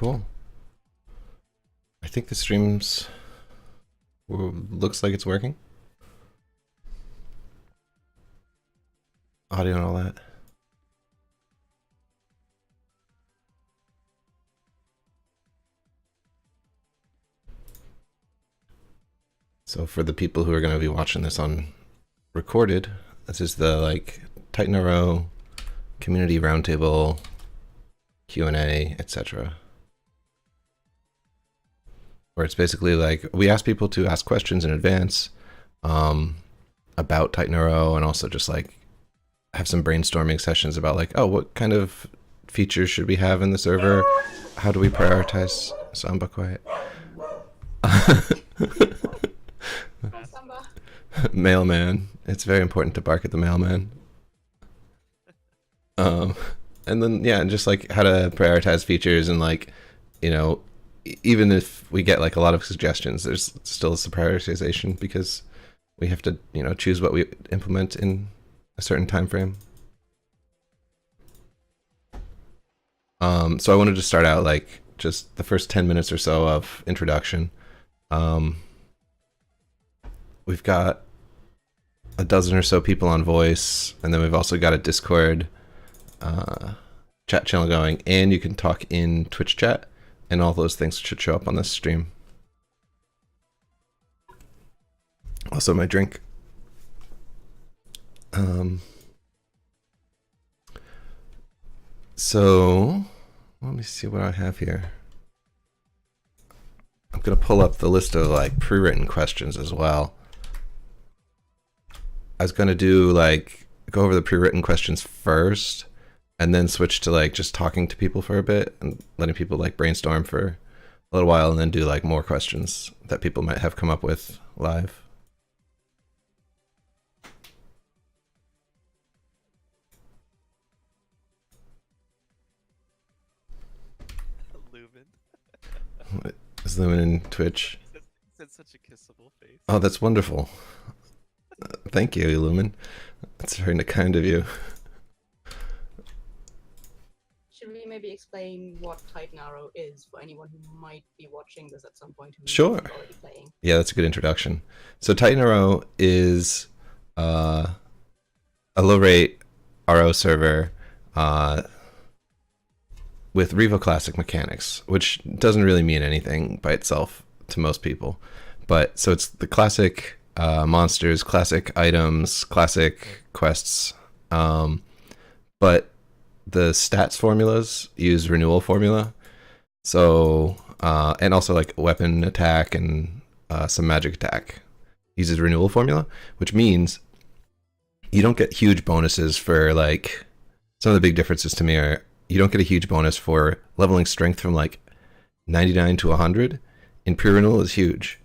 Cool. I think the stream's looks like it's working. Audio and all that. So for the people who are going to be watching this on recorded, this is the like TitanRO community roundtable Q&A, etc. Where it's basically like we ask people to ask questions in advance about TitanRO, and also just like have some brainstorming sessions about like, oh, what kind of features should we have in the server? How do we prioritize? Samba quiet. Mailman. It's very important to bark at the mailman. And then yeah, and just like how to prioritize features, and like, you know, even if we get like a lot of suggestions, there's still some prioritization because we have to, you know, choose what we implement in a certain time frame. So I wanted to start out like just the first 10 minutes or so of introduction. We've got a dozen or so people on voice, and then we've also got a Discord chat channel going, and you can talk in Twitch chat, and all those things should show up on this stream. Also my drink. So let me see what I have here. I'm gonna pull up the list of like pre-written questions as well. I was gonna do like go over the pre-written questions first, and then switch to like just talking to people for a bit and letting people like brainstorm for a little while, and then do like more questions that people might have come up with live. Lumen. Is Lumen in Twitch? It's such a kissable face. Oh, that's wonderful. Thank you, Lumen. That's very kind of you. Should we maybe explain what TitanRO is for anyone who might be watching this at some point? Who Sure. is already playing? Yeah, that's a good introduction. So TitanRO is a low-rate RO server with Revo Classic mechanics, which doesn't really mean anything by itself to most people. But so it's the classic monsters, classic items, classic quests, but the stats formulas use renewal formula. So and also like weapon attack and some magic attack uses renewal formula, which means you don't get huge bonuses for like some of the big differences to me are you don't get a huge bonus for leveling strength from like 99 to 100. In pre-renewal is huge.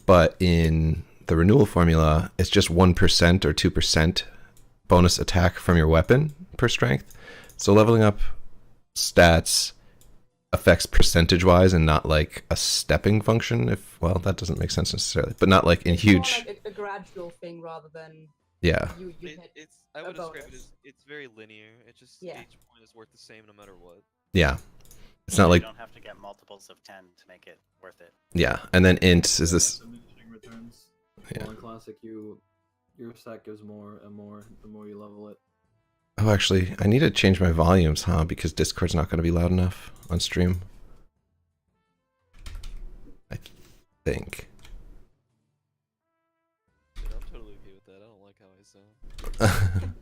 But in the renewal formula, it's just 1% or 2% bonus attack from your weapon per strength. So leveling up stats affects percentage-wise and not like a stepping function. If well, that doesn't make sense necessarily, but not like in it's huge. More like a gradual thing rather than yeah. I would describe it as it's very linear. It just each point is worth the same no matter what. Yeah. It's not like you don't have to get multiples of 10 to make it worth it. Yeah, and then int is this. Returns. Yeah. Well, in classic, your stack gives more and more the more you level it. Oh, actually, I need to change my volumes, huh? Because Discord's not going to be loud enough on stream. I think. Yeah, I'm totally okay with that. I don't like how I sound.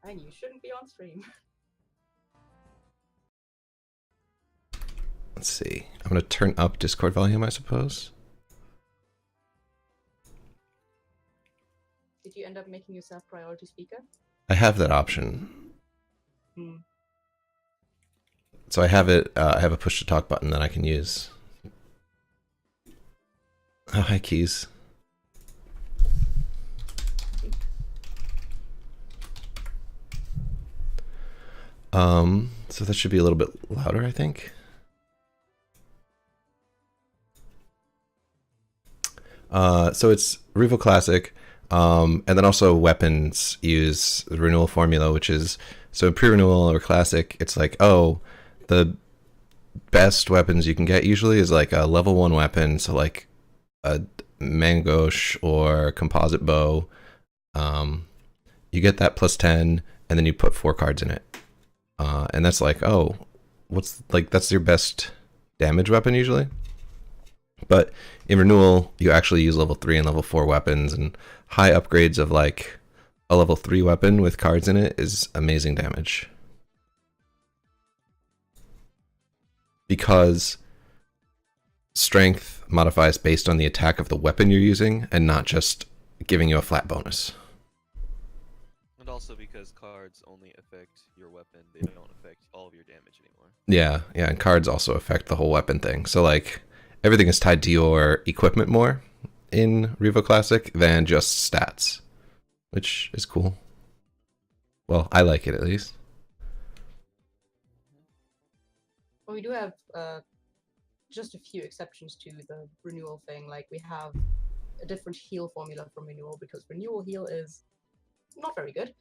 And you shouldn't be on stream. Let's see. I'm going to turn up Discord volume, I suppose. Did you end up making yourself priority speaker? I have that option. Hmm. So I have it. I have a push to talk button that I can use. Oh, hi, Keys. So that should be a little bit louder, I think. So it's Revo Classic, and then also weapons use the renewal formula, which is so pre-renewal or classic. It's like, oh, the best weapons you can get usually is like a level 1 weapon, so like a mangosh or composite bow. You get that plus 10, and then you put 4 cards in it. And that's like, oh, that's your best damage weapon usually. But in Renewal, you actually use level 3 and level 4 weapons, and high upgrades of like a level 3 weapon with cards in it is amazing damage. Because strength modifies based on the attack of the weapon you're using, and not just giving you a flat bonus. And also because cards only affect your weapon, they don't affect all of your damage anymore. Yeah, and cards also affect the whole weapon thing. So like everything is tied to your equipment more in Revo Classic than just stats, which is cool. Well, I like it at least. Well, we do have just a few exceptions to the Renewal thing. Like, we have a different heal formula from Renewal, because Renewal heal is not very good.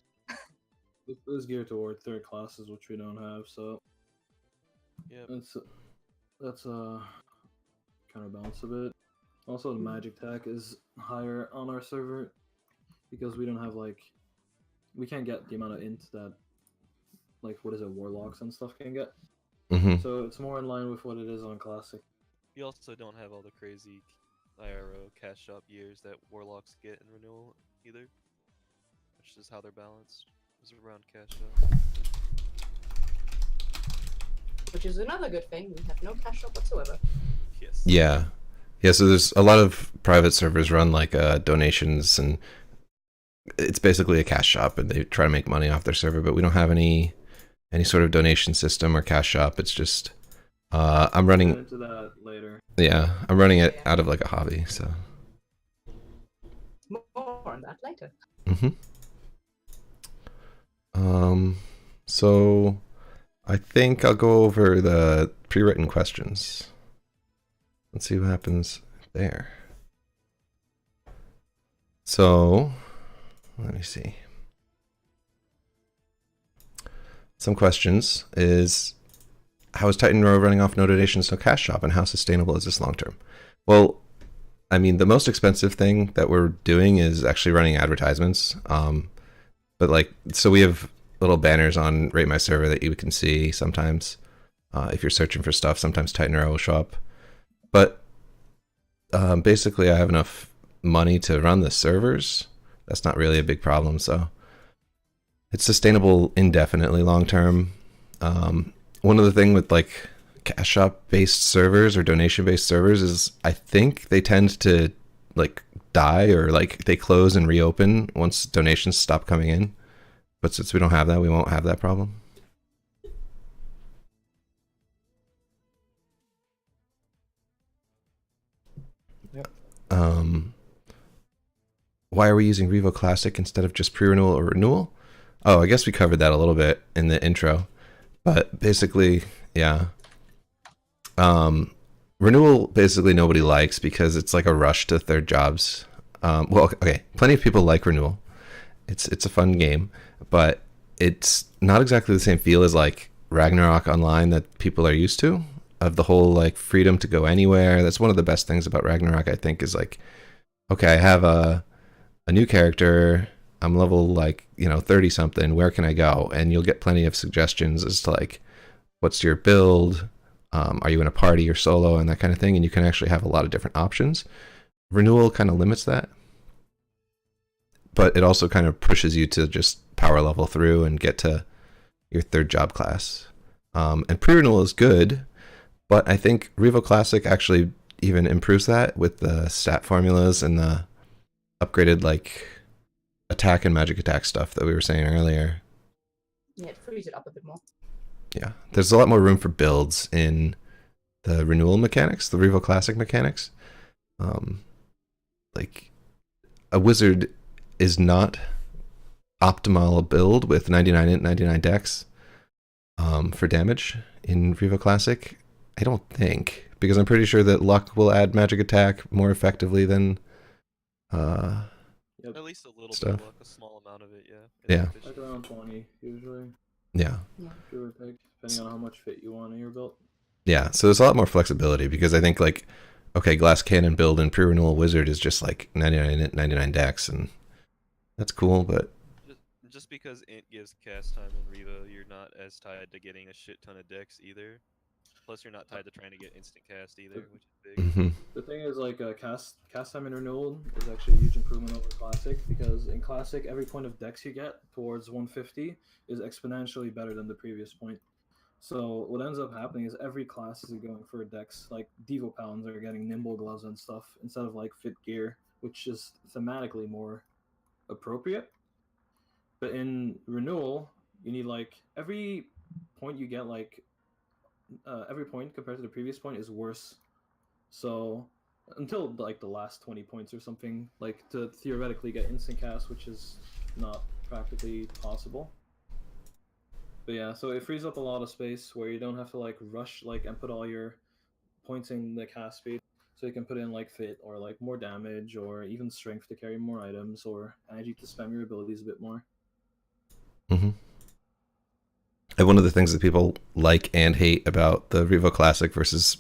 It is geared toward 3rd classes, which we don't have, so Yeah. That's counterbalance a bit. Also, the magic attack is higher on our server because we don't have we can't get the amount of int that warlocks and stuff can get. Mm-hmm. So it's more in line with what it is on classic. You also don't have all the crazy IRO cash shop years that warlocks get in Renewal either, which is how they're balanced. Is around cash shop. Which is another good thing. We have no cash shop whatsoever. Yes. Yeah, so there's a lot of private servers run like donations, and it's basically a cash shop, and they try to make money off their server, but we don't have any sort of donation system or cash shop. It's just I'm running Get into that later. Yeah, I'm running it out of like a hobby, so More on that later. So I think I'll go over the pre-written questions. Let's see what happens there. So let me see. Some questions is, how is TitanRO running off no donations, no cash shop, and how sustainable is this long term? Well, I mean, the most expensive thing that we're doing is actually running advertisements. But like, so we have little banners on Rate My Server that you can see sometimes. If you're searching for stuff, sometimes TitanRO will show up. But basically, I have enough money to run the servers. That's not really a big problem, so it's sustainable indefinitely long term. One of the thing with like cash shop based servers or donation based servers is I think they tend to like die, or like they close and reopen once donations stop coming in. But since we don't have that, we won't have that problem. Why are we using Revo Classic instead of just pre-renewal or renewal? Oh, I guess we covered that a little bit in the intro. But basically, yeah. Renewal basically nobody likes because it's like a rush to 3rd jobs. Well, okay, plenty of people like Renewal. It's a fun game, but it's not exactly the same feel as like Ragnarok Online that people are used to, of the whole like freedom to go anywhere. That's one of the best things about Ragnarok, I think, is like, okay, I have a new character, I'm level like 30 something, where can I go? And you'll get plenty of suggestions as to like, what's your build, are you in a party or solo, and that kind of thing, and you can actually have a lot of different options. Renewal kind of limits that, but it also kind of pushes you to just power level through and get to your 3rd job class. And pre-renewal is good, but I think Revo Classic actually even improves that with the stat formulas and the upgraded like attack and magic attack stuff that we were saying earlier. Yeah, it frees it up a bit more. Yeah, there's a lot more room for builds in the renewal mechanics, the Revo Classic mechanics. Like a wizard is not optimal build with 99 int, 99 dex for damage in Revo Classic. I don't think, because I'm pretty sure that luck will add magic attack more effectively than At least a little stuff. bit of luck, a small amount of it, yeah. Yeah. Like around 20 usually. Yeah. Give or take, depending on how much fit you want in your build. Yeah, so there's a lot more flexibility because I think like, okay, Glass Cannon build in pre-renewal Wizard is just like 99 decks, and that's cool, but Just because Int gives cast time in Revo, you're not as tied to getting a shit ton of decks either. Plus, you're not tied to trying to get instant cast either, which is big. mhm. The thing is, like, cast time in renewal is actually a huge improvement over classic, because in classic, every point of dex you get towards 150 is exponentially better than the previous point. So what ends up happening is every class is going for a dex. Like Devo Pounds are getting nimble gloves and stuff instead of like fit gear, which is thematically more appropriate. But in renewal, you need like every point you get, like every point compared to the previous point is worse. So until like the last 20 points or something, like to theoretically get instant cast, which is not practically possible. But yeah, so it frees up a lot of space where you don't have to like rush like and put all your points in the cast speed. So you can put in like fit or like more damage or even strength to carry more items or energy to spam your abilities a bit more. Mm-hmm. And one of the things that people like and hate about the Revo Classic versus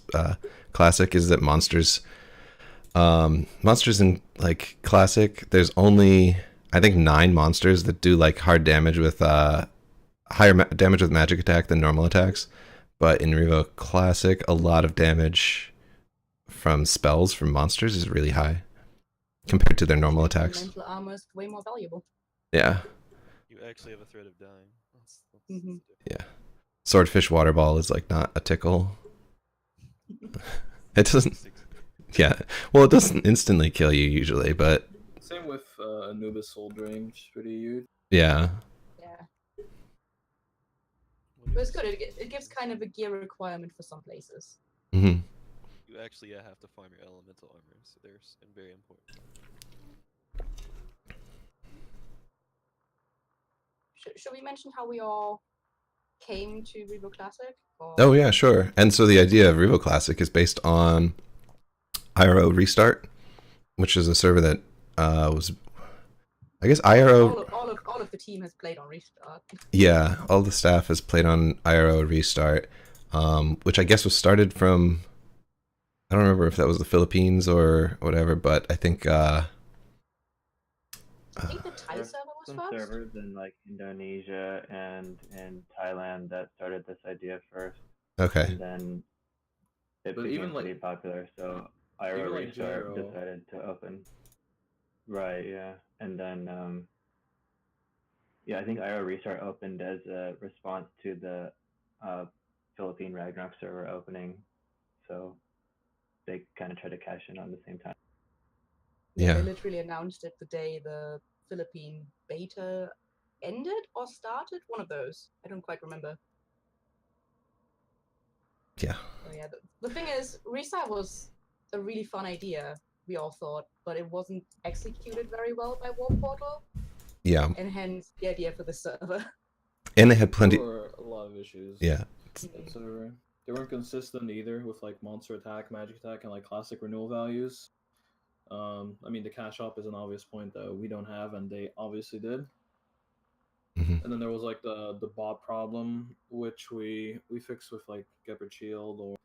Classic is that monsters in like Classic, there's only I think 9 monsters that do like hard damage with higher damage with magic attack than normal attacks. But in Revo Classic, a lot of damage from spells from monsters is really high compared to their normal attacks. Mental armor is way more valuable. Yeah. You actually have a threat of dying. That's Mhm. Yeah. Swordfish Water Ball is like not a tickle. It doesn't. Yeah. Well, it doesn't instantly kill you usually, but Same with Anubis Soul Drain, which is pretty huge. yeah. Yeah. But it's good. It gives kind of a gear requirement for some places. Mm-hmm. You actually have to farm your elemental armor, so they're very important. Should we mention how we all came to Revo Classic? Or... Oh yeah, sure. And so the idea of Revo Classic is based on IRO Restart, which is a server that was, I guess IRO. All of the team has played on Restart. Yeah, all the staff has played on IRO Restart, which I guess was started from. I don't remember if that was the Philippines or whatever, but I think. I think the Thai server was Some first. servers in like Indonesia and in Thailand that started this idea first, Okay. and then it But became even, like- pretty popular. So IRO even, like, Restart JRO. decided to open. Right. Yeah. And then yeah, I think IRO Restart opened as a response to the Philippine Ragnarok server opening. So they kind of tried to cash in on the same time. Yeah, Yeah. they literally announced it the day the Philippine beta ended or started. One of those. I don't quite remember. Yeah. So yeah, the thing is, Restart was a really fun idea, we all thought, but it wasn't executed very well by Warp Portal, Yeah. and hence the idea for the server. And they had plenty. There were a lot of issues. Yeah. So they weren't consistent either with like monster attack, magic attack, and like classic renewal values. I mean, the cash up is an obvious point that we don't have, and they obviously did. Mhm. And then there was like the bot problem, which we fixed with like Gepard Shield, or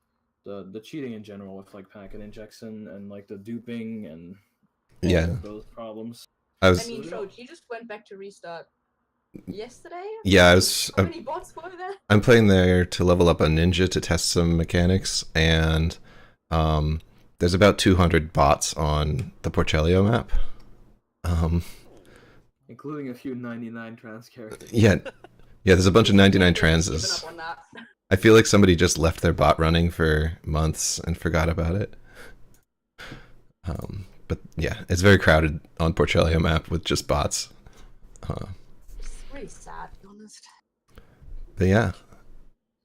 the cheating in general with like packet injection and like the duping and all Yeah. of those problems. I was. I mean, Troj, you just went back to Restart yesterday? Yeah, I was. How many bots were there? I'm playing there to level up a ninja to test some mechanics, and there's about 200 bots on the Porcelio map. Including a few 99 trans characters. Yeah, there's a bunch of 99 Given transes. up on that. I feel like somebody just left their bot running for months and forgot about it. But yeah, it's very crowded on Porcelio map with just bots. It's really sad, to be honest. But yeah,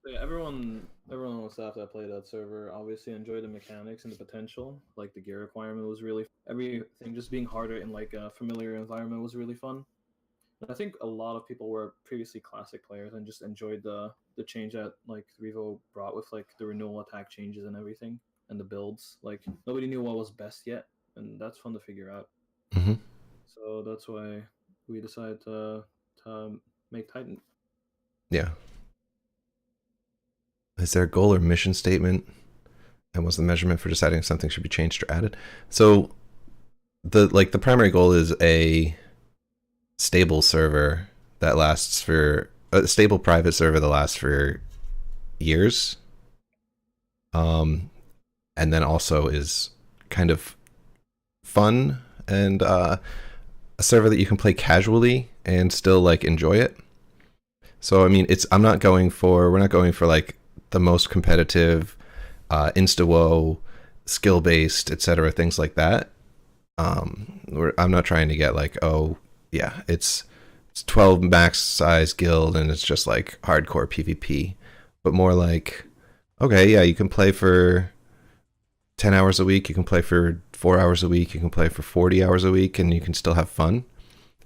So yeah, everyone on staff that played that server obviously enjoyed the mechanics and the potential. Like the gear requirement was really everything just being harder in like a familiar environment was really fun. And I think a lot of people were previously classic players and just enjoyed the change that like Revo brought with like the renewal attack changes and everything and the builds. Like nobody knew what was best yet, and that's fun to figure out. Mhm. So that's why we decided to make Titan. yeah. is there a goal or mission statement? And what's the measurement for deciding if something should be changed or added? So the primary goal is a stable server that lasts for a stable private server that lasts for years. And then also is kind of fun and a server that you can play casually and still like enjoy it. So I mean, we're not going for like the most competitive, insta-woe, skill-based, etc. things like that. I'm not trying to get like, oh yeah, it's 12 max size guild and it's just like hardcore PvP, but more like, okay, yeah, you can play for 10 hours a week, you can play for 4 hours a week, you can play for 40 hours a week, and you can still have fun.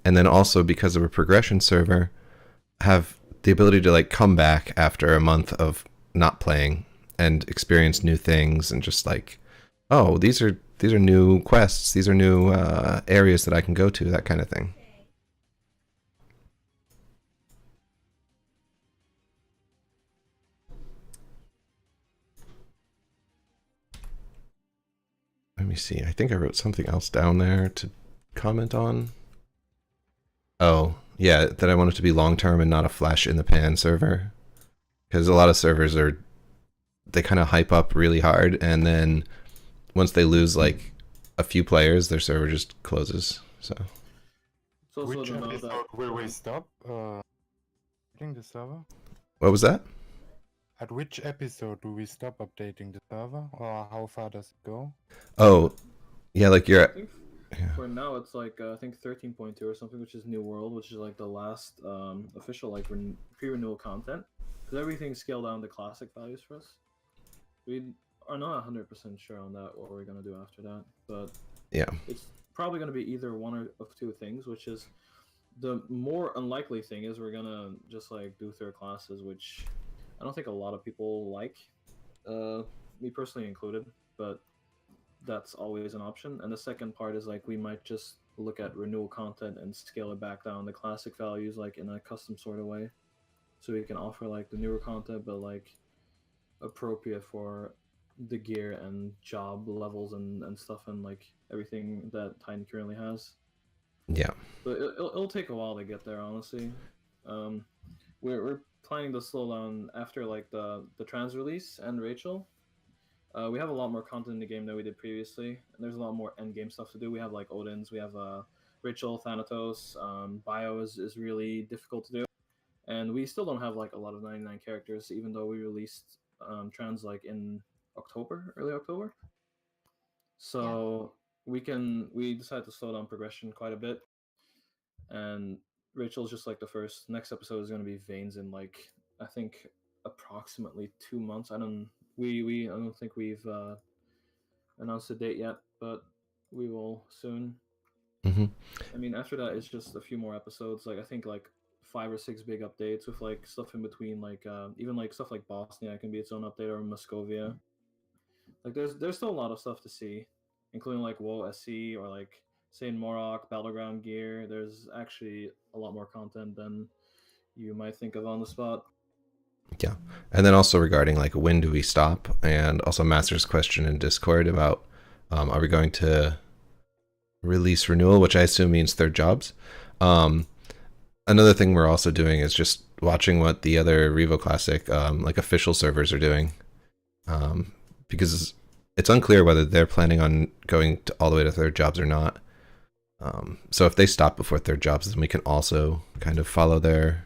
And then also, because of a progression server, have the ability to like come back after a month of not playing and experience new things and just like, oh, these are new quests, these are new areas that I can go to, that kind of thing. Let me see. I think I wrote something else down there to comment on. Oh, yeah, that I want it to be long-term and not a flash in the pan server. Because a lot of servers they kind of hype up really hard, and then once they lose like a few players, their server just closes. So It's also Which to know episode that will we stop updating the server? what was that? At which episode do we stop updating the server, or how far does it go? Oh, yeah, like I you're think yeah. for now it's like I think 13.2 or something, which is New World, which is like the last official like pre-renewal content, because everything's scaled down to classic values for us. We are not 100% sure on that what we're gonna do after that, but Yeah. it's probably gonna be either one of two things, which is the more unlikely thing is we're gonna just like do third classes, which I don't think a lot of people like, me personally included, but that's always an option. And the second part is like we might just look at renewal content and scale it back down to classic values, like in a custom sort of way, so we can offer like the newer content, but like appropriate for the gear and job levels and stuff and like everything that Titan currently has. Yeah. But it'll take a while to get there, honestly. We're planning to slow down after like the trans release and Rachel. We have a lot more content in the game than we did previously, and there's a lot more end game stuff to do. We have like Odin's, we have Rachel, Thanatos. Bio is really difficult to do, and we still don't have like a lot of 99 characters, even though we released trans like in October, early October. So we decided to slow down progression quite a bit, and Rachel's just like the first. Next episode is going to be Veins in like I think approximately 2 months. I don't think we've announced a date yet, but we will soon. Mm-hmm. I mean, after that, it's just a few more episodes. Like I think like 5 or 6 big updates with like stuff in between, like even like stuff like Bosnia can be its own update, or Moscovia. Like there's still a lot of stuff to see, including like WoW SC or like Saint Morok Battleground gear. There's actually a lot more content than you might think of on the spot. Yeah. And then also regarding like when do we stop, and also Master's question in Discord about are we going to release renewal, which I assume means third jobs. Another thing we're also doing is just watching what the other Revo Classic like official servers are doing, because it's unclear whether they're planning on going all the way to third jobs or not. So if they stop before third jobs, then we can also kind of follow their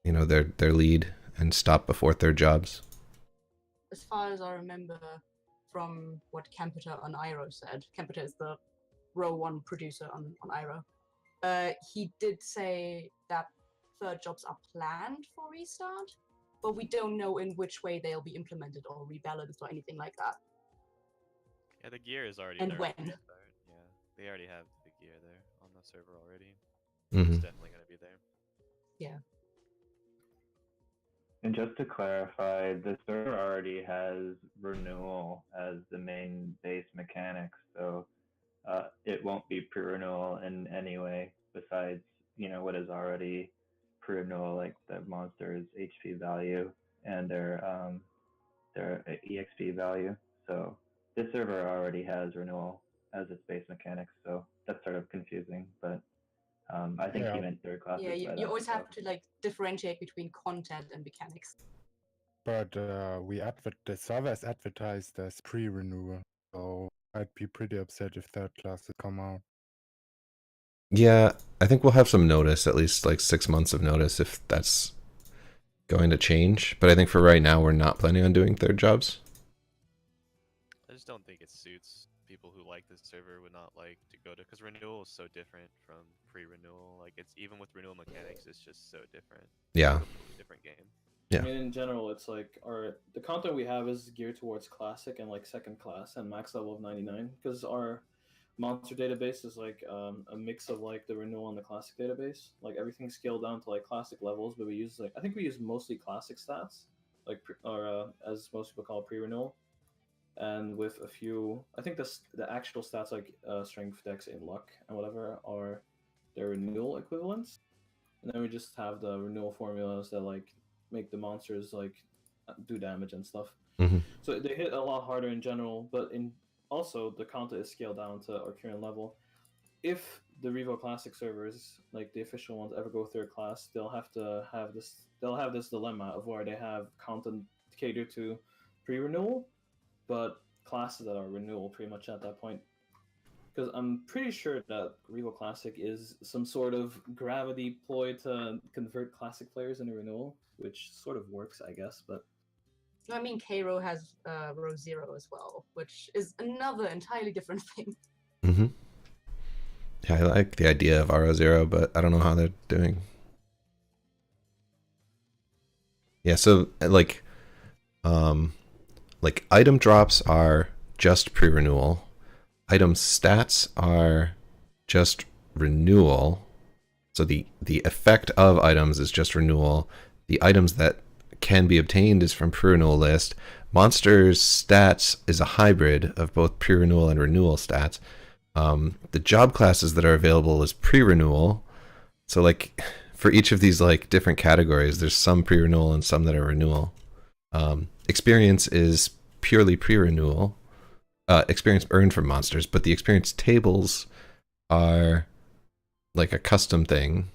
lead and stop before third jobs. As far as I remember from what Campeter on Iro said, Campeter is the row 1 producer on Iro, he did say that third jobs are planned for restart, but we don't know in which way they'll be implemented or rebalanced or anything like that. Yeah, the gear is already And there. when. Yeah, they already have the gear there on the server already. Mm-hmm. It's definitely going to be there. Yeah. And just to clarify, the server already has renewal as the main base mechanic, so it won't be pre-renewal in any way besides what is already pre-renewal, like the monster's HP value and their EXP value. So this server already has renewal as its base mechanics, so that's sort of confusing. But I think he Yeah. meant third class. Yeah, you always have to like differentiate between content and mechanics. But the server is advertised as pre-renewal, so I'd be pretty upset if third classes come out. Yeah, I think we'll have some notice, at least like 6 months of notice if that's going to change. But I think for right now, we're not planning on doing third jobs. I just don't think it suits people who like this server would not like to go to, because renewal is so different from pre-renewal. Like it's even with renewal mechanics, it's just so different. Yeah. Different game. Yeah. I mean, in general, it's like the content we have is geared towards classic and like second class and max level of 99 because our monster database is like a mix of like the renewal and the classic database. Like everything's scaled down to like classic levels, but we use like I think we use mostly classic stats, like as most people call it, pre-renewal, and with a few. I think the actual stats like strength, dex, and luck and whatever are their renewal equivalents, and then we just have the renewal formulas that like make the monsters like do damage and stuff. Mhm. So they hit a lot harder in general, but in also the content is scaled down to our current level. If the Revo Classic servers, like the official ones, ever go third class, they'll have to have this. They'll have this dilemma of where they have content catered to pre-renewal, but classes that are renewal pretty much at that point. Because I'm pretty sure that Revo Classic is some sort of gravity ploy to convert classic players into renewal, which sort of works, I guess. But I mean, K-Row has row 0 as well, which is another entirely different thing. Mm-hmm. Yeah, I like the idea of RO0, but I don't know how they're doing. Yeah, so like item drops are just pre-renewal. Item stats are just renewal. So the effect of items is just renewal. The items that can be obtained is from pre-renewal list. Monsters stats is a hybrid of both pre-renewal and renewal stats. The job classes that are available is pre-renewal. So like for each of these like different categories, there's some pre-renewal and some that are renewal. Experience is purely pre-renewal. Experience earned from monsters, but the experience tables are like a custom thing.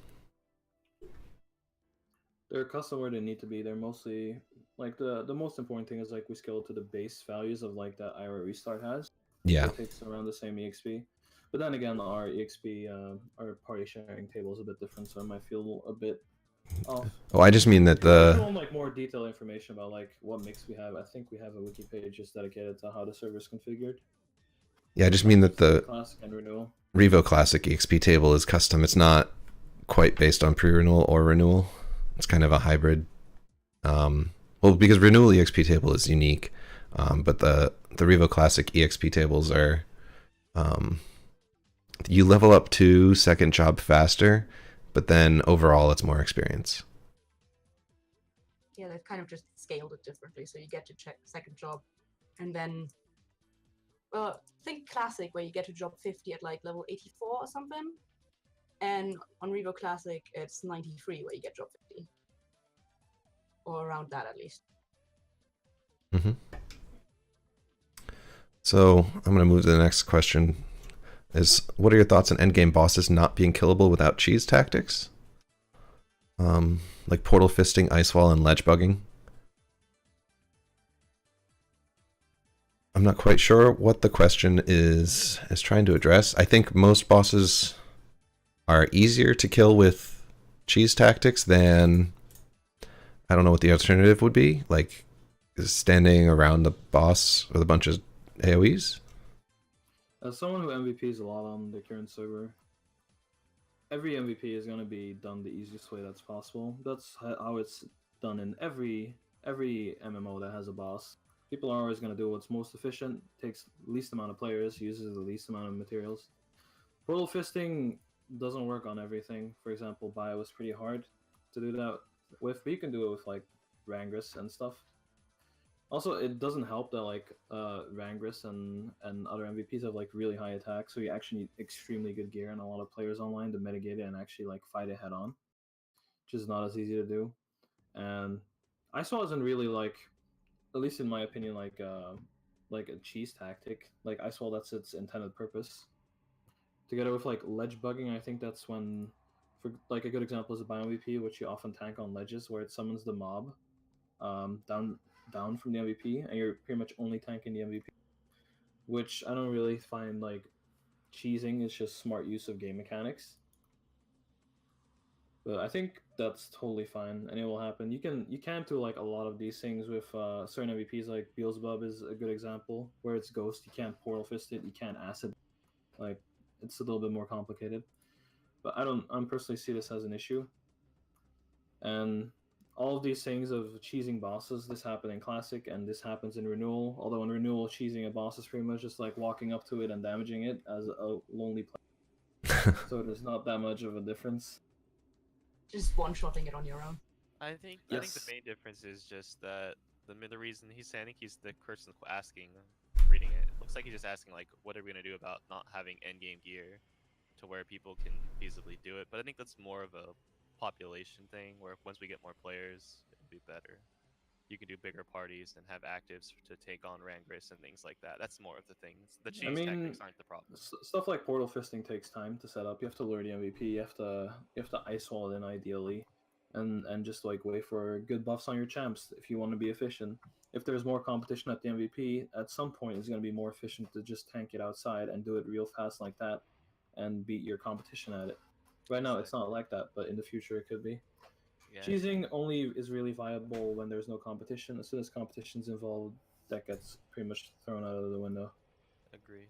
they're custom where they need to be. They're mostly like the most important thing is like we scale to the base values of like that IRA restart has. Yeah. It takes around the same EXP. But then again, our EXP, our party sharing table is a bit different, so it might feel a bit off. Oh, I just mean that If you the want like more detailed information about like what mix we have, I think we have a wiki page just dedicated to how the server is configured. yeah, I just mean that the classic and renewal. Revo Classic EXP table is custom. It's not quite based on pre-renewal or renewal. It's kind of a hybrid. Well, because renewal EXP table is unique, but the Revo Classic EXP tables are you level up to second job faster, but then overall it's more experience. Yeah, they've kind of just scaled it differently, so you get to check second job, and then think classic where you get to job 50 at like level 84 or something, and on Revo Classic it's 93 where you get job 50, or around that at least. Mm-hmm. So I'm gonna move to the next question. Is what are your thoughts on endgame bosses not being killable without cheese tactics? Like portal fisting, ice wall, and ledge bugging. I'm not quite sure what the question is trying to address. I think most bosses are easier to kill with cheese tactics than, I don't know what the alternative would be, like standing around the boss with a bunch of AoEs. As someone who MVPs a lot on the current server, every MVP is going to be done the easiest way that's possible. That's how it's done in every MMO that has a boss. People are always going to do what's most efficient, takes least amount of players, uses the least amount of materials. Portal fisting doesn't work on everything. For example, Bio is pretty hard to do that with, but you can do it with like Rangris and stuff. Also, it doesn't help that like Rangris and other MVPs have like really high attacks, so you actually need extremely good gear and a lot of players online to mitigate it and actually like fight it head on, which is not as easy to do. And ISO isn't really like, at least in my opinion, like a cheese tactic. Like ISO, that's its intended purpose. Together with like ledge bugging, I think that's when, for like a good example is a bio MVP, which you often tank on ledges, where it summons the mob down from the MVP, and you're pretty much only tanking the MVP, which I don't really find like cheesing. It's just smart use of game mechanics. But I think that's totally fine, and it will happen. You can do like a lot of these things with certain MVPs. Like Beelzebub is a good example, where it's Ghost. You can't Portal Fist it. You can't Acid. Like it's a little bit more complicated. But I personally see this as an issue. And all of these things of cheesing bosses, this happened in Classic, and this happens in Renewal. Although in Renewal, cheesing a boss is pretty much just like walking up to it and damaging it as a lonely player. So there's not that much of a difference. Just one-shotting it on your own. I think Yes. the main difference is just that the reason he's saying he's the person asking, reading it. It looks like he's just asking like, what are we gonna do about not having endgame gear, to where people can feasibly do it. But I think that's more of a population thing, where once we get more players, it'll be better. You can do bigger parties and have actives to take on Rangris and things like that. That's more of the things. The cheese tactics aren't the problem. Stuff like Portal Fisting takes time to set up. You have to lure the MVP. You have to ice wall it in ideally, and just like wait for good buffs on your champs if you want to be efficient. If there's more competition at the MVP, at some point it's going to be more efficient to just tank it outside and do it real fast like that, and beat your competition at it. Right now it's not like that, but in the future it could be. Yeah, Cheesing only is really viable when there's no competition. As soon as competition's involved, that gets pretty much thrown out of the window. agree.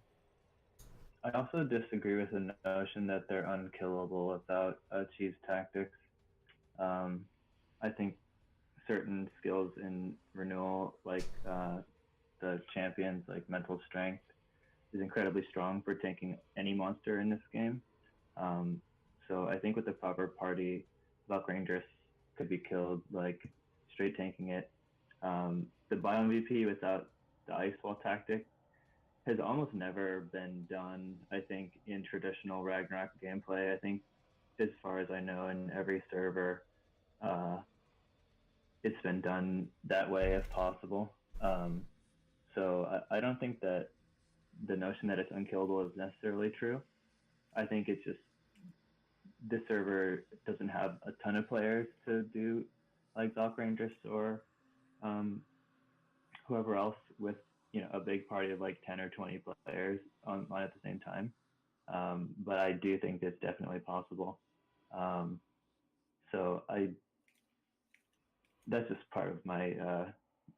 I also disagree with the notion that they're unkillable without cheese tactics. I think certain skills in Renewal, like the champions, like Mental Strength, is incredibly strong for tanking any monster in this game. So I think with the proper party, Valkrangers could be killed, like straight tanking it. The Bio MVP without the Ice Wall tactic has almost never been done, I think, in traditional Ragnarok gameplay. I think, as far as I know, in every server, it's been done that way if possible. So I don't think that the notion that it's unkillable is necessarily true. I think it's just this server doesn't have a ton of players to do like Valkrangers or whoever else with a big party of like 10 or 20 players on at the same time. But I do think it's definitely possible. So that's just part of my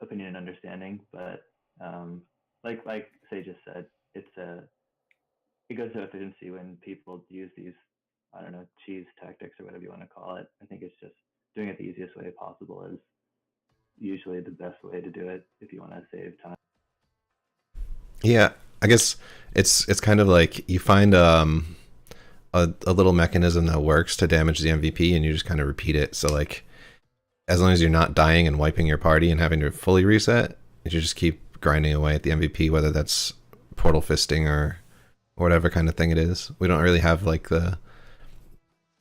opinion and understanding. But like Say just said, it goes to efficiency when people use these, I don't know, cheese tactics or whatever you want to call it. I think it's just doing it the easiest way possible is usually the best way to do it if you want to save time. Yeah, I guess it's kind of like you find a little mechanism that works to damage the MVP, and you just kind of repeat it. So like, as long as you're not dying and wiping your party and having to fully reset, you just keep grinding away at the MVP, whether that's portal fisting or whatever kind of thing it is. We don't really have like the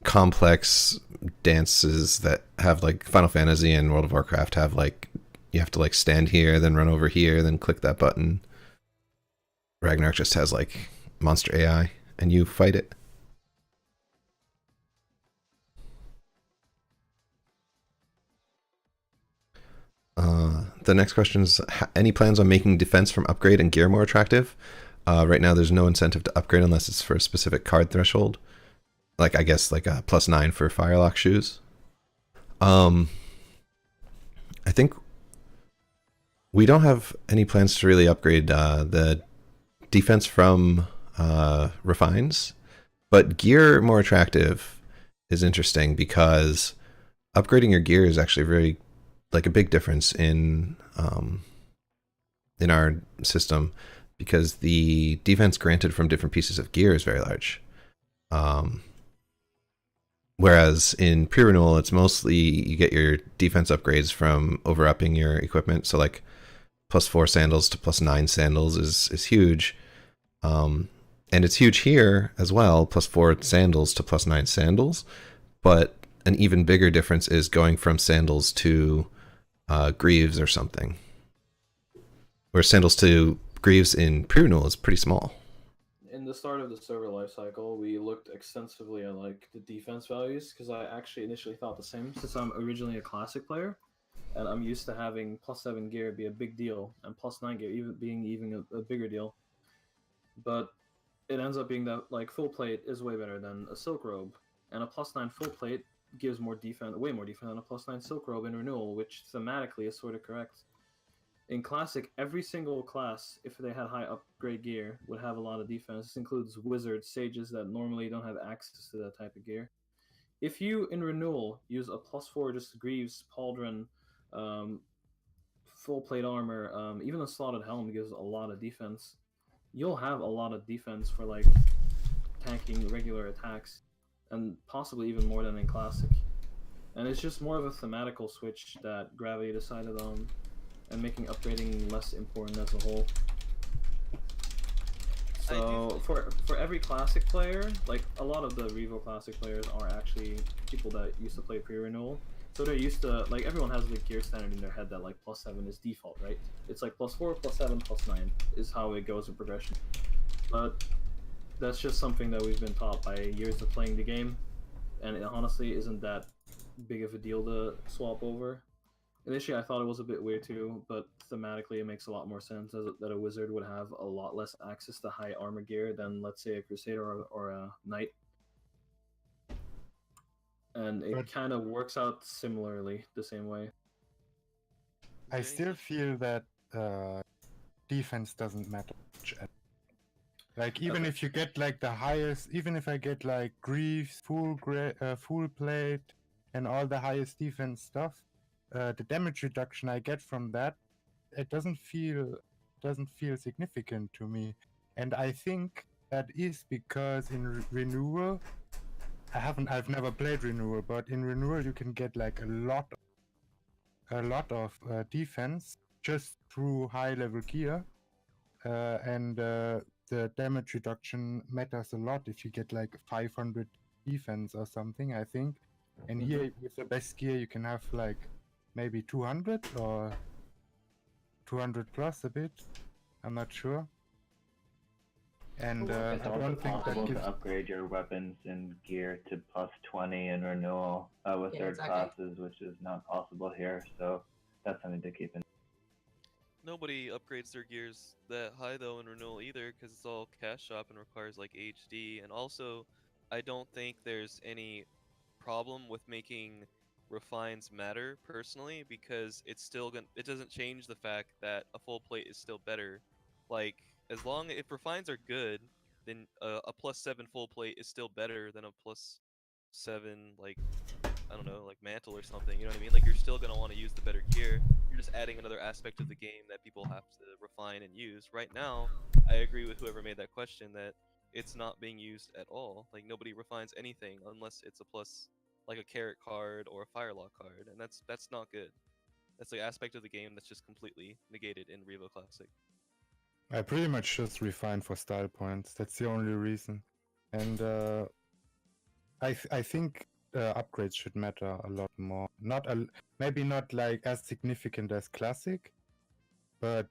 complex dances that have like Final Fantasy and World of Warcraft have, like you have to like stand here, then run over here, then click that button. Ragnarok just has like monster AI and you fight it. The next question is, any plans on making defense from upgrade and gear more attractive? Right now there's no incentive to upgrade unless it's for a specific card threshold. Like, I guess like a +9 for Firelock shoes. I think we don't have any plans to really upgrade the defense from refines, but gear more attractive is interesting because upgrading your gear is actually very like a big difference in our system, because the defense granted from different pieces of gear is very large. Whereas in pre-renewal, it's mostly you get your defense upgrades from over-upping your equipment. So like +4 sandals to +9 sandals is huge. And it's huge here as well, +4 sandals to +9 sandals. But an even bigger difference is going from sandals to Greaves or something. Where sandals to Greaves in pre-renewal is pretty small. In the start of the server lifecycle, we looked extensively at like the defense values because I actually initially thought the same since I'm originally a classic player, and I'm used to having +7 gear be a big deal and +9 gear even a bigger deal. But it ends up being that like full plate is way better than a silk robe, and a +9 full plate gives more defense, way more defense than a +9 silk robe in renewal, which thematically is sort of correct. In classic, every single class, if they had high upgrade gear, would have a lot of defense. This includes wizards, sages that normally don't have access to that type of gear. If you in renewal use a +4 just Greaves, Pauldron, full plate armor, even a slotted helm gives a lot of defense. You'll have a lot of defense for like tanking regular attacks, and possibly even more than in classic. And it's just more of a thematical switch that Gravity decided on, and making upgrading less important as a whole. So for every classic player, like a lot of the Revo classic players are actually people that used to play pre-renewal. So they're used to, like, everyone has the gear standard in their head that like +7 is default, right? It's like +4, +7, +9 is how it goes in progression. But that's just something that we've been taught by years of playing the game, and it honestly isn't that big of a deal to swap over. Initially, I thought it was a bit weird too, but thematically, it makes a lot more sense that a wizard would have a lot less access to high armor gear than, let's say, a crusader or a knight. And it kind of works out similarly, the same way. I still feel that defense doesn't matter much. Like, even if you get like the highest, even if I get like Greaves, full plate, and all the highest defense stuff, the damage reduction I get from that, it doesn't feel significant to me. And I think that is because in renewal, I've never played renewal, but in renewal you can get like a lot of defense just through high level gear, and the damage reduction matters a lot if you get like 500 defense or something, I think. And here with the best gear you can have like maybe 200 or 200 plus a bit. I'm not sure. And It's I also don't think that possible gives... to upgrade your weapons and gear to +20 in renewal with third classes, which is not possible here. So that's something to keep in. Nobody upgrades their gears that high though in renewal either, because it's all cash shop and requires like HD. And also, I don't think there's any problem with making refines matter personally, because it's still it doesn't change the fact that a full plate is still better. Like, as long if refines are good, then a +7 full plate is still better than a +7 like, I don't know, like mantle or something. You know what I mean? Like, you're still gonna want to use the better gear. You're just adding another aspect of the game that people have to refine and use. Right now, I agree with whoever made that question that it's not being used at all. Like, nobody refines anything unless it's a plus, like a carrot card or a firelock card, and that's not good. That's the aspect of the game that's just completely negated in Revo Classic. I pretty much just refine for style points. That's the only reason. And I think upgrades should matter a lot more. Maybe not like as significant as classic, but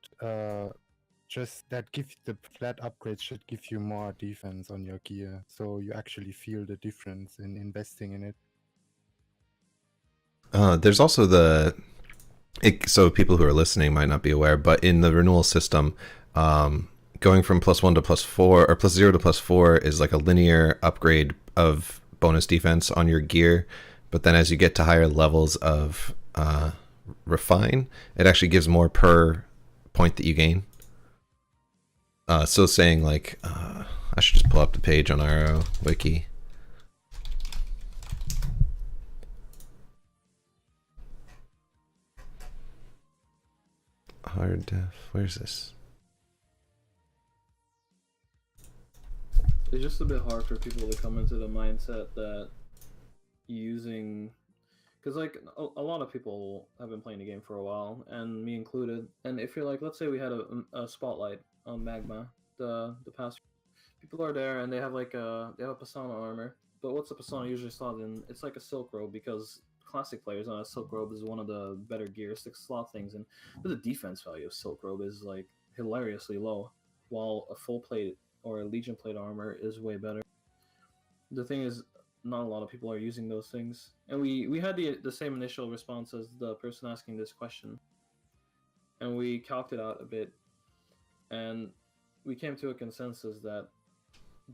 just that the flat upgrades should give you more defense on your gear, so you actually feel the difference in investing in it. There's also so people who are listening might not be aware, but in the renewal system, going from +1 to +4 or +0 to +4 is like a linear upgrade of bonus defense on your gear. But then as you get to higher levels of refine, it actually gives more per point that you gain. So saying like, I should just pull up the page on our wiki. Hard def, where's this? It's just a bit hard for people to come into the mindset that using, because like a lot of people have been playing the game for a while, and me included. And if you're like, let's say we had a spotlight on Magma, the past, people are there and they have like they have a Persona armor, but what's a Persona usually slotted in? It's like a silk robe, because classic players, Silk Robe is one of the better gear 6 slot things, but the defense value of Silk Robe is like hilariously low, while a full plate or a Legion plate armor is way better. The thing is, not a lot of people are using those things, and we had the same initial response as the person asking this question, and we calced it out a bit, and we came to a consensus that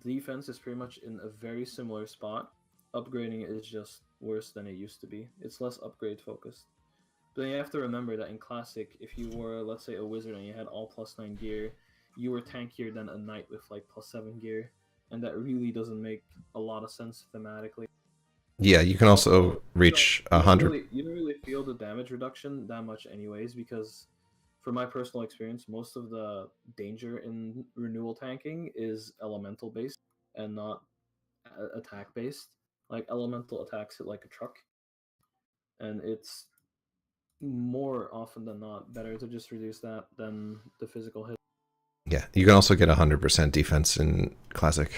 defense is pretty much in a very similar spot. Upgrading is just worse than it used to be. It's less upgrade focused. But then you have to remember that in Classic, if you were, let's say, a wizard and you had all +9 gear, you were tankier than a knight with like +7 gear, and that really doesn't make a lot of sense thematically. Yeah, you can also reach 100. You don't really feel the damage reduction that much anyways, because from my personal experience, most of the danger in renewal tanking is elemental based and not attack based. Like elemental attacks hit like a truck, and it's more often than not better to just reduce that than the physical hit. Yeah, you can also get 100% defense in Classic.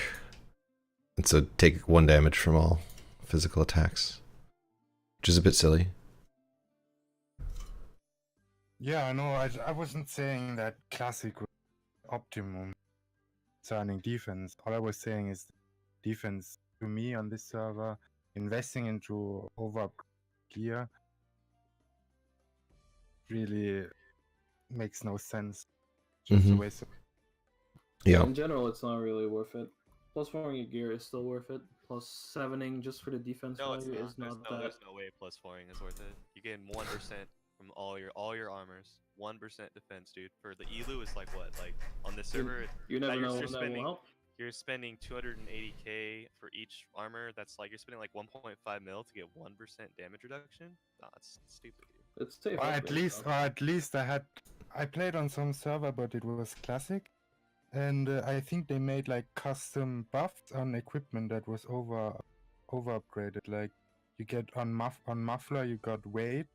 And so take 1 damage from all physical attacks, which is a bit silly. Yeah, no, I wasn't saying that Classic was optimum concerning defense. All I was saying is defense to me on this server, investing into over gear really makes no sense. Just a waste of... Yeah. In general, it's not really worth it. +4ing your gear is still worth it. +7ing just for the defense value is not that. There's no way +4ing is worth it. You gain 1% from all your armors. 1% defense, dude. For the Elu, it's like what? Like on this server, You never know when that will help. You're spending 280k for each armor. That's like you're spending like 1.5 mil to get 1% damage reduction. Nah, that's stupid, dude. It's safe. Or at least I played on some server, but it was Classic, and I think they made like custom buffs on equipment that was over upgraded. Like you get on muffler you got weight,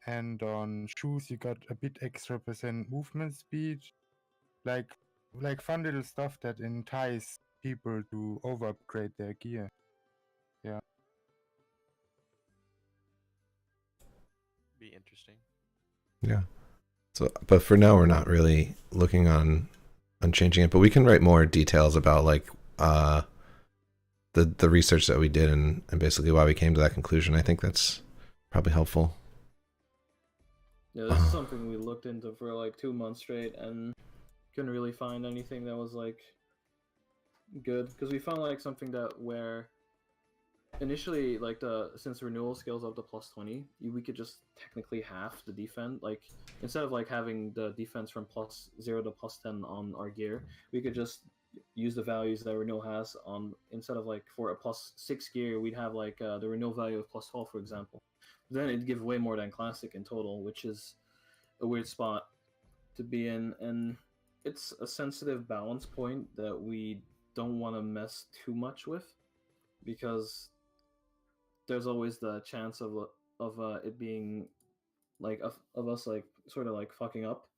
and on shoes you got a bit extra % movement speed. Like fun little stuff that entice people to over upgrade their gear. Yeah. Be interesting. Yeah. So, but for now, we're not really looking on changing it. But we can write more details about like the research that we did and basically why we came to that conclusion. I think that's probably helpful. Yeah, this is something we looked into for like 2 months straight and couldn't really find anything that was like good, because we found like something that where initially like since renewal scales up to +20, we could just technically half the defense. Like instead of like having the defense from +0 to +10 on our gear, we could just use the values that renewal has on, instead of like for a +6 gear, we'd have like the renewal value of +12, for example. Then it'd give way more than Classic in total, which is a weird spot to be in, and it's a sensitive balance point that we don't want to mess too much with, because there's always the chance of it being like of us like sort of like fucking up,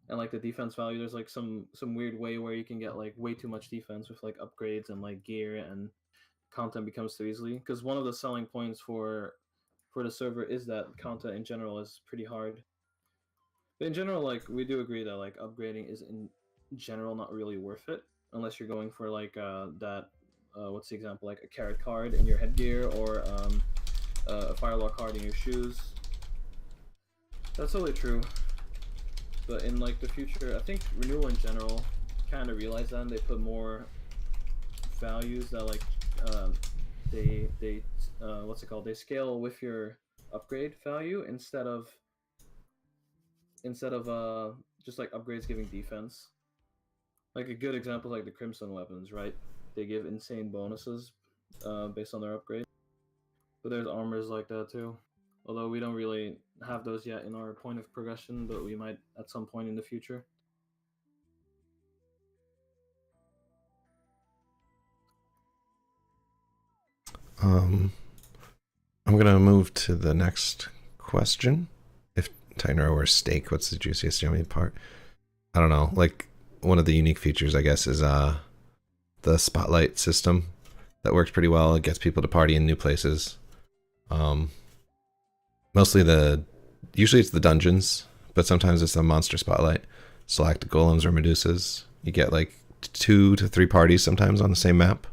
and like the defense value, there's like some weird way where you can get like way too much defense with like upgrades and like gear, and content becomes too easily, because one of the selling points for the server is that content in general is pretty hard. But in general, like we do agree that like upgrading is in general not really worth it unless you're going for like what's the example, like a carrot card in your headgear, or a firelord card in your shoes. That's totally true. But in like the future, I think renewal in general kind of realized that, and they put more values that like they what's it called? They scale with your upgrade value instead of just like upgrades giving defense. Like a good example is like the Crimson weapons, right? They give insane bonuses based on their upgrade. But there's armors like that too. Although we don't really have those yet in our point of progression, but we might at some point in the future. I'm gonna move to the next question. If TitanRO or Steak, what's the juiciest yummy part? I don't know. Like one of the unique features, I guess, is the spotlight system that works pretty well. It gets people to party in new places. Mostly usually it's the dungeons, but sometimes it's the monster spotlight. Select golems or medusas. You get like 2 to 3 parties sometimes on the same map.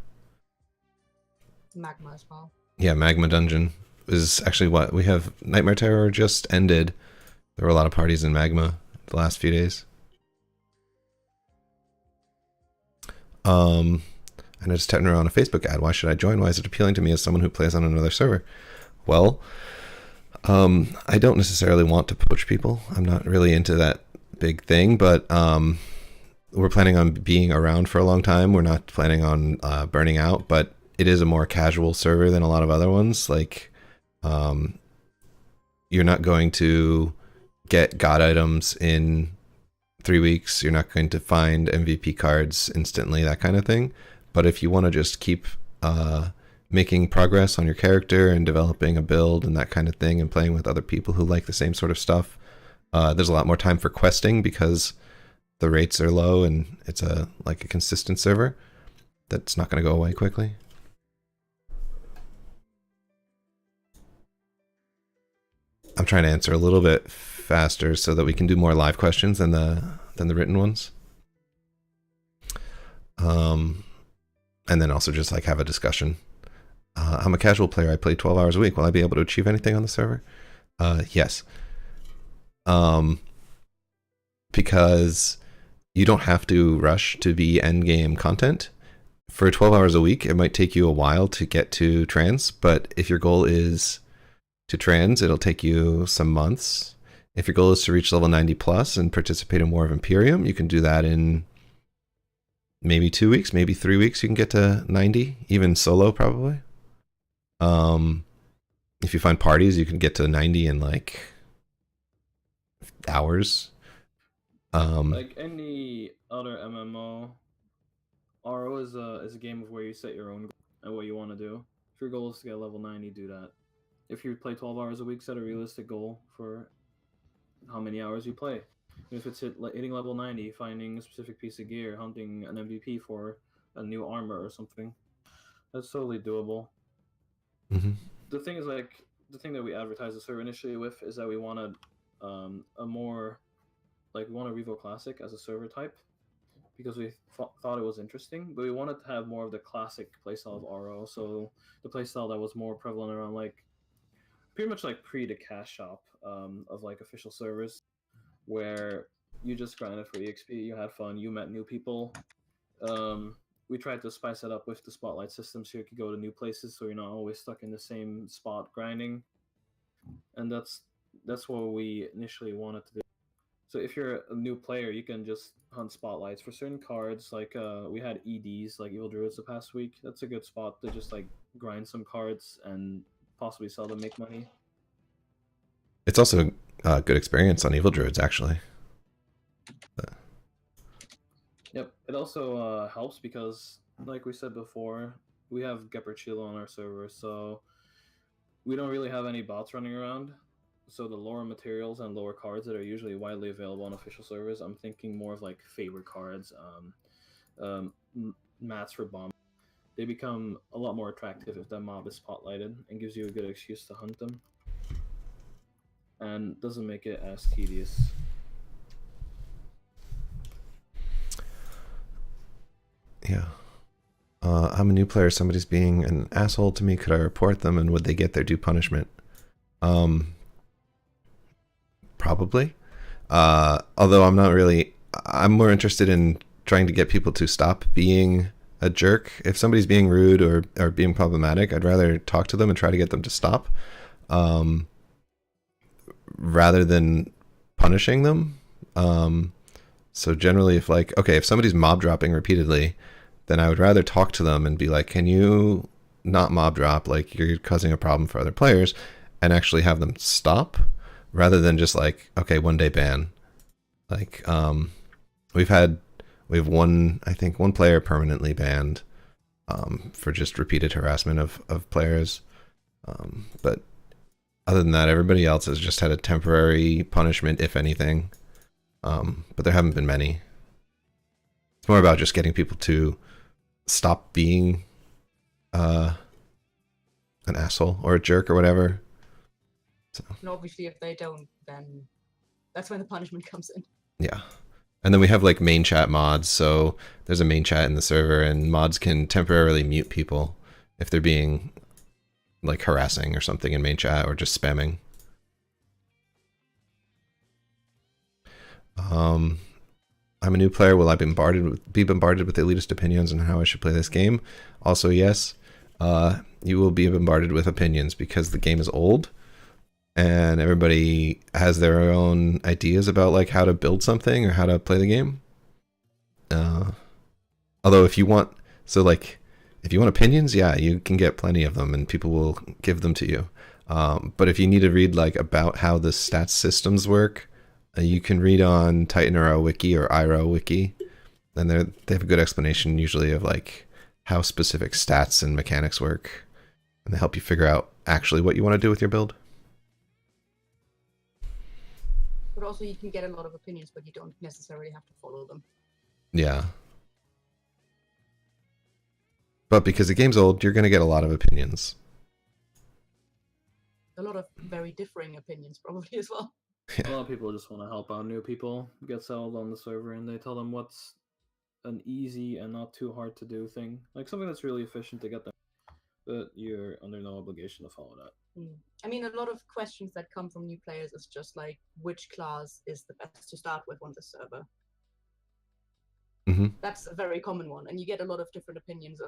Magma as well. Yeah, Magma Dungeon is actually what we have. Nightmare Terror just ended. There were a lot of parties in Magma the last few days. I noticed TitanRO on a Facebook ad. Why should I join? Why is it appealing to me as someone who plays on another server? Well, I don't necessarily want to poach people. I'm not really into that big thing, but we're planning on being around for a long time. We're not planning on burning out, but it is a more casual server than a lot of other ones. Like, you're not going to get god items in 3 weeks. You're not going to find MVP cards instantly, that kind of thing. But if you want to just keep making progress on your character and developing a build and that kind of thing and playing with other people who like the same sort of stuff, there's a lot more time for questing because the rates are low and it's a consistent server that's not going to go away quickly. I'm trying to answer a little bit faster so that we can do more live questions than the written ones. And then also just like have a discussion. I'm a casual player. I play 12 hours a week. Will I be able to achieve anything on the server? Yes. Because you don't have to rush to be endgame content. For 12 hours a week, it might take you a while to get to trans, but if your goal is to trans, it'll take you some months. If your goal is to reach level 90 plus and participate in War of Imperium, you can do that in maybe 2 weeks, maybe 3 weeks. You can get to 90, even solo probably. If you find parties, you can get to 90 in like hours. Like any other MMO, RO is a game of where you set your own goal and what you want to do. If your goal is to get level 90, do that. If you play 12 hours a week, set a realistic goal for how many hours you play. If it's hitting level 90, finding a specific piece of gear, hunting an MVP for a new armor or something, that's totally doable. Mm-hmm. The thing is, like, the thing that we advertised the server initially with is that we wanted a more, like, we want a Revo Classic as a server type because we thought it was interesting, but we wanted to have more of the classic playstyle of RO, so the playstyle that was more prevalent around, like, pretty much like pre the cash shop of like official servers, where you just grinded for EXP, you had fun, you met new people. We tried to spice it up with the spotlight system so you could go to new places, so you're not always stuck in the same spot grinding. And that's what we initially wanted to do. So if you're a new player, you can just hunt spotlights for certain cards. Like we had EDs, like Evil Druids, the past week. That's a good spot to just like grind some cards and possibly sell them, make money. It's also a good experience on Evil Druids, actually. Yep, it also helps because, like we said before, we have Gepper Chilo on our server, so we don't really have any bots running around. So the lower materials and lower cards that are usually widely available on official servers, I'm thinking more of like favor cards, mats for bomb. They become a lot more attractive if that mob is spotlighted and gives you a good excuse to hunt them. And doesn't make it as tedious. Yeah. I'm a new player. Somebody's being an asshole to me. Could I report them and would they get their due punishment? Probably. Although I'm more interested in trying to get people to stop being a jerk. If somebody's being rude or being problematic, I'd rather talk to them and try to get them to stop, rather than punishing them. So generally if somebody's mob dropping repeatedly, then I would rather talk to them and be like, can you not mob drop? Like, you're causing a problem for other players, and actually have them stop, rather than just like, okay, 1 day ban. Like, we have one player permanently banned, for just repeated harassment of players. But other than that, everybody else has just had a temporary punishment, if anything. But there haven't been many. It's more about just getting people to stop being an asshole or a jerk or whatever. So And obviously, if they don't, then that's when the punishment comes in. yeah. And then we have like main chat mods. So there's a main chat in the server, and mods can temporarily mute people if they're being like harassing or something in main chat or just spamming. I'm a new player. Will I be bombarded with elitist opinions on how I should play this game? Also, yes. You will be bombarded with opinions because the game is old and everybody has their own ideas about like how to build something or how to play the game. Although if you want opinions, yeah, you can get plenty of them and people will give them to you. But if you need to read like about how the stats systems work, you can read on TitanRO wiki or IRO wiki, and they have a good explanation usually of like how specific stats and mechanics work, and they help you figure out actually what you want to do with your build. But also, you can get a lot of opinions, but you don't necessarily have to follow them. Yeah. But because the game's old, you're going to get a lot of opinions. A lot of very differing opinions, probably as well. A lot of people just want to help out new people get settled on the server, and they tell them what's an easy and not too hard to do thing, like something that's really efficient to get them. But you're under no obligation to follow that. I mean, a lot of questions that come from new players is just like, which class is the best to start with on the server? Mm-hmm. That's a very common one, and you get a lot of different opinions.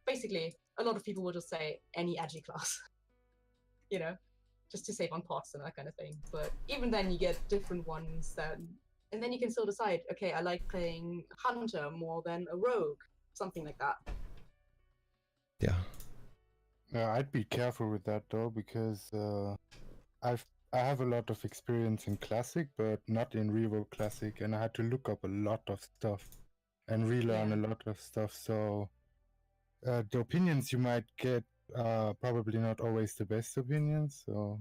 Basically, a lot of people will just say any agi class, you know, just to save on pots and that kind of thing. But even then, you get different ones and then you can still decide, okay, I like playing hunter more than a rogue, something like that. Yeah. I'd be careful with that though, because I have a lot of experience in Classic, but not in Revo Classic, and I had to look up a lot of stuff and relearn a lot of stuff. So the opinions you might get are probably not always the best opinions. So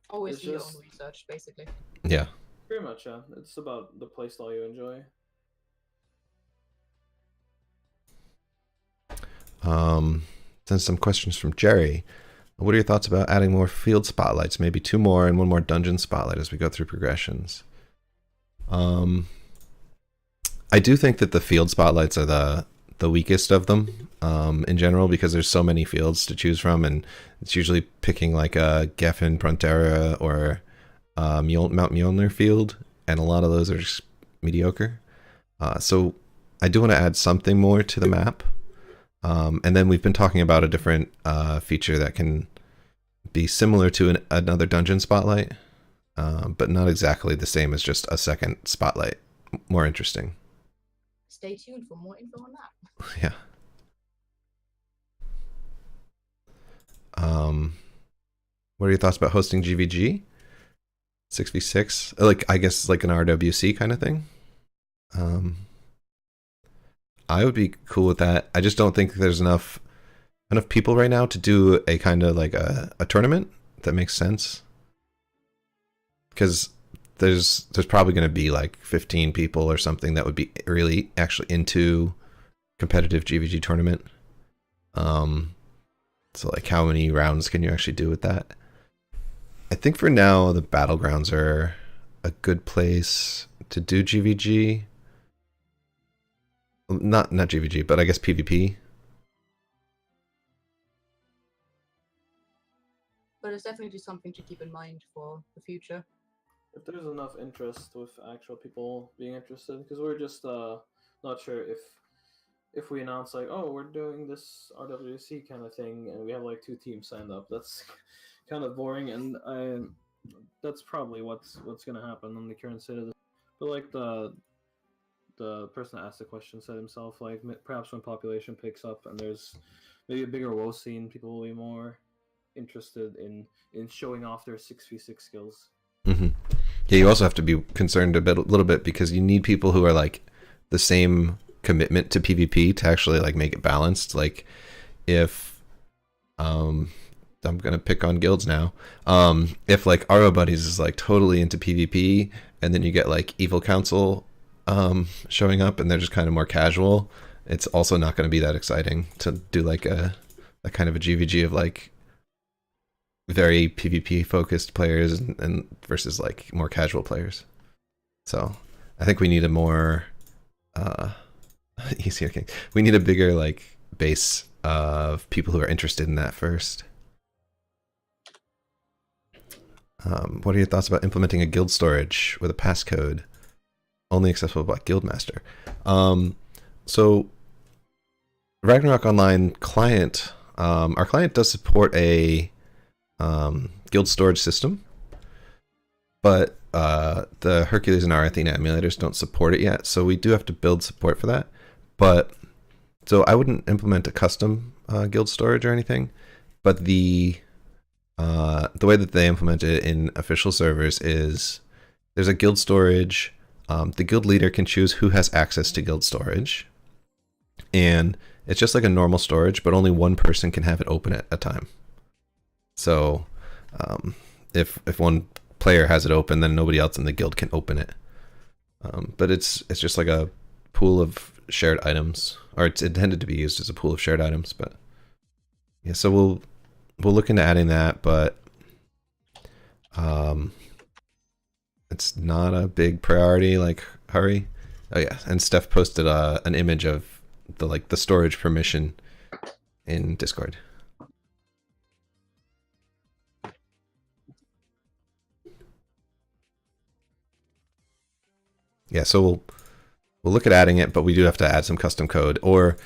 Always It's do your just- own research, basically. Yeah. Pretty much, yeah. It's about the playstyle you enjoy. Then some questions from Jerry. What are your thoughts about adding more field spotlights? Maybe 2 more and 1 more dungeon spotlight as we go through progressions. I do think that the field spotlights are the weakest of them in general, because there's so many fields to choose from, and it's usually picking like a Geffen, Prontera, or Mount Mjolnir field, and a lot of those are just mediocre. So I do want to add something more to the map. And then we've been talking about a different feature that can be similar to another dungeon spotlight, but not exactly the same as just a second spotlight. More interesting. Stay tuned for more info on that. Yeah. What are your thoughts about hosting GVG? 6v6? Like, I guess like an RWC kind of thing? I would be cool with that. I just don't think there's enough people right now to do a kind of like a tournament that makes sense. Because there's probably going to be like 15 people or something that would be really actually into competitive GVG tournament. So like how many rounds can you actually do with that? I think for now the battlegrounds are a good place to do GVG. Not GVG, but I guess PvP. But it's definitely something to keep in mind for the future. If there's enough interest with actual people being interested, because we're just not sure if we announce like, oh, we're doing this RWC kind of thing, and we have like 2 teams signed up. That's kind of boring, and that's probably what's gonna happen in the current state of this. But like the person that asked the question said himself, like perhaps when population picks up and there's maybe a bigger WoW scene, people will be more interested in showing off their 6v6 skills. Mm-hmm. Yeah, you also have to be concerned a little bit because you need people who are like the same commitment to PvP to actually like make it balanced. Like if I'm gonna pick on guilds now. If like RO Buddies is like totally into PvP, and then you get like Evil Council showing up and they're just kind of more casual, it's also not going to be that exciting to do like a kind of a GVG of like very PvP focused players and versus like more casual players. So I think we need a more easier game. We need a bigger like base of people who are interested in that first. What are your thoughts about implementing a guild storage with a passcode only accessible by Guildmaster? So Ragnarok Online client, our client does support a guild storage system, but the Hercules and our Athena emulators don't support it yet, so we do have to build support for that. But so I wouldn't implement a custom guild storage or anything, but the way that they implement it in official servers is there's a guild storage. The guild leader can choose who has access to guild storage, and it's just like a normal storage, but only one person can have it open at a time. So if one player has it open, then nobody else in the guild can open it. But it's just like a pool of shared items, or it's intended to be used as a pool of shared items. But yeah, so we'll look into adding that, but it's not a big priority. Like, hurry! Oh yeah, and Steph posted an image of the storage permission in Discord. Yeah, so we'll look at adding it, but we do have to add some custom code, or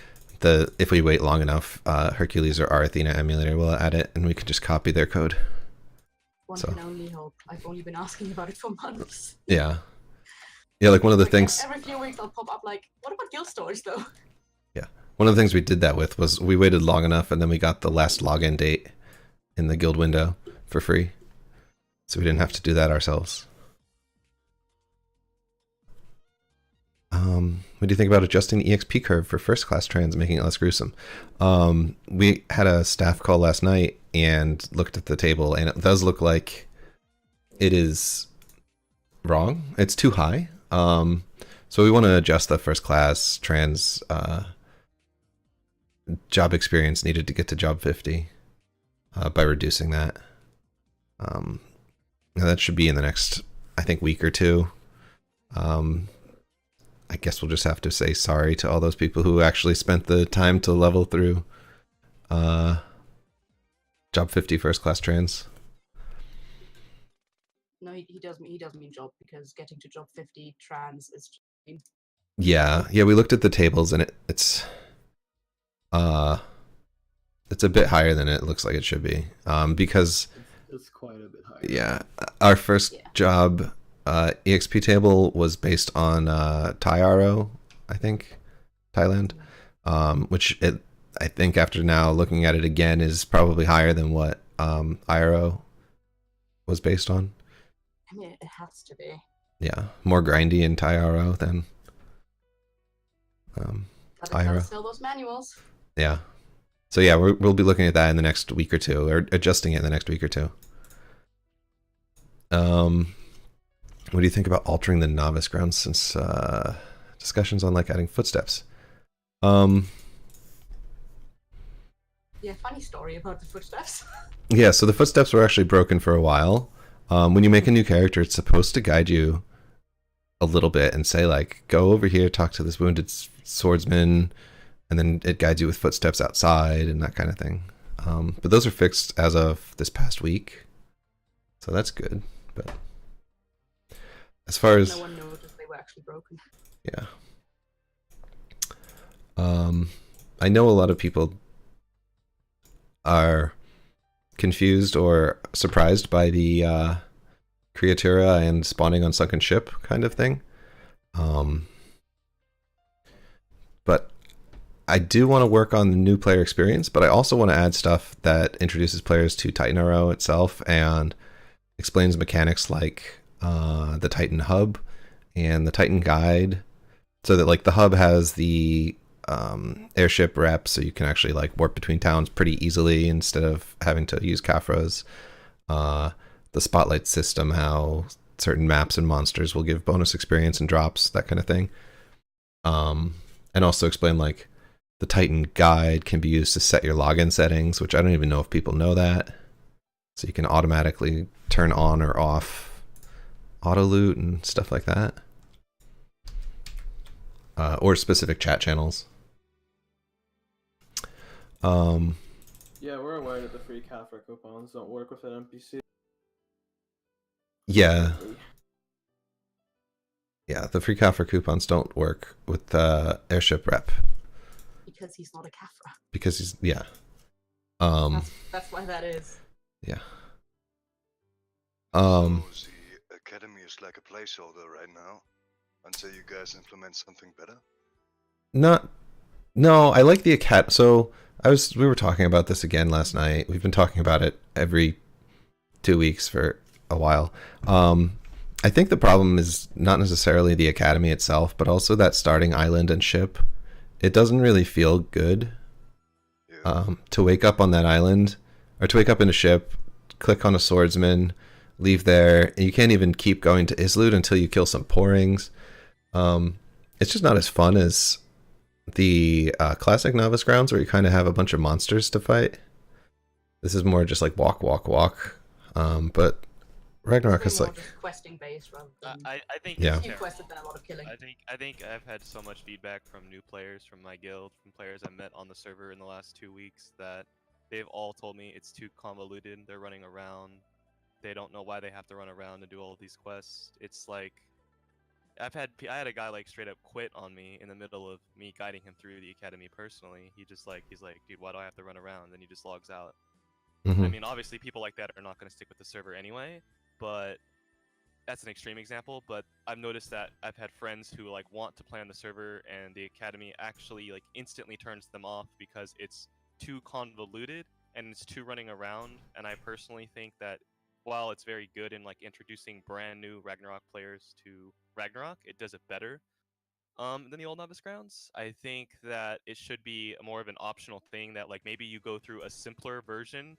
if we wait long enough, Hercules or our Athena emulator will add it, and we can just copy their code. One can only hope. I've only been asking about it for months. Yeah. Yeah, like one of the things... Every few weeks I'll pop up like, what about guild storage though? Yeah. One of the things we did that with was we waited long enough, and then we got the last login date in the guild window for free. So we didn't have to do that ourselves. What do you think about adjusting the EXP curve for first class trans, making it less gruesome? We had a staff call last night and looked at the table, and it does look like it is wrong. It's too high. So we want to adjust the first class trans job experience needed to get to job 50 by reducing that. Now that should be in the next, I think, week or two. I guess we'll just have to say sorry to all those people who actually spent the time to level through job 50 first class trans. No, he does mean job, because getting to job 50 trans is cheating. Yeah, we looked at the tables, and it's a bit higher than it looks like it should be, because it's quite a bit higher. Yeah, our first job EXP table was based on TitanRO, I think, Thailand, which I think after now looking at it again is probably higher than what IRO was based on. I mean, it has to be. Yeah, more grindy in TitanRO than IRO. Sell those manuals. Yeah. So yeah, we'll be looking at that in the next week or two, or adjusting it in the next week or two. What do you think about altering the novice ground since discussions on like adding footsteps? Yeah, funny story about the footsteps. Yeah, so the footsteps were actually broken for a while. When you make a new character, it's supposed to guide you a little bit and say like, go over here, talk to this wounded swordsman, and then it guides you with footsteps outside and that kind of thing. But those are fixed as of this past week, so that's good. But as far as no one noticed they were actually broken. Yeah. I know a lot of people are confused or surprised by the Creatura and spawning on sunken ship kind of thing. But I do want to work on the new player experience, but I also want to add stuff that introduces players to TitanRO itself and explains mechanics like the Titan Hub and the Titan Guide, so that like the hub has the airship rep, so you can actually like warp between towns pretty easily instead of having to use Kafras. The spotlight system, how certain maps and monsters will give bonus experience and drops, that kind of thing. And also explain like the Titan Guide can be used to set your login settings, which I don't even know if people know that. So you can automatically turn on or off auto loot and stuff like that. Or specific chat channels. Yeah, we're aware that the free Kafra coupons don't work with an NPC. Yeah. Yeah, the free Kafra coupons don't work with the airship rep. Because he's not a Kafra. Because he's, yeah. That's why that is. Yeah. So the academy is like a placeholder right now until you guys implement something better. No, I like the academy. So we were talking about this again last night. We've been talking about it every 2 weeks for a while. I think the problem is not necessarily the academy itself, but also that starting island and ship. It doesn't really feel good to wake up on that island, or to wake up in a ship, click on a swordsman, leave there, and you can't even keep going to Islut until you kill some porings. It's just not as fun as the classic Novice Grounds, where you kind of have a bunch of monsters to fight. This is more just like walk, walk, walk. But Ragnarok is like just questing based rather than I think Yeah. it's few terrible. quests than a lot of killing. I think I've had so much feedback from new players from my guild, from players I met on the server in the last 2 weeks, that they've all told me it's too convoluted. They're running around. They don't know why they have to run around and do all of these quests. It's like I had a guy like straight up quit on me in the middle of me guiding him through the academy personally. He's like, dude, why do I have to run around? And he just logs out. I mean, obviously people like that are not going to stick with the server anyway, but that's an extreme example. But I've noticed that I've had friends who like want to play on the server, and the academy actually like instantly turns them off because it's too convoluted and it's too running around. And I personally think that while it's very good in like introducing brand new Ragnarok players to Ragnarok, it does it better than the old Novice Grounds. I think that it should be more of an optional thing, that like maybe you go through a simpler version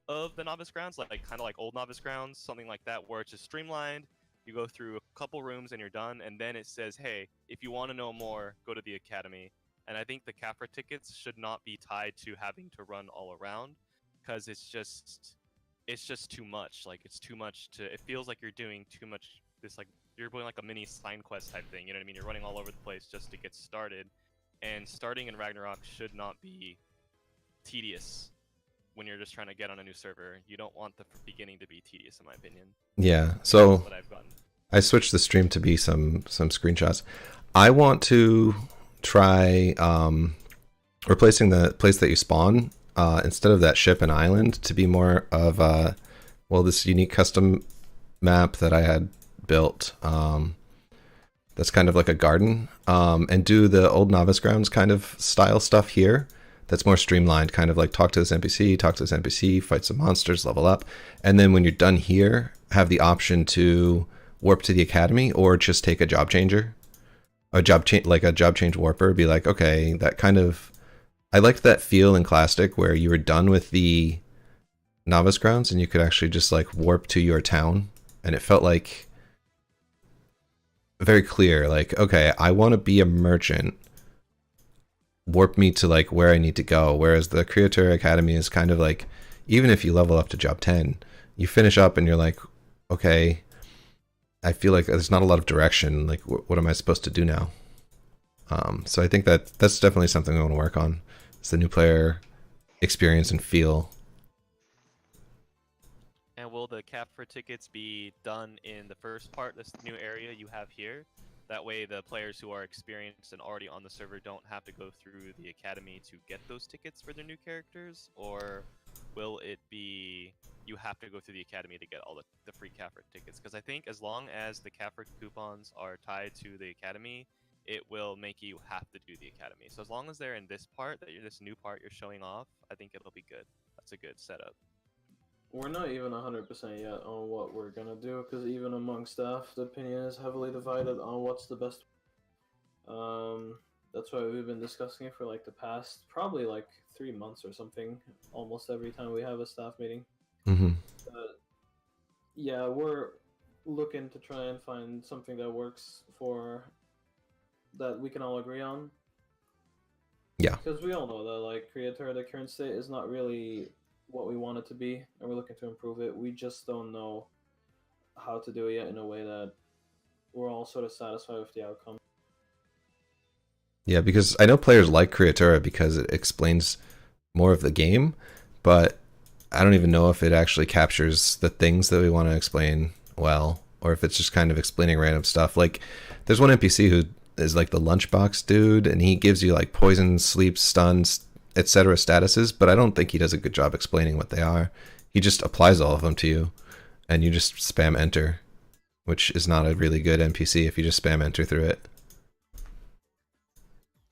of the Novice Grounds, like kind of like old Novice Grounds, something like that, where it's just streamlined. You go through a couple rooms and you're done, and then it says, hey, if you want to know more, go to the academy. And I think the Kafra tickets should not be tied to having to run all around, because it's just too much. Like it's too much to. It feels like you're doing too much. This like you're doing like a mini sign quest type thing. You know what I mean? You're running all over the place just to get started, and starting in Ragnarok should not be tedious. When you're just trying to get on a new server, you don't want the beginning to be tedious, in my opinion. Yeah. So That's what I've gotten. I switched the stream to be some screenshots. I want to try replacing the place that you spawn instead of that ship and island to be more of this unique custom map that I had built. That's kind of like a garden, and do the old Novice Grounds kind of style stuff here. That's more streamlined, kind of like talk to this NPC, fight some monsters, level up, and then when you're done here, have the option to warp to the academy or just take a job changer, like a job change warper. Be like, okay, that kind of, I liked that feel in Classic where you were done with the Novice Grounds and you could actually just like warp to your town, and it felt like very clear, like, okay, I want to be a merchant, warp me to like where I need to go. Whereas the Creator Academy is kind of like, even if you level up to job 10, you finish up and you're like, okay, I feel like there's not a lot of direction. Like, what am I supposed to do now? So I think that's definitely something I want to work on. It's the new player experience and feel. And will the Kafra tickets be done in the first part, this new area you have here? That way the players who are experienced and already on the server don't have to go through the academy to get those tickets for their new characters? Or will it be you have to go through the academy to get all the free Kafra tickets? Because I think as long as the Kafra coupons are tied to the academy, it will make you have to do the academy. So as long as they're in this part, this new part you're showing off, I think it'll be good. That's a good setup. We're not even 100% yet on what we're gonna do, because even among staff, the opinion is heavily divided on what's the best. That's why we've been discussing it for like the past probably like 3 months or something, almost every time we have a staff meeting. Mm-hmm. Yeah, we're looking to try and find something that works that we can all agree on. Yeah. Because we all know that like Creator, the current state is not really what we want it to be, and we're looking to improve it. We just don't know how to do it yet in a way that we're all sort of satisfied with the outcome. Yeah, because I know players like Creatura because it explains more of the game, but I don't even know if it actually captures the things that we want to explain well, or if it's just kind of explaining random stuff. Like, there's one NPC who is like the lunchbox dude, and he gives you like poison, sleep, stuns, etc. statuses, but I don't think he does a good job explaining what they are. He just applies all of them to you, and you just spam enter, which is not a really good NPC if you just spam enter through it.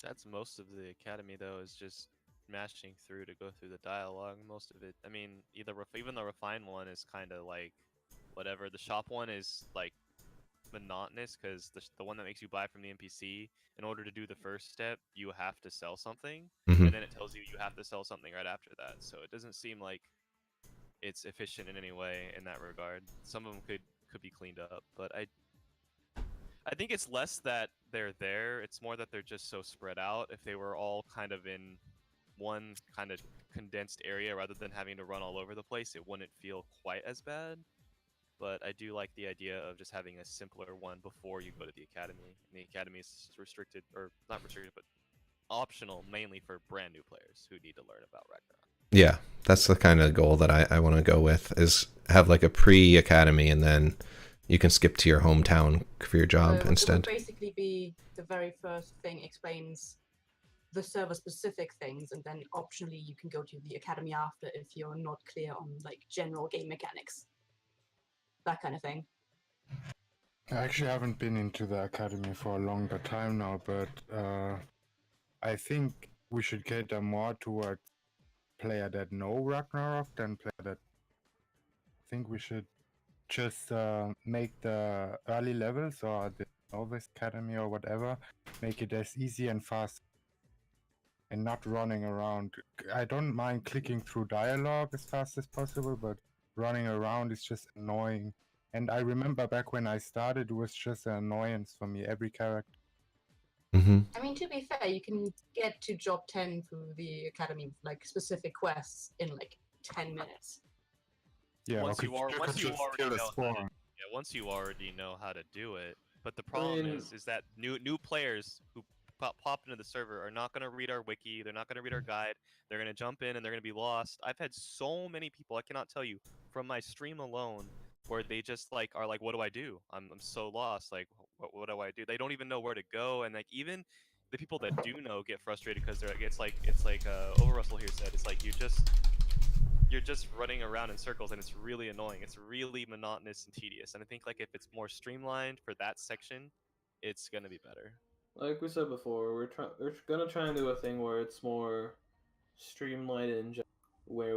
That's most of the academy though, is just mashing through to go through the dialogue. Most of it, I mean, even the refined one is kind of like whatever. The shop one is like monotonous because the one that makes you buy from the NPC, in order to do the first step, you have to sell something, Mhm. and then it tells you you have to sell something right after that. So it doesn't seem like it's efficient in any way in that regard. Some of them could be cleaned up, but I think it's less that they're there, it's more that they're just so spread out. If they were all kind of in one kind of condensed area rather than having to run all over the place, it wouldn't feel quite as bad. But I do like the idea of just having a simpler one before you go to the academy. And the academy is restricted, or not restricted, but optional mainly for brand new players who need to learn about Ragnarok. Yeah, that's the kind of goal that I want to go with, is have like a pre-academy, and then you can skip to your hometown for your job It instead. would basically be the very first thing explains the server-specific things, and then optionally you can go to the academy after if you're not clear on like general game mechanics, that kind of thing. I actually haven't been into the academy for a longer time now, but I think we should cater more towards player that know Ragnarok than player that. I think we should just make the early levels or the novice academy or whatever, make it as easy and fast and not running around. I don't mind clicking through dialogue as fast as possible, but running around is just annoying. And I remember back when I started, it was just an annoyance for me, every character. Mm-hmm. I mean, to be fair, you can get to job 10 through the academy, like specific quests, in like 10 minutes. Yeah, once okay, you already kill know a how to, spawn. once you already know how to do it. But the problem is that new players who pop into the server are not going to read our wiki, they're not going to read our guide, they're going to jump in and they're going to be lost. I've had so many people, I cannot tell you, from my stream alone, where they just like are like, what do I do? I'm so lost, like what do I do? They don't even know where to go, and like even the people that do know get frustrated because they're like, it's like Over Russell here said, it's like you're just running around in circles, and it's really annoying. It's really monotonous and tedious. And I think like if it's more streamlined for that section, it's gonna be better. Like we said before, we're gonna try and do a thing where it's more streamlined and where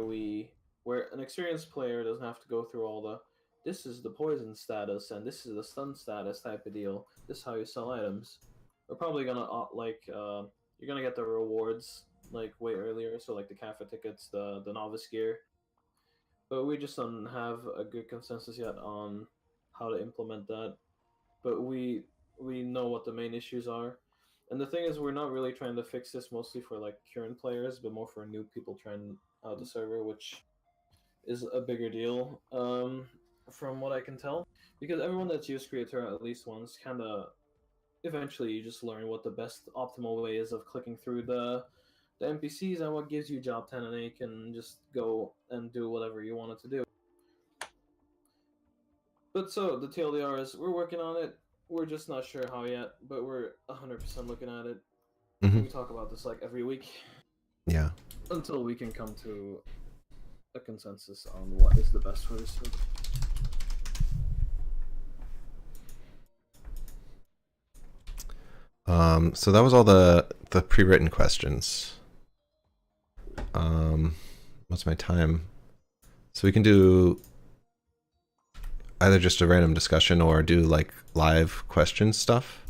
an experienced player doesn't have to go through all the this is the poison status and this is the stun status type of deal. This is how you sell items. We're probably gonna you're gonna get the rewards like way earlier, so like the cafe tickets, the novice gear. But we just don't have a good consensus yet on how to implement that. But we know what the main issues are. And the thing is, we're not really trying to fix this mostly for like current players, but more for new people trying out the server, which is a bigger deal, from what I can tell. Because everyone that's used Creator at least once, kind of eventually you just learn what the best optimal way is of clicking through the NPCs and what gives you job 10, and then you can just go and do whatever you wanted to do. But so the TLDR is we're working on it. We're just not sure how yet, but we're 100% looking at it. Mm-hmm. We talk about this like every week. Yeah. Until we can come to a consensus on what is the best for this server. So that was all the pre-written questions. What's my time? So we can do either just a random discussion or do like live question stuff.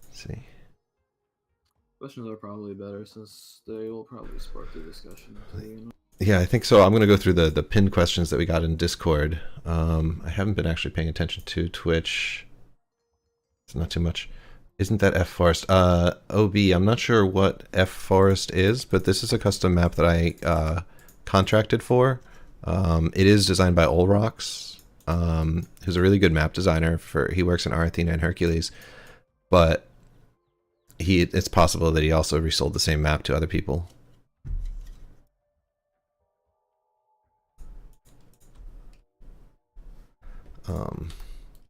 Let's see. Questions are probably better since they will probably spark the discussion. Yeah, I think so. I'm going to go through the pinned questions that we got in Discord. I haven't been actually paying attention to Twitch. It's not too much. Isn't that F Forest? OB, I'm not sure what F Forest is, but this is a custom map that I contracted for. It is designed by Olrox, who's a really good map designer. He works in Arathena and Hercules, but it's possible that he also resold the same map to other people.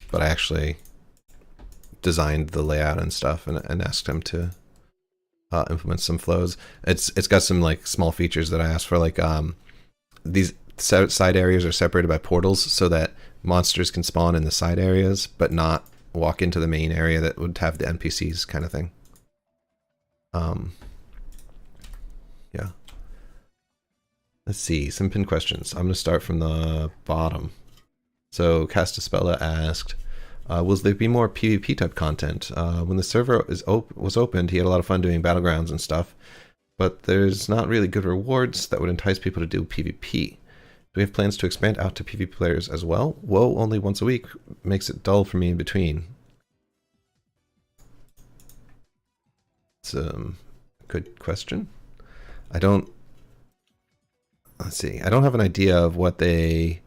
But I actually designed the layout and stuff and asked him to implement some flows. It's got some like small features that I asked for, like these side areas are separated by portals so that monsters can spawn in the side areas but not walk into the main area that would have the NPCs kind of thing. Yeah. Let's see, some pin questions. I'm going to start from the bottom. So Castaspella asked, will there be more PvP type content? When the server was opened, he had a lot of fun doing battlegrounds and stuff, but there's not really good rewards that would entice people to do PvP. Do we have plans to expand out to PvP players as well? Whoa, only once a week makes it dull for me in between. It's a good question. Let's see. I don't have an idea of what they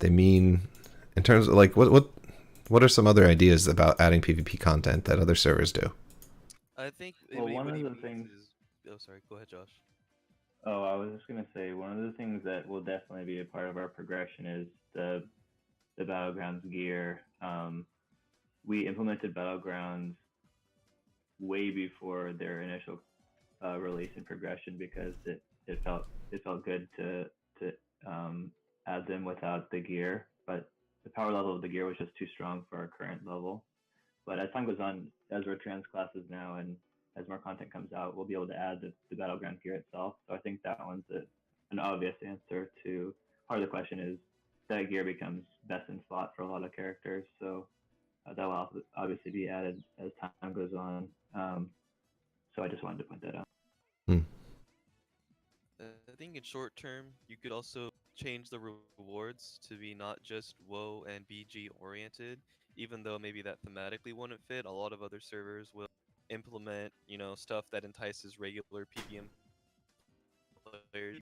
mean in terms of like what are some other ideas about adding PvP content that other servers do? I think Well, maybe one what of he the means things. is. Oh, sorry. Go ahead, Josh. Oh, I was just gonna say one of the things that will definitely be a part of our progression is the Battlegrounds gear. We implemented Battlegrounds way before their initial release and progression because it felt good to add them without the gear, but the power level of the gear was just too strong for our current level. But as time goes on, as we're trans classes now and as more content comes out, we'll be able to add the battleground gear itself. So I think that one's an obvious answer to part of the question is that gear becomes best in slot for a lot of characters. So that will obviously be added as time goes on. So I just wanted to point that out. I think in short term, you could also change the rewards to be not just WoW and BG oriented, even though maybe that thematically wouldn't fit. A lot of other servers will implement, stuff that entices regular PvM players.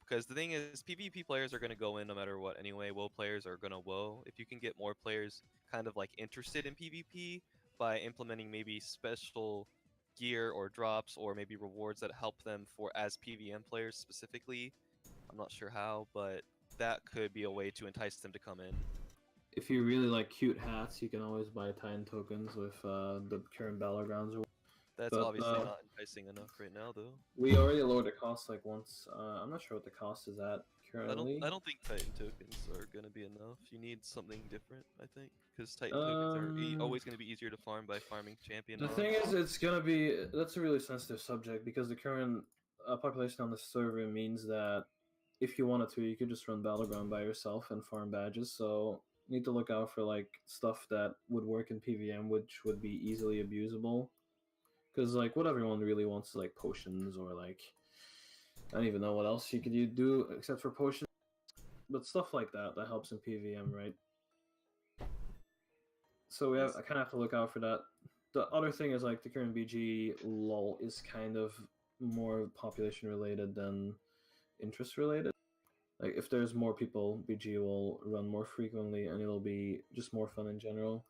Because the thing is, PvP players are going to go in no matter what anyway. WoW players are going to WoW. If you can get more players kind of like interested in PvP by implementing maybe special gear or drops or maybe rewards that help them for as PvM players specifically, I'm not sure how, but that could be a way to entice them to come in. If you really like cute hats, you can always buy Titan tokens with the current battlegrounds. That's But, obviously not enticing enough right now, though. we already lowered the cost like once. I'm not sure what the cost is at currently. I don't think Titan tokens are gonna be enough. You need something different, I think, because Titan tokens are always gonna be easier to farm by farming champion. The thing is, it's gonna be that's a really sensitive subject because the current population on the server means that if you wanted to, you could just run battleground by yourself and farm badges. So you need to look out for like stuff that would work in PVM, which would be easily abusable. Because like what everyone really wants is like potions or like I don't even know what else you could do except for potions, but stuff like that helps in PVM, right? So I kind of have to look out for that. The other thing is like the current BG lol is kind of more population related than interest related. Like if there's more people, BG will run more frequently and it'll be just more fun in general.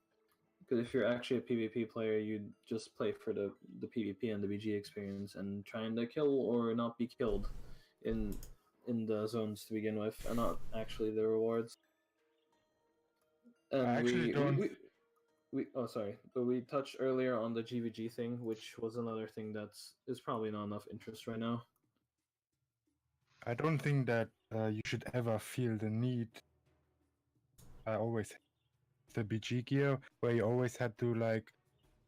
Because if you're actually a PvP player, you'd just play for the PvP and the BG experience and trying to kill or not be killed in the zones to begin with, and not actually the rewards. And I actually don't. oh sorry, but we touched earlier on the GVG thing, which was another thing is probably not enough interest right now. I don't think that you should ever feel the need. I always the BG gear where you always had to like,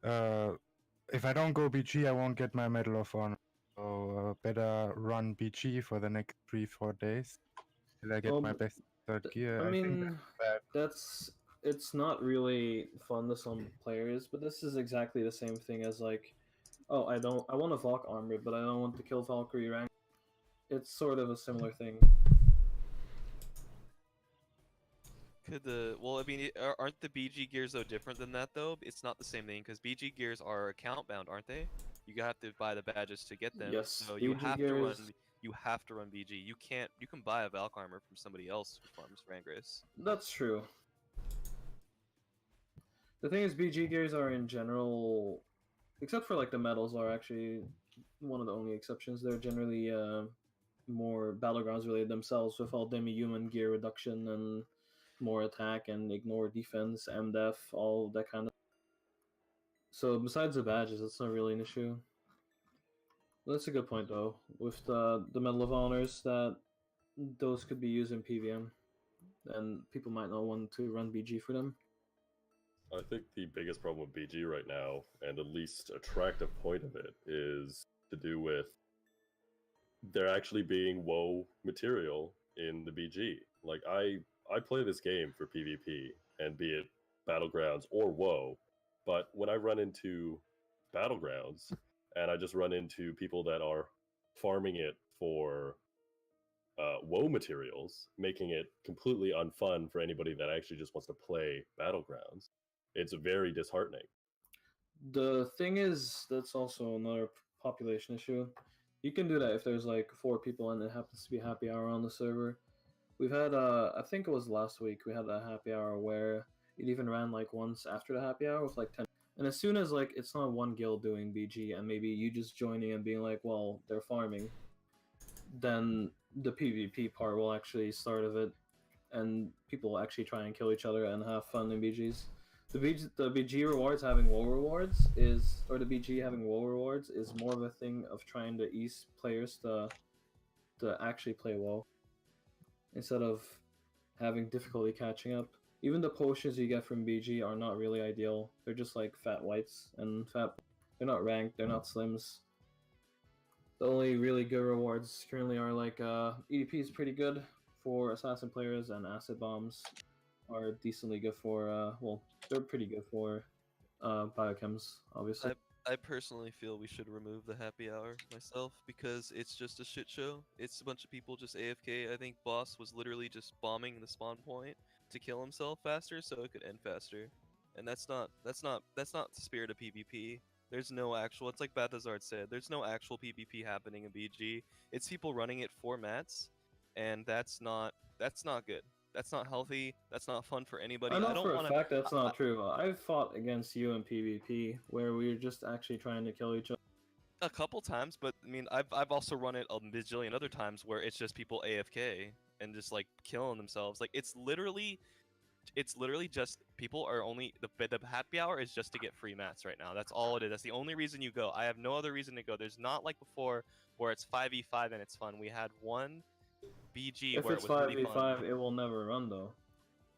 if I don't go BG, I won't get my Medal of Honor. So better run BG for the next 3-4 days till I get my best third gear. I think mean, it's not really fun to some players, but this is exactly the same thing as like, oh, I want a Valk armor, but I don't want to kill Valkyrie rank. It's sort of a similar thing. Well, I mean, aren't the BG gears though different than that though? It's not the same thing because BG gears are account bound, aren't they? You have to buy the badges to get them. Yes, So you BG have to gears. run. You have to run BG. You can't. You can buy a Valk armor from somebody else who farms Rangris. That's true. The thing is, BG gears are in general, except for like the medals, are actually one of the only exceptions. They're generally more battlegrounds related themselves, with all demi-human gear reduction and more attack and ignore defense, MDef, all that kind of. So besides the badges, it's not really an issue. That's a good point though. With the Medal of Honors, that those could be used in PVM, and people might not want to run BG for them. I think the biggest problem with BG right now, and the least attractive point of it, is to do with there actually being WoW material in the BG. Like I play this game for PvP, and be it Battlegrounds or WoW, but when I run into Battlegrounds and I just run into people that are farming it for WoW materials, making it completely unfun for anybody that actually just wants to play Battlegrounds, it's very disheartening. The thing is, that's also another population issue. You can do that if there's like 4 people and it happens to be happy hour on the server. We've had, I think it was last week, we had a happy hour where it even ran like once after the happy hour with like 10. And as soon as like it's not one guild doing BG and maybe you just joining and being like, well, they're farming, then the PvP part will actually start of it, and people will actually try and kill each other and have fun in BGs. The BG rewards having WoW rewards is, or the BG having WoW rewards is more of a thing of trying to ease players to actually play WoW, instead of having difficulty catching up. Even the potions you get from BG are not really ideal. They're just like fat whites and fat. They're not ranked. They're not slims. The only really good rewards currently are like EDP is pretty good for assassin players, and acid bombs are decently good for well, they're pretty good for biochems, obviously. I personally feel we should remove the happy hour myself, because it's just a shit show. It's a bunch of people just AFK. I think Boss was literally just bombing the spawn point to kill himself faster so it could end faster. And that's not the spirit of PvP. There's no actual, it's like Bathazard said, there's no actual PvP happening in BG. It's people running it for mats, and that's not good. That's not healthy. That's not fun for anybody. I know I don't for want a fact that's not true. I've fought against you in PvP where we were just actually trying to kill each other. a couple times, but I mean, I've also run it a bajillion other times where it's just people AFK and just like killing themselves. Like it's literally just people are only the happy hour is just to get free mats right now. That's all it is. That's the only reason you go. I have no other reason to go. There's not like before where it's 5v5 and it's fun. We had one BG If where it's it was really 5v5, fun. it will never run though.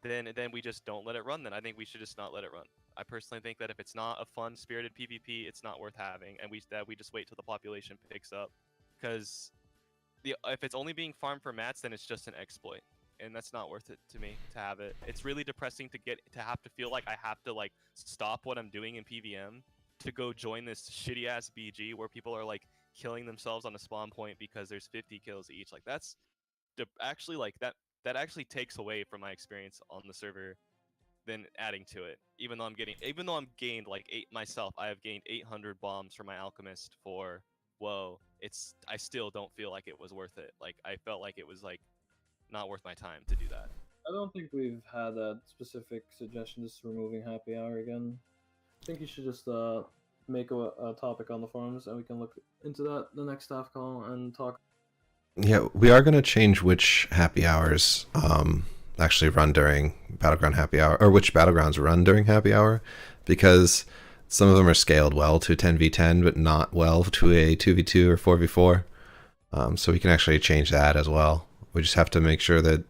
Then we just don't let it run. Then I think we should just not let it run. I personally think that if it's not a fun, spirited PvP, it's not worth having, and we just wait till the population picks up, because if it's only being farmed for mats, then it's just an exploit, and that's not worth it to me to have it. It's really depressing to have to feel like I have to like stop what I'm doing in PVM to go join this shitty ass BG where people are like killing themselves on a spawn point because there's 50 kills each. Like that's actually like that actually takes away from my experience on the server than adding to it. Even though I'm gained like I have gained 800 bombs for my alchemist for whoa. I still don't feel like it was worth it. Like I felt like it was like not worth my time to do that. I don't think we've had that specific suggestion, just removing happy hour again. I think you should just make a topic on the forums, and we can look into that the next staff call and talk. Yeah, we are going to change which happy hours actually run during Battleground happy hour, or which Battlegrounds run during happy hour, because some of them are scaled well to 10v10, but not well to a 2v2 or 4v4. So we can actually change that as well. We just have to make sure that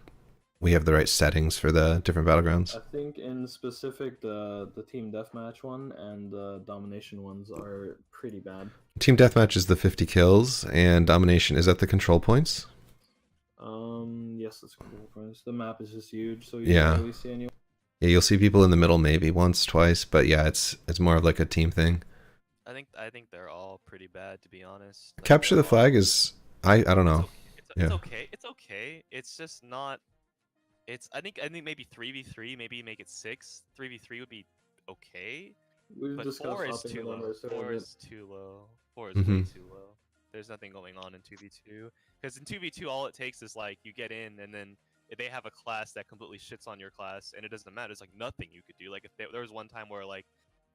we have the right settings for the different Battlegrounds. I think in specific, the team deathmatch one and the domination ones are pretty bad. Team deathmatch is the 50 kills, and domination is at the control points. Yes, that's control points. The map is just huge, so you Yeah. don't really see anyone. Yeah, you'll see people in the middle maybe once, twice, but yeah, it's more of like a team thing. I think they're all pretty bad, to be honest. Like, Capture the they're all- flag is I don't know. It's Yeah. okay. It's okay. It's just not. I think maybe 3v3, maybe make it 6. 3v3 would be okay. We've But discussed 4 is upping too the number low. of servers. 4 is too low. 4 is Mhm. way too low. There's nothing going on in 2v2. Because in 2v2, all it takes is like you get in and then if they have a class that completely shits on your class and it doesn't matter. It's like nothing you could do. Like if there was one time where like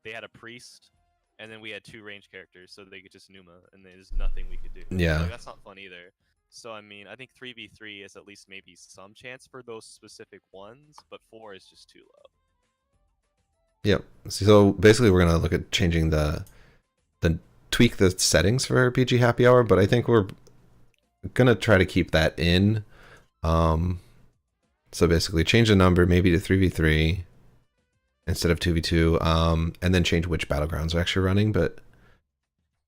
they had a priest and then we had 2 range characters, so they could just Numa and there's nothing we could do. Yeah. Like, that's not fun either. So I mean, I think 3v3 is at least maybe some chance for those specific ones, but 4 is just too low. Yep. So basically, we're gonna look at changing the tweak the settings for PG Happy Hour, but I think we're gonna try to keep that in. So basically, change the number maybe to 3v3 instead of 2v2, and then change which battlegrounds are actually running. But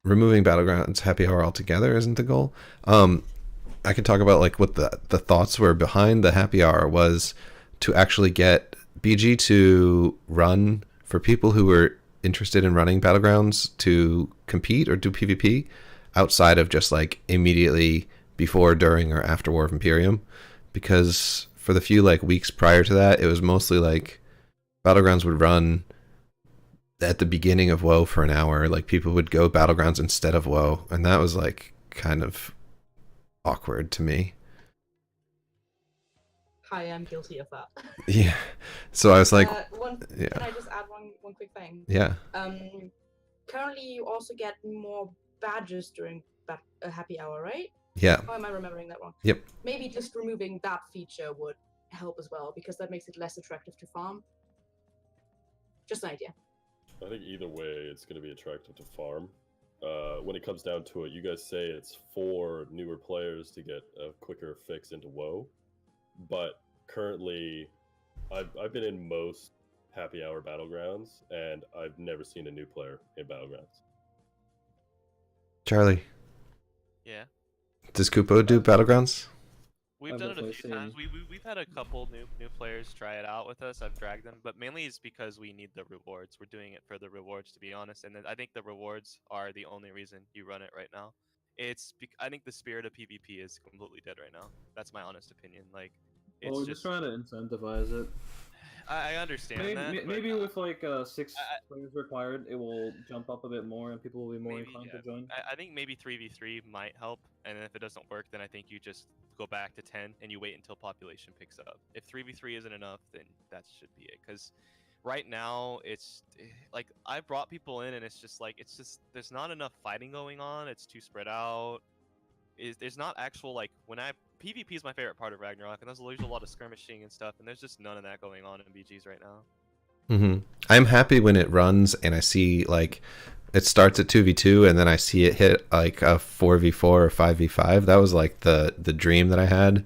removing Battlegrounds Happy Hour altogether isn't the goal. I could talk about like what the thoughts were behind the Happy Hour was to actually get BG to run for people who were interested in running Battlegrounds to compete or do PvP outside of just like immediately before, during, or after War of Imperium. Because for the few like weeks prior to that, it was mostly like Battlegrounds would run at the beginning of WoW for an hour. Like people would go Battlegrounds instead of WoW, and that was like kind of awkward to me. Hi, I'm guilty of that. Yeah. So I was like, Can I just add one quick thing? yeah. Currently, you also get more badges during a happy hour, right? Yeah. Or am I remembering that wrong? Yep. Maybe just removing that feature would help as well, because that makes it less attractive to farm. Just an idea. I think either way, it's going to be attractive to farm. When it comes down to it, you guys say it's for newer players to get a quicker fix into WoW, but currently, I've been in most happy hour battlegrounds, and I've never seen a new player in battlegrounds. Charlie, Yeah. does Kupo do Battlegrounds? We've I've done it a definitely few times. seen- We've had a couple new players try it out with us. I've dragged them, but mainly it's because we need the rewards. We're doing it for the rewards, to be honest. And then I think the rewards are the only reason you run it right now. I think the spirit of PvP is completely dead right now. That's my honest opinion. Like, it's Well, we're just trying to incentivize it. I understand Maybe, that. but, maybe with like 6 players required, it will jump up a bit more, and people will be more maybe, inclined yeah. to join. I think maybe 3v3 might help, and if it doesn't work, then I think you just go back to 10 and you wait until population picks up. If 3v3 isn't enough, then that should be it. Because right now, it's like I brought people in, and it's just there's not enough fighting going on. It's too spread out. There's not actual like PvP is my favorite part of Ragnarok, and there's a lot of skirmishing and stuff, and there's just none of that going on in BGs right now. Mm-hmm. I'm happy when it runs and I see like it starts at 2v2 and then I see it hit like a 4v4 or 5v5. That was like the dream that I had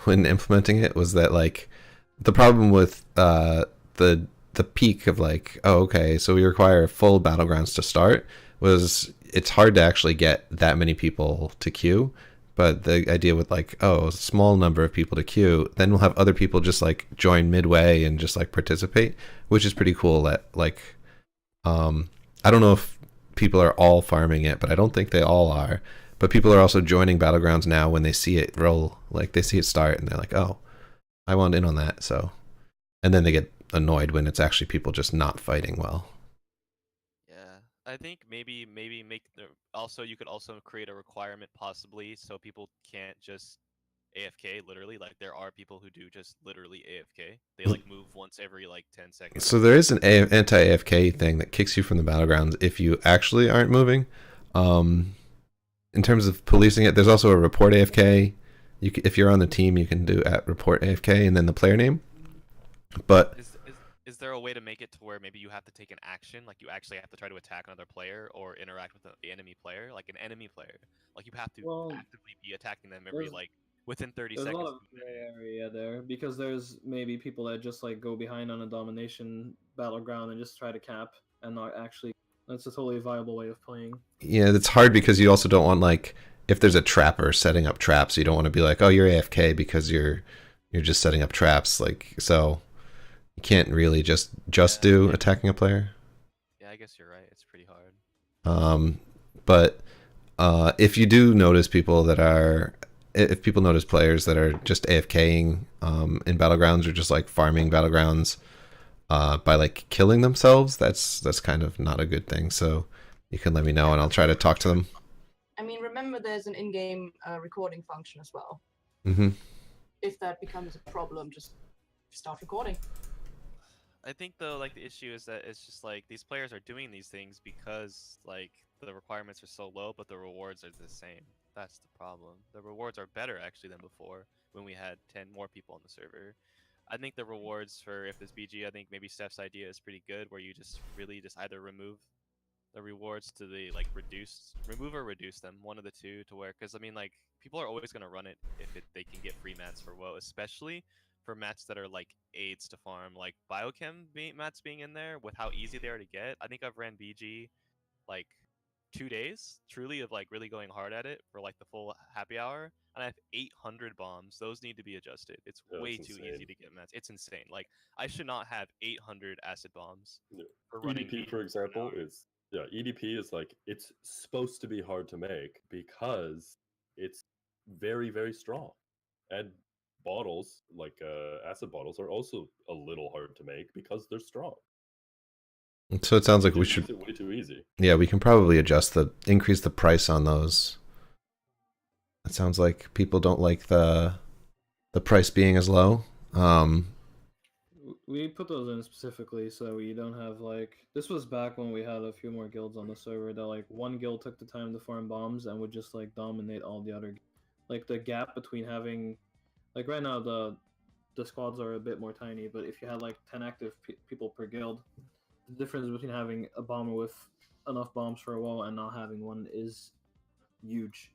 when implementing it, was that like the problem with the peak of like, oh, okay, so we require full battlegrounds to start, was it's hard to actually get that many people to queue. But the idea with like, oh, a small number of people to queue, then we'll have other people just like join midway and just like participate, which is pretty cool. That like, I don't know if people are all farming it, but I don't think they all are. But people are also joining Battlegrounds now when they see it roll, like they see it start and they're like, oh, I want in on that. So, and then they get annoyed when it's actually people just not fighting well. I think maybe make you could also create a requirement possibly so people can't just AFK literally. Like there are people who do just literally AFK. They like move once every like 10 seconds. So there is an anti-AFK thing that kicks you from the battlegrounds if you actually aren't moving. In terms of policing it, there's also a report AFK. If you're on the team, you can do at report AFK and then the player name. But is there a way to make it to where maybe you have to take an action, like you actually have to try to attack another player or interact with the enemy player, like an enemy player? Like you have to actively be attacking them every like within 30 seconds. There's a lot of gray area there because there's maybe people that just like go behind on a domination battleground and just try to cap and not actually. That's a totally viable way of playing. Yeah, it's hard because you also don't want like if there's a trapper setting up traps, you don't want to be like, oh, you're AFK because you're just setting up traps, like so. You can't really just do attacking a player. Yeah, I guess you're right. It's pretty hard. But if you do notice if people notice players that are just AFKing in Battlegrounds or just like farming Battlegrounds, by like killing themselves, that's kind of not a good thing. So you can let me know and I'll try to talk to them. I mean, remember there's an in-game recording function as well. Mm-hmm. If that becomes a problem, just start recording. I think though, like the issue is that it's just like these players are doing these things because like the requirements are so low, but the rewards are the same. That's the problem. The rewards are better actually than before when we had 10 more people on the server. I think the rewards for if it's BG, I think maybe Steph's idea is pretty good, where you just really just either remove the rewards to the like remove or reduce them, one of the two, to where, because I mean like people are always gonna run it if they can get free mats for WoW, especially for mats that are like aids to farm, like biochem mats being in there with how easy they are to get. I think I've ran BG like 2 days truly of like really going hard at it for like the full happy hour, and I have 800 bombs. Those need to be adjusted. It's Yeah, way it's too insane. easy to get mats. It's insane. Like I should not have 800 acid bombs Yeah. for running EDP, for example, is EDP is like it's supposed to be hard to make because it's very very strong, and bottles like acid bottles are also a little hard to make because they're strong. So it sounds like It we makes should. it way too easy. Yeah, we can probably increase the price on those. It sounds like people don't like the price being as low. We put those in specifically so you don't have like this was back when we had a few more guilds on the server that like one guild took the time to farm bombs and would just like dominate all the other. Like the gap between having, like right now the squads are a bit more tiny, but if you had like 10 active people per guild, the difference between having a bomber with enough bombs for a wall and not having one is huge.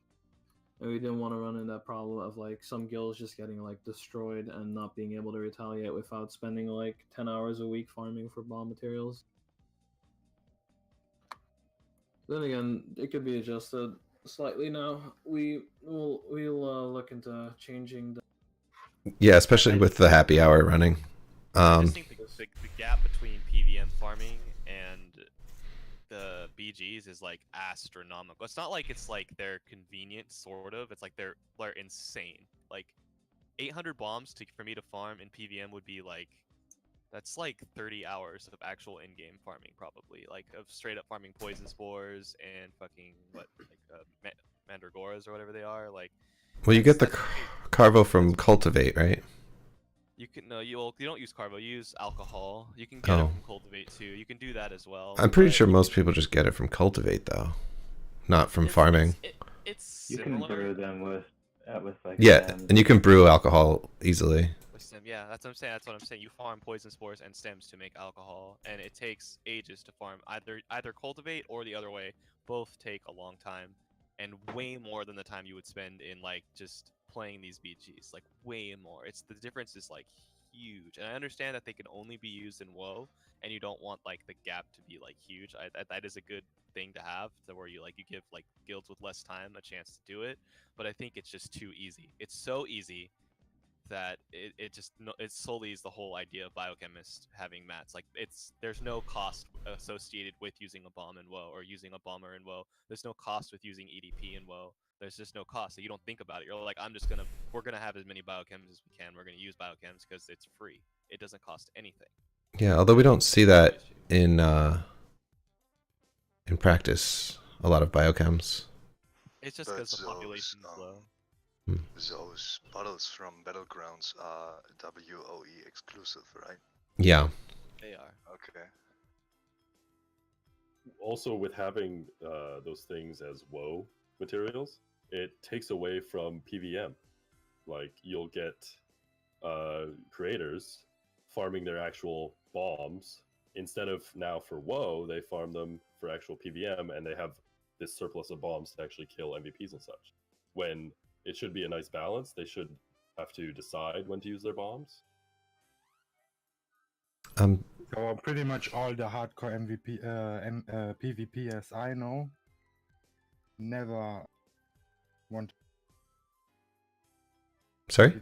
And we didn't want to run into that problem of like some guilds just getting like destroyed and not being able to retaliate without spending like 10 hours a week farming for bomb materials. Then again, it could be adjusted slightly now. We'll look into changing the. Yeah, especially with the happy hour running. I just think the gap between PVM farming and the BGs is like astronomical. It's not like it's like they're convenient, sort of. It's like they're insane. Like 800 bombs for me to farm in PVM would be like, that's like 30 hours of actual in-game farming, probably, like of straight up farming poison spores and fucking mandragoras or whatever they are. Like, well, you get the carvo from Cultivate, right? you can you don't use carvo, you use alcohol. You can get it from Cultivate too. You can do that as well. I'm pretty sure most people just get it from Cultivate though, not from farming. It's you similar. can brew them with like and you can brew alcohol easily. Yeah, that's what I'm saying. That's what I'm saying. You farm poison spores and stems to make alcohol, and it takes ages to farm. Either cultivate or the other way. Both take a long time, and way more than the time you would spend in like just playing these BGs. Like way more. It's the difference is like huge, and I understand that they can only be used in WoW, and you don't want like the gap to be like huge. That is a good thing to have, to where you give like guilds with less time a chance to do it. But I think it's just too easy. It's so easy that it solely is the whole idea of biochemist having mats. Like there's no cost associated with using a bomb in WoW or using a bomber in WoW. There's no cost with using EDP in WoW. There's just no cost. So you don't think about it. You're like, we're gonna have as many biochems as we can. We're gonna use biochems because it's free. It doesn't cost anything. Yeah, although we don't see that in practice, a lot of biochems. It's just because the population is low. Those bottles from Battlegrounds are WoE exclusive, right? Yeah. They are. Okay. Also, with having those things as WoW materials, it takes away from PVM. Like, you'll get creators farming their actual bombs. Instead of now for WoW, they farm them for actual PVM, and they have this surplus of bombs to actually kill MVPs and such. When it should be a nice balance. They should have to decide when to use their bombs. So pretty much all the hardcore PvP as I know never want. Sorry?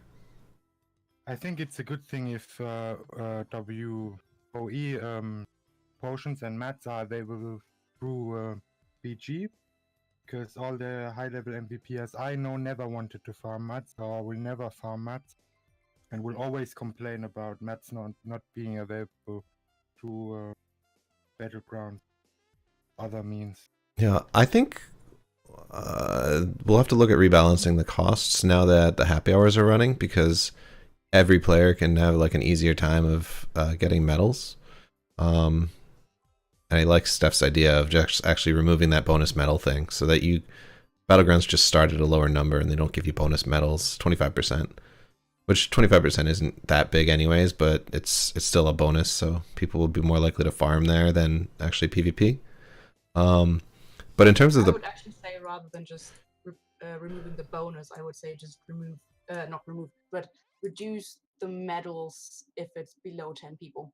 I think it's a good thing if WoE potions and mats are available through BG. Because all the high-level MVPs I know never wanted to farm mats or will never farm mats and will always complain about mats not being available to Battleground other means. Yeah, I think we'll have to look at rebalancing the costs now that the happy hours are running, because every player can have like an easier time of getting medals. And I like Steph's idea of just actually removing that bonus medal thing, so that Battlegrounds just start at a lower number and they don't give you bonus medals, 25%. Which 25% isn't that big anyways, but it's still a bonus, so people will be more likely to farm there than actually PvP. But in terms of I would actually say, rather than just removing the bonus, I would say just not remove, but reduce the medals if it's below 10 people.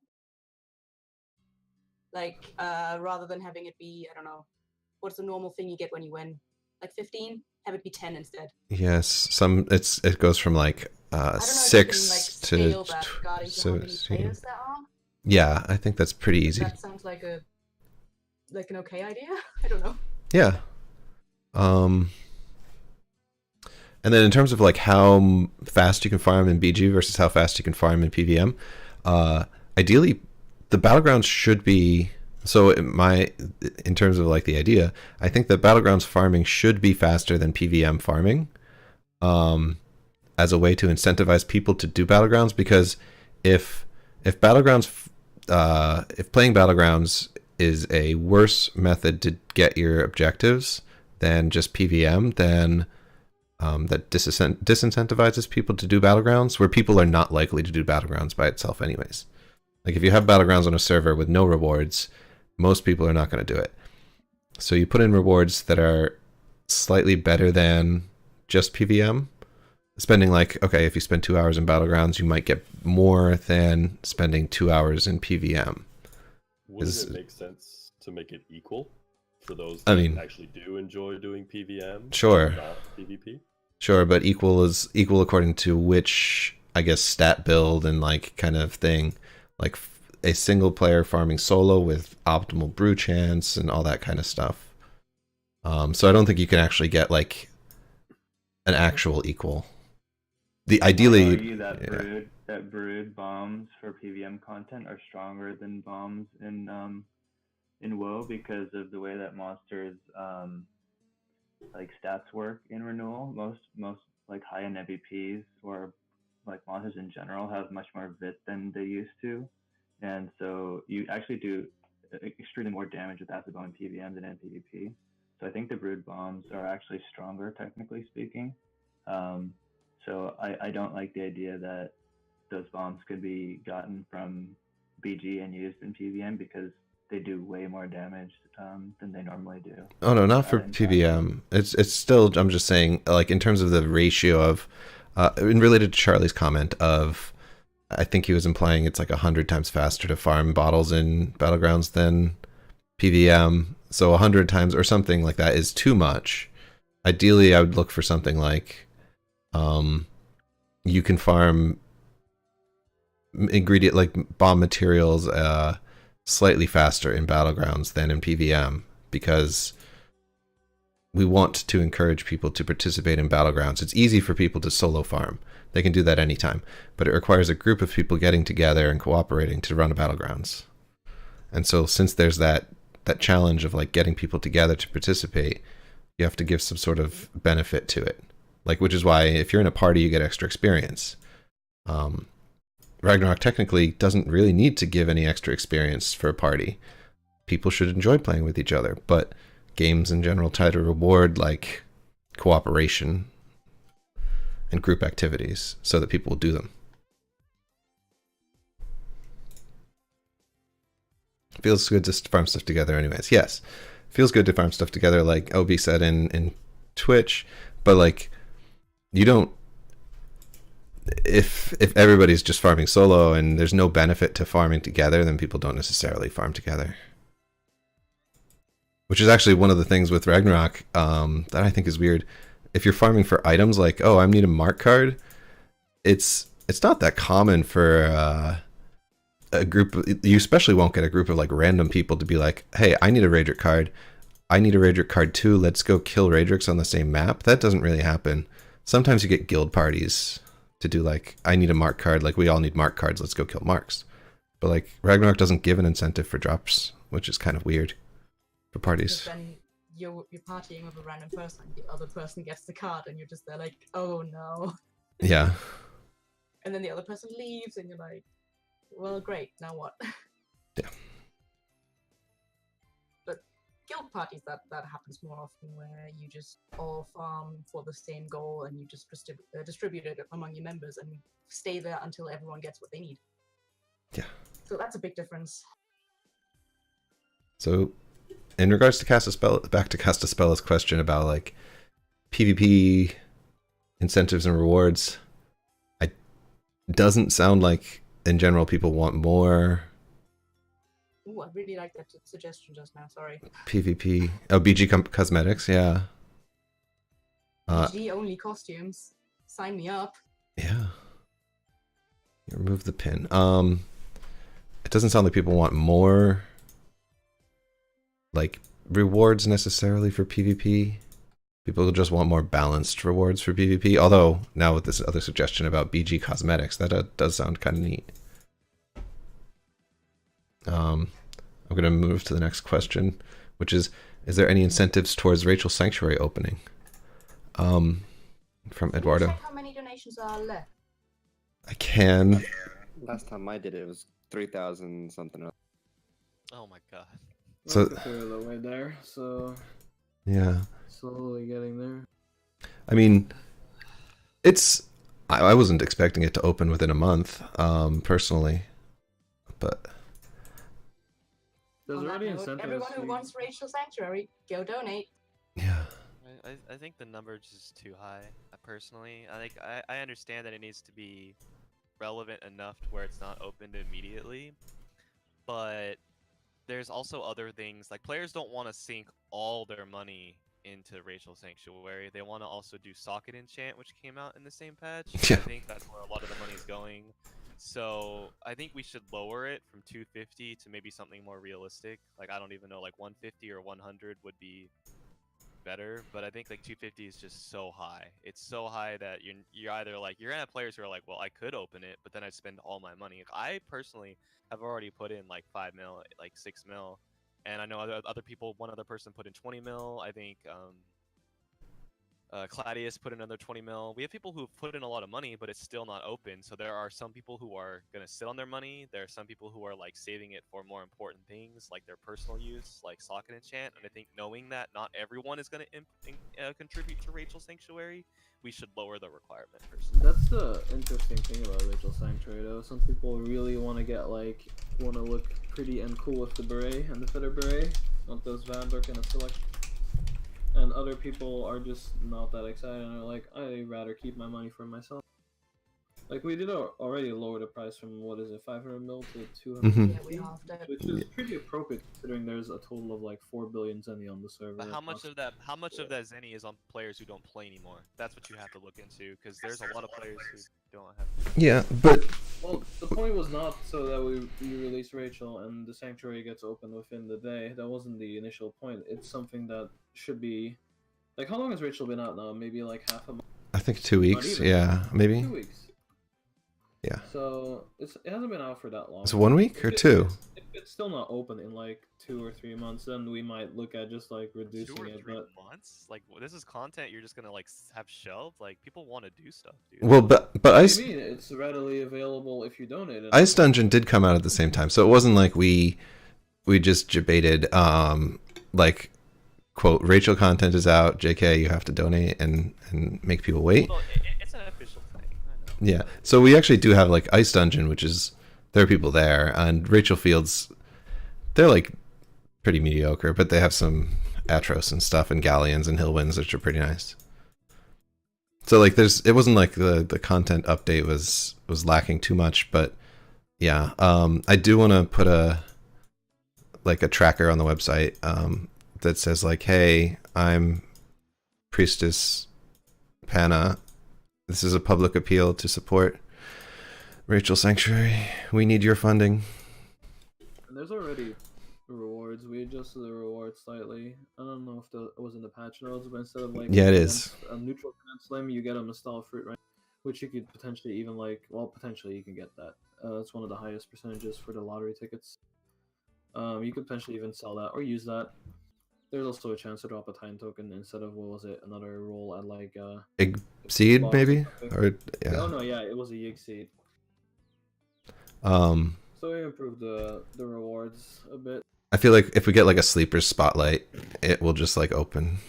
Like, rather than having it be, I don't know, what's the normal thing you get when you win? Like 15? Have it be 10 instead. Yes, it goes from like I don't know if 6 you can, like, scale to that regarding to how many 17. players there are. Yeah, I think that's pretty easy. That sounds like an okay idea. I don't know. Yeah. And then in terms of like how fast you can farm in BG versus how fast you can farm in PVM, ideally the battlegrounds should be, so in terms of like the idea, I think that battlegrounds farming should be faster than PVM farming, as a way to incentivize people to do battlegrounds, because if playing battlegrounds is a worse method to get your objectives than just PVM, then that disincentivizes people to do battlegrounds, where people are not likely to do battlegrounds by itself anyways. Like if you have battlegrounds on a server with no rewards, most people are not going to do it. So you put in rewards that are slightly better than just PVM. Spending like, okay, if you spend 2 hours in battlegrounds, you might get more than spending 2 hours in PVM. Wouldn't it make sense to make it equal for those that actually do enjoy doing PVM? Sure. Not PvP? Sure, but equal is equal according to which, I guess, stat build and like kind of thing. Like a single player farming solo with optimal brew chance and all that kind of stuff. So I don't think you can actually get like an actual equal. Ideally, I'd argue that brood bombs for PVM content are stronger than bombs in WoW because of the way that monsters like stats work in renewal. Most like high end MVPs or like monsters in general have much more vit than they used to, and so you actually do extremely more damage with acid bomb in PVM than in PvP. So I think the brood bombs are actually stronger, technically speaking. So I don't like the idea that those bombs could be gotten from BG and used in PVM, because they do way more damage than they normally do. Oh no, not for PVM. It's still, I'm just saying, like in terms of the ratio of, and related to Charlie's comment of, I think he was implying it's like 100 times faster to farm bottles in Battlegrounds than PVM. So 100 times or something like that is too much. Ideally, I would look for something like, you can farm ingredient like bomb materials slightly faster in Battlegrounds than in PVM, because we want to encourage people to participate in Battlegrounds. It's easy for people to solo farm. They can do that anytime, but it requires a group of people getting together and cooperating to run a Battlegrounds. And so since there's that challenge of like getting people together to participate, you have to give some sort of benefit to it. Like, which is why if you're in a party, you get extra experience. Ragnarok technically doesn't really need to give any extra experience for a party. People should enjoy playing with each other, but games in general try to reward like cooperation and group activities so that people will do them. Feels good to farm stuff together anyways. Yes, feels good to farm stuff together like Obi said in Twitch, but like you don't, if everybody's just farming solo and there's no benefit to farming together, then people don't necessarily farm together. Which is actually one of the things with Ragnarok that I think is weird. If you're farming for items like, oh, I need a mark card, it's not that common for a group. You especially won't get a group of like random people to be like, hey, I need a Raedric card. I need a Raedric card too. Let's go kill Raedrics on the same map. That doesn't really happen. Sometimes you get guild parties to do like, I need a mark card. Like we all need mark cards. Let's go kill marks. But like Ragnarok doesn't give an incentive for drops, which is kind of weird for Because parties. then you're partying with a random person, the other person gets the card, and you're just there like, oh no. Yeah. And then the other person leaves, and you're like, well, great, now what? Yeah. But guild parties, that happens more often, where you just all farm for the same goal, and you just distribute it among your members, and stay there until everyone gets what they need. Yeah. So that's a big difference. So, in regards to Cast a Spell, back to Cast a Spell's question about like PvP incentives and rewards, it doesn't sound like in general people want more Ooh, I really like that suggestion just now. Sorry. PvP. Oh, cosmetics, yeah. PG only costumes. Sign me up. Yeah. Remove the pin. It doesn't sound like people want more like rewards necessarily for PvP. People just want more balanced rewards for PvP. Although now with this other suggestion about BG cosmetics, that does sound kind of neat. I'm gonna move to the next question, which is there any incentives towards Rachel Sanctuary opening? From Eduardo. Check how many donations are left. I can. Last time I did it, it was 3,000 something. Oh my god. So We're the way there, so yeah. slowly getting there. I mean, I wasn't expecting it to open within a month, personally, but There's On that already note, incentives. everyone who wants Rachel Sanctuary, go donate. yeah. I think the number is just too high. Personally, I understand that it needs to be relevant enough to where it's not opened immediately, but there's also other things like players don't want to sink all their money into Rachel Sanctuary. They want to also do Socket Enchant, which came out in the same patch. Yeah. I think that's where a lot of the money is going. So I think we should lower it from 250 to maybe something more realistic. Like I don't even know, like 150 or 100 would be better, but I think like 250 is just so high. It's so high that you're either like you're gonna have players who are like, well, I could open it, but then I'd spend all my money. I personally have already put in like 5 mil, like 6 mil, and I know other people. One other person put in 20 mil. I think Claudius put in another 20 mil. We have people who've put in a lot of money, but it's still not open. So there are some people who are gonna sit on their money. There are some people who are like saving it for more important things, like their personal use, like Socket Enchant. And I think knowing that not everyone is gonna contribute to Rachel Sanctuary, we should lower the requirement personally. That's the interesting thing about Rachel Sanctuary, though. Some people really want to look pretty and cool with the beret and the feather beret, want those Vanberg in a selection. And other people are just not that excited and are like, I'd rather keep my money for myself. Like, we did already lower the price from, 500 mil to 200 Mhm. Yeah, we halved it. which is pretty appropriate considering there's a total of like 4 billion Zenny on the server. But how much of that Zenny is on players who don't play anymore? That's what you have to look into, because there's a lot of players who don't have. Yeah, but Well, the point was not so that we release Rachel and the Sanctuary gets open within the day. That wasn't the initial point. It's something that should be... Like, how long has Rachel been out now? Maybe like half a month? I think 2 weeks. Yeah, maybe. 2 weeks. Yeah. So, it hasn't been out for that long. It's 1 week or 2? If it's still not open in like 2 or 3 months, then we might look at just like reducing 2 or it. 3 But months? Like, this is content you're just gonna like have shelved? Like, people want to do stuff, dude. Well, but what Ice do you mean? It's readily available if you donate it. Ice Dungeon did come out at the same time, so it wasn't like we just debated like quote Rachel content is out, JK you have to donate and make people wait. Well, it's an official thing. I know. Yeah, so we actually do have like Ice Dungeon, which is there are people there, and Rachel Fields, they're like pretty mediocre, but they have some Atros and stuff and Galleons and Hillwinds, which are pretty nice. So like it wasn't like the content update was lacking too much, but yeah, I do want to put a tracker on the website that says like, hey, I'm Priestess Panna. This is a public appeal to support Rachel Sanctuary. We need your funding. And there's already rewards. We adjusted the rewards slightly. I don't know if it was in the patch notes, but instead of like Yeah, it is. a neutral command slim, you get a Nostal fruit, right? Which you could potentially even potentially you can get that It's one of the highest percentages for the lottery tickets. You could potentially even sell that or use that. There's also a chance to drop a Titan token instead of, what was it, another roll at like Big seed box maybe, something. or yeah. Oh no, yeah, it was a Yig seed. Um, So we improved the rewards a bit. I feel like if we get like a sleeper spotlight, it will just like open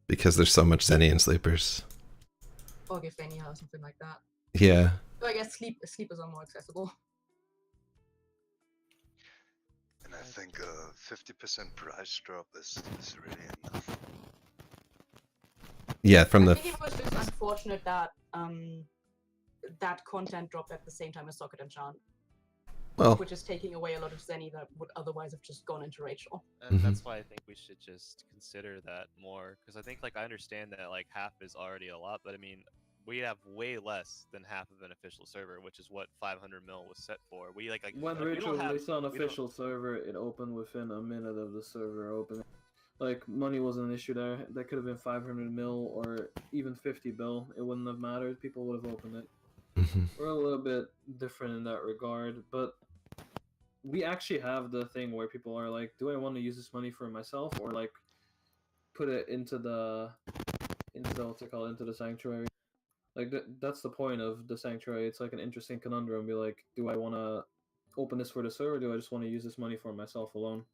because there's so much Zenny in sleepers. Or Gifania or something like that. Yeah. So I guess sleepers are more accessible. And I think a 50% price drop is really enough. Yeah, from I the think it was just unfortunate that that content dropped at the same time as Socket and Chan, well, which is taking away a lot of Zenny that would otherwise have just gone into Rachel. And that's why I think we should just consider that more, because I think like I understand that like half is already a lot, but I mean we have way less than half of an official server, which is what 500 mil was set for. We like When we Rachel don't have released on we don't- official server, it opened within a minute of the server opening. Like, money wasn't an issue there. That could have been 500 mil or even 50 bill. It wouldn't have mattered. People would have opened it. We're a little bit different in that regard, but we actually have the thing where people are like, do I want to use this money for myself or like put it into the what's it called, into the sanctuary? Like that's the point of the sanctuary. It's like an interesting conundrum. Be like, do I want to open this for the server? Or do I just want to use this money for myself alone?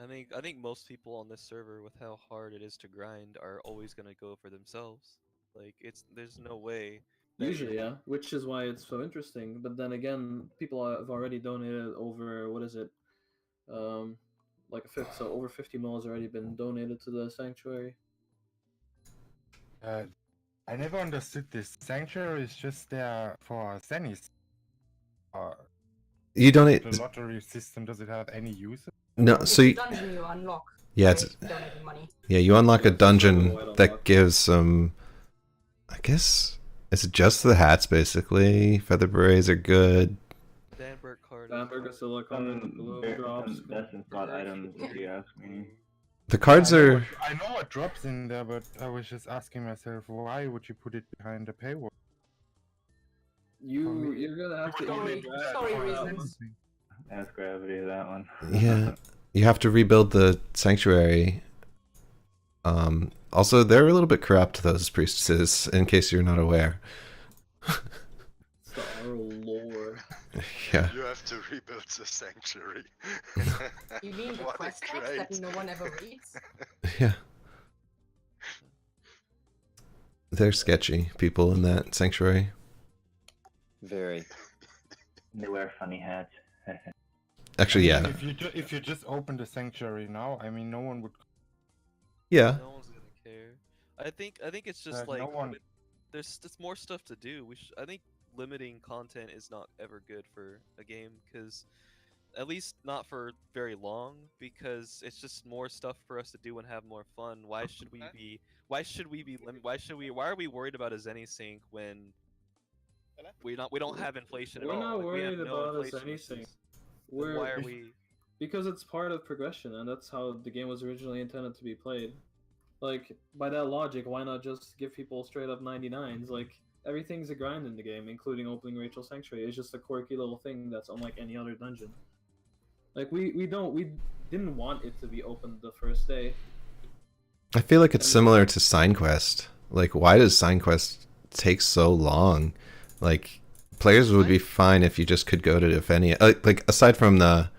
I think most people on this server, with how hard it is to grind, are always gonna go for themselves. Like there's no way. that Usually, you're- yeah. Which is why it's so interesting. But then again, people have already donated over, what is it? Like a fifth. So over 50 mil has already been donated to the sanctuary. I never understood this. Sanctuary is just there for Zennies. you donate. The lottery system, does it have any use? No, It's so a you, dungeon you unlock. yeah, by it's donating money. yeah, you unlock a That's sort of dungeon wide that unlock. gives some. I guess it's just the hats basically. Feather berets are good. Danberg card. Bamberg, Scylla, Comet, Blue drops. Some best in slot items, if you ask me. The cards are. I know what drops in there, but I was just asking myself, why would you put it behind the paywall? You're gonna have to Story- interact story with that reasons. one. Ask Gravity that one. Yeah, you have to rebuild the sanctuary. Also, they're a little bit corrupt, those priestesses, in case you're not aware. It's our lore. Yeah. You have to rebuild the sanctuary. You mean the What a quest text that crate. no one ever reads? Yeah. They're sketchy people in that sanctuary. Very. They wear funny hats. Actually, I mean, yeah. if you just open the sanctuary now, I mean, no one would. Yeah. No one's gonna care. I think it's just Like, no like one- there's more stuff to do. I think limiting content is not ever good for a game, because at least not for very long, because it's just more stuff for us to do and have more fun. Why should we be why are we worried about a Zenny sync when we don't have inflation at We're all? not Like, we have worried no about us inflation anything. issues. Then why are we Because it's part of progression, and that's how the game was originally intended to be played. Like, by that logic, why not just give people straight up 99s? Like, everything's a grind in the game, including opening Rachel Sanctuary. It's just a quirky little thing that's unlike any other dungeon. Like, we didn't want it to be opened the first day. I feel like it's similar to SignQuest. Like, why does SignQuest take so long? Like, players would be fine if you just could go to Defenia. Like, aside from the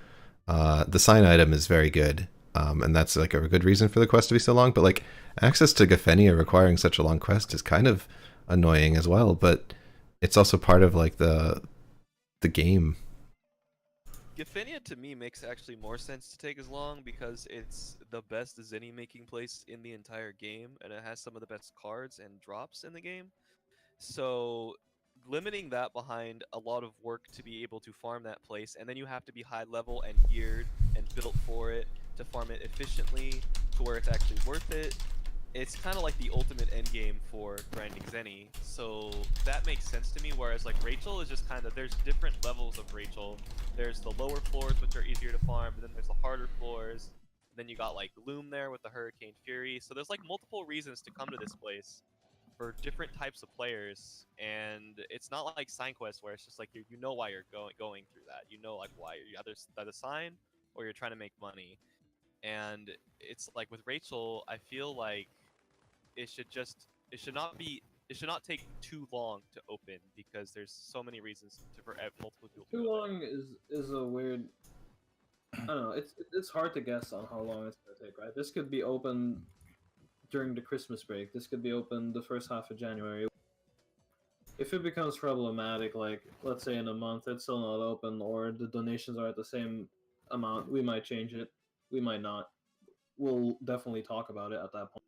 sign item is very good, and that's like a good reason for the quest to be so long. But like, access to Gafenia requiring such a long quest is kind of annoying as well. But it's also part of like the game. Gafenia to me makes actually more sense to take as long, because it's the best Zenny making place in the entire game, and it has some of the best cards and drops in the game. So limiting that behind a lot of work to be able to farm that place, and then you have to be high level and geared and built for it to farm it efficiently to where it's actually worth it. It's kind of like the ultimate end game for grinding Zenny, so that makes sense to me. Whereas like Rachel is just kind of, there's different levels of Rachel. There's the lower floors, which are easier to farm, but then there's the harder floors. Then you got like Loom there with the Hurricane Fury. So there's like multiple reasons to come to this place. for different types of players, and it's not like sign quests where it's just like you know why you're going through that. You know like why you're either sign or you're trying to make money. And it's like with Rachel, I feel like it should not take too long to open because there's so many reasons for multiple people to Too go there. long is a weird. I don't know. It's hard to guess on how long it's gonna take, right? This could be open during the Christmas break. This could be open the first half of January. If it becomes problematic, like let's say in a month it's still not open, or the donations are at the same amount, we might change it. We might not. We'll definitely talk about it at that point.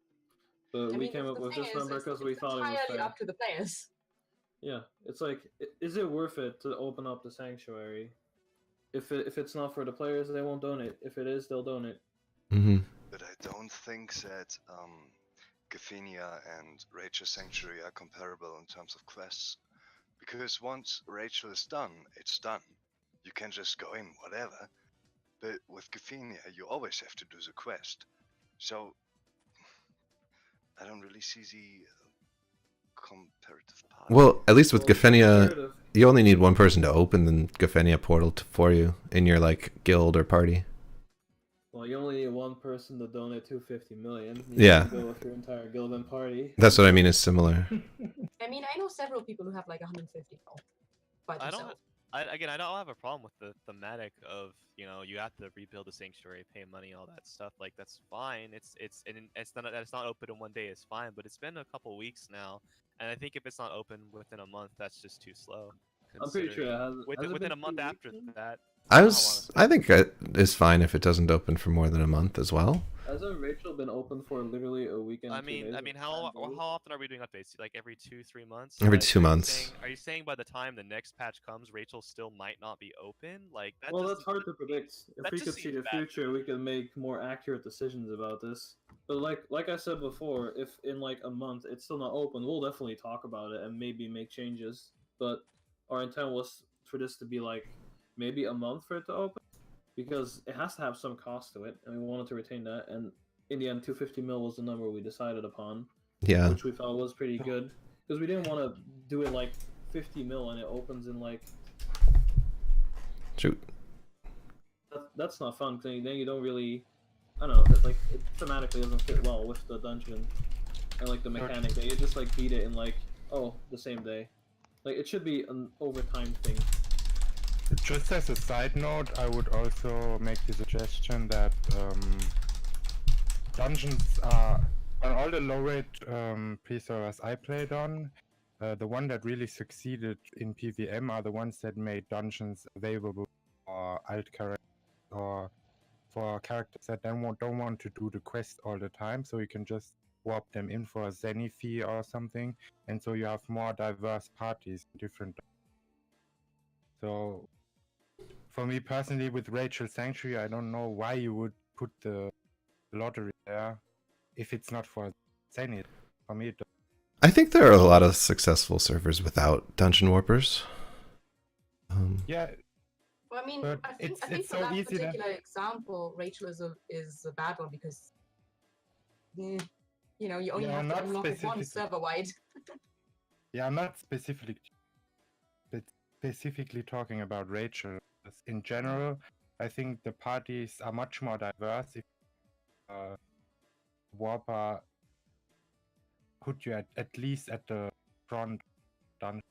But I we mean, came up the with thing this is, number because we it's thought it was entirely fair. up to the players. Yeah, it's like, is it worth it to open up the sanctuary? If it's not for the players, they won't donate. If it is, they'll donate. Mm-hmm. But I don't think that Gavinia and Rachel Sanctuary are comparable in terms of quests. Because once Rachel is done, it's done. You can just go in, whatever. But with Gavinia, you always have to do the quest. So, I don't really see the comparative part. Well, at least with Well, Gavinia, comparative- you only need one person to open the Gavinia portal for you in your like guild or party. Well, you only need one person to donate 250 million. You Yeah. can go with your entire guild and party. That's what I mean is similar. I mean, I know several people who have like 150 mil by I themselves. don't have a problem with the thematic of, you know, you have to rebuild the sanctuary, pay money, all that stuff. Like that's fine. It's not open in one day. It's fine. But it's been a couple weeks now, and I think if it's not open within a month, that's just too slow. I'm pretty sure it has. has it Within been a month 2 after weeks? that. I think it's fine if it doesn't open for more than a month as well. Hasn't Rachel been open for literally a weekend? I mean, how often are we doing updates? Like every 2-3 months? Every Like, 2 months. Are you saying by the time the next patch comes, Rachel still might not be open? Like that. Well, that's hard to predict. If that we just could see seems the bad. future, we could make more accurate decisions about this. But like I said before, if in like a month it's still not open, we'll definitely talk about it and maybe make changes. But our intent was for this to be like maybe a month for it to open, because it has to have some cost to it, and we wanted to retain that. And in the end, 250 mil was the number we decided upon. Yeah. Which we felt was pretty good, because we didn't want to do it like 50 mil and it opens in like. Shoot. That's not fun. Then you don't really, I don't know. It's like it thematically doesn't fit well with the dungeon and like the mechanic. That you just like beat it in like the same day. Like it should be an overtime thing. Just as a side note, I would also make the suggestion that dungeons are on all the low-rate pre-servers I played on. The one that really succeeded in PVM are the ones that made dungeons available for alt characters or for characters that don't want to do the quest all the time, so you can just warp them in for a Zenny fee or something, and so you have more diverse parties, different. So, for me personally, with Rachel Sanctuary, I don't know why you would put the lottery there if it's not for Zenith. For me, I think there are a lot of successful servers without dungeon warpers. Yeah. Well, I mean, But I think it's for so that easy that- particular example, Rachel is a bad one because, you know, you only Yeah, have not to unlock it one specifically. server wide. Yeah, I'm not specifically talking about Rachel. In general, I think the parties are much more diverse if Warper put you at least at the front dungeon.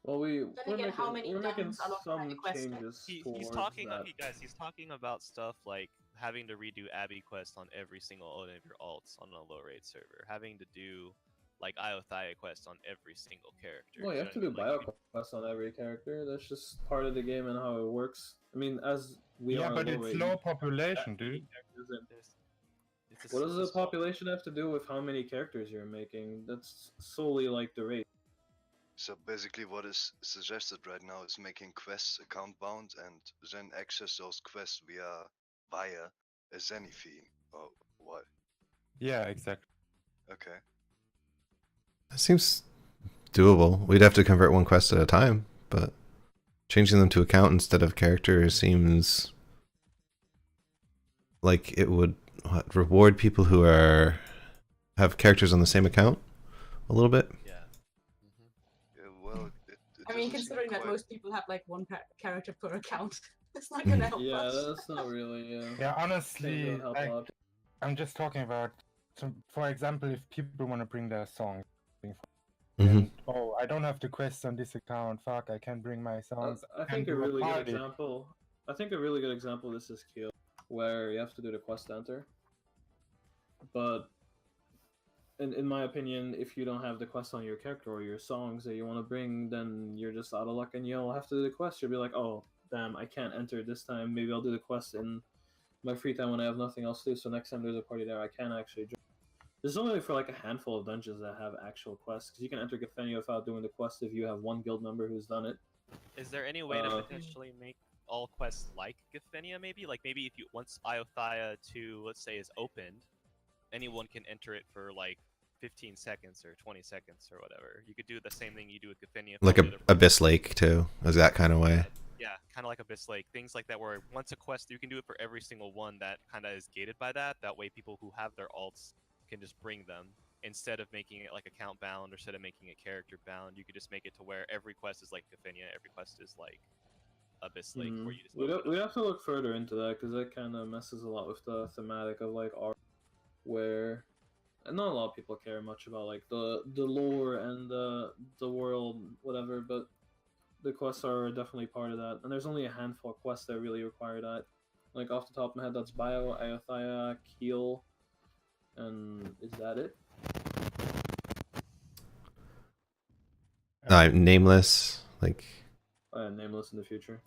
Well, Then again, how many we're making dungeons unlock some any quest? changes He's towards talking. that. Guys, he's talking about stuff like having to redo Abbey quest on every single one of your alts on a low rate server, having to do like Iothia quest on every single character. Well, you have to do bio quests on every character. That's just part of the game and how it works. I mean, as we Yeah, are but low it's rate, low population, dude. What does the population have to do with how many characters you're making? That's solely like the rate. So basically what is suggested right now is making quests account bound and then access those quests via a Zenny fee, or what? Yeah, exactly. Okay. That seems doable. We'd have to convert one quest at a time, but changing them to account instead of character seems like it would reward people who have characters on the same account, a little bit. Yeah. Yeah, well, it I mean, doesn't seem considering that quite- most people have like one character per account, it's not gonna help Yeah, us. that's not really. Yeah, Things honestly, don't help a like, lot. I'm just talking about, for example, if people want to bring their songs, Hmm. and oh, I don't have the quest on this account. Fuck, I can't bring my songs. I can think a do really good party. example. I think a really good example of this is Kill, where you have to do the quest enter. But in my opinion, if you don't have the quest on your character or your songs that you want to bring, then you're just out of luck, and you'll have to do the quest. You'll be like, oh damn, I can't enter this time. Maybe I'll do the quest in my free time when I have nothing else to do. So next time there's a party there, I can actually join. There's only for like a handful of dungeons that have actual quests, because you can enter Gethenia without doing the quest if you have one guild member who's done it. Is there any way to potentially make all quests like Gethenia? Maybe if you once Iothia 2, let's say, is opened, anyone can enter it for like 15 seconds or 20 seconds or whatever. You could do the same thing you do with Gethenia. Like Abyss Lake too, is that kind of way. Yeah, kind of like Abyss Lake. Things like that, where once a quest, you can do it for every single one that kind of is gated by that. That way, people who have their alts can just bring them, instead of making it like account bound or instead of making it character bound. You could just make it to where every quest is like Gethenia, every quest is like Abyss Lake, where you just we have to look further into that, because that kind of messes a lot with the thematic of like art, where and not a lot of people care much about like the lore and the world, whatever, but the quests are definitely part of that. And there's only a handful of quests that really require that. Like off the top of my head, that's Bio, Iothia, Keel, and is that it? Nameless, like. Nameless in the future.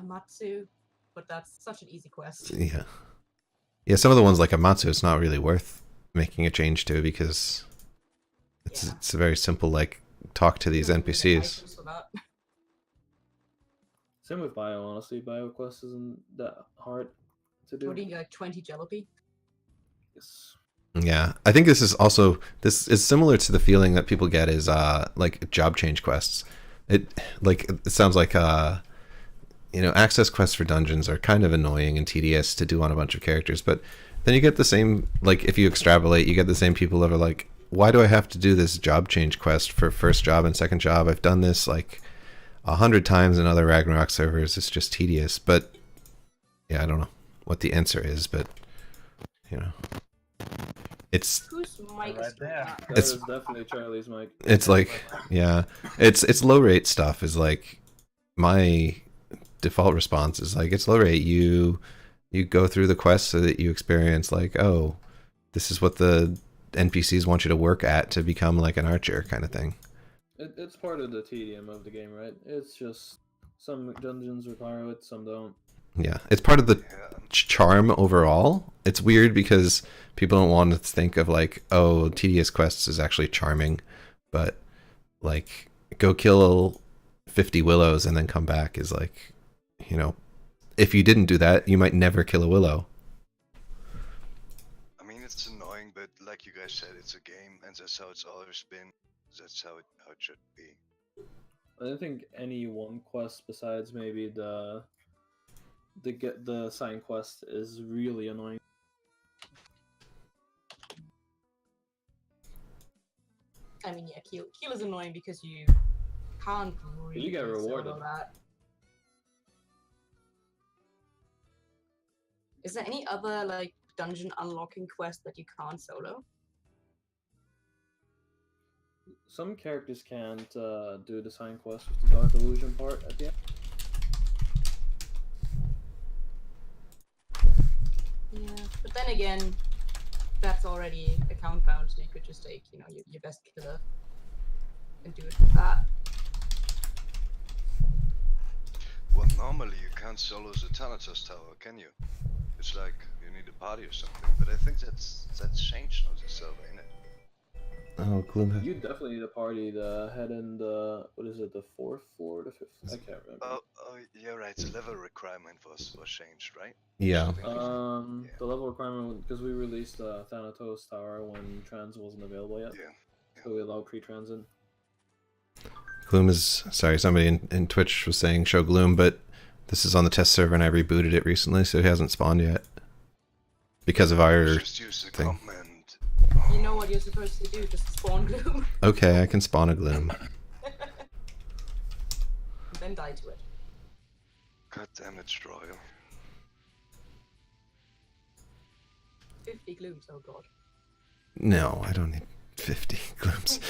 Amatsu, but that's such an easy quest. Yeah. Yeah, some of the ones like Amatsu, it's not really worth making a change to, because it's a very simple, like, talk to these NPCs. Same with Bio, honestly. Bio quest isn't that hard to do. What do you like, 20 Jalopy? Yes. Yeah, I think this is similar to the feeling that people get is like job change quests. It sounds like access quests for dungeons are kind of annoying and tedious to do on a bunch of characters, but then you get the same, like, if you extrapolate, you get the same people that are like, why do I have to do this job change quest for first job and second job? I've done this like 100 times in other Ragnarok servers. It's just tedious. But yeah, I don't know what the answer is, but it's whose mic is there. It's definitely Charlie's mic. It's like, yeah, it's low rate stuff is like, my default response is like, it's low rate. You go through the quest so that you experience like, oh, this is what the NPCs want you to work at to become like an archer kind of thing. It's part of the tedium of the game, right? It's just some dungeons require it, some don't. Yeah, it's part of the charm overall. It's weird because people don't want to think of like, oh, tedious quests is actually charming, but like, go kill 50 willows and then come back is like, if you didn't do that, you might never kill a willow. I mean, it's annoying, but like you guys said, it's a game, and that's how it's always been. That's how it should be. I don't think any one quest besides maybe the sign quest is really annoying. I mean, yeah, Keel is annoying because you can't really You get rewarded. solo that. Is there any other like dungeon unlocking quest that you can't solo? Some characters can't do the sign quest with the Dark Illusion part at the end. Yeah, but then again, that's already account bound, so you could just take, your best killer and do it with that. Well, normally you can't solo the Thanatos Tower, can you? It's like you need a party or something. But I think that's changed on the server, ain't it? Oh, Gloom. You definitely need a party to head in the, what is it, the 4th floor, the 5th? I can't remember. Oh, yeah, right. The level requirement was changed, right? Yeah. The level requirement, because we released Thanatos Tower when trans wasn't available yet. Yeah. So we allow pre-transit. Gloom is, sorry, somebody in Twitch was saying show Gloom, but this is on the test server and I rebooted it recently, so he hasn't spawned yet. Because of our Just use the thing. command You know what you're supposed to do, just spawn gloom. Okay, I can spawn a gloom. And then die to it. God damn it, Royal. 50 glooms, oh god. No, I don't need 50 glooms.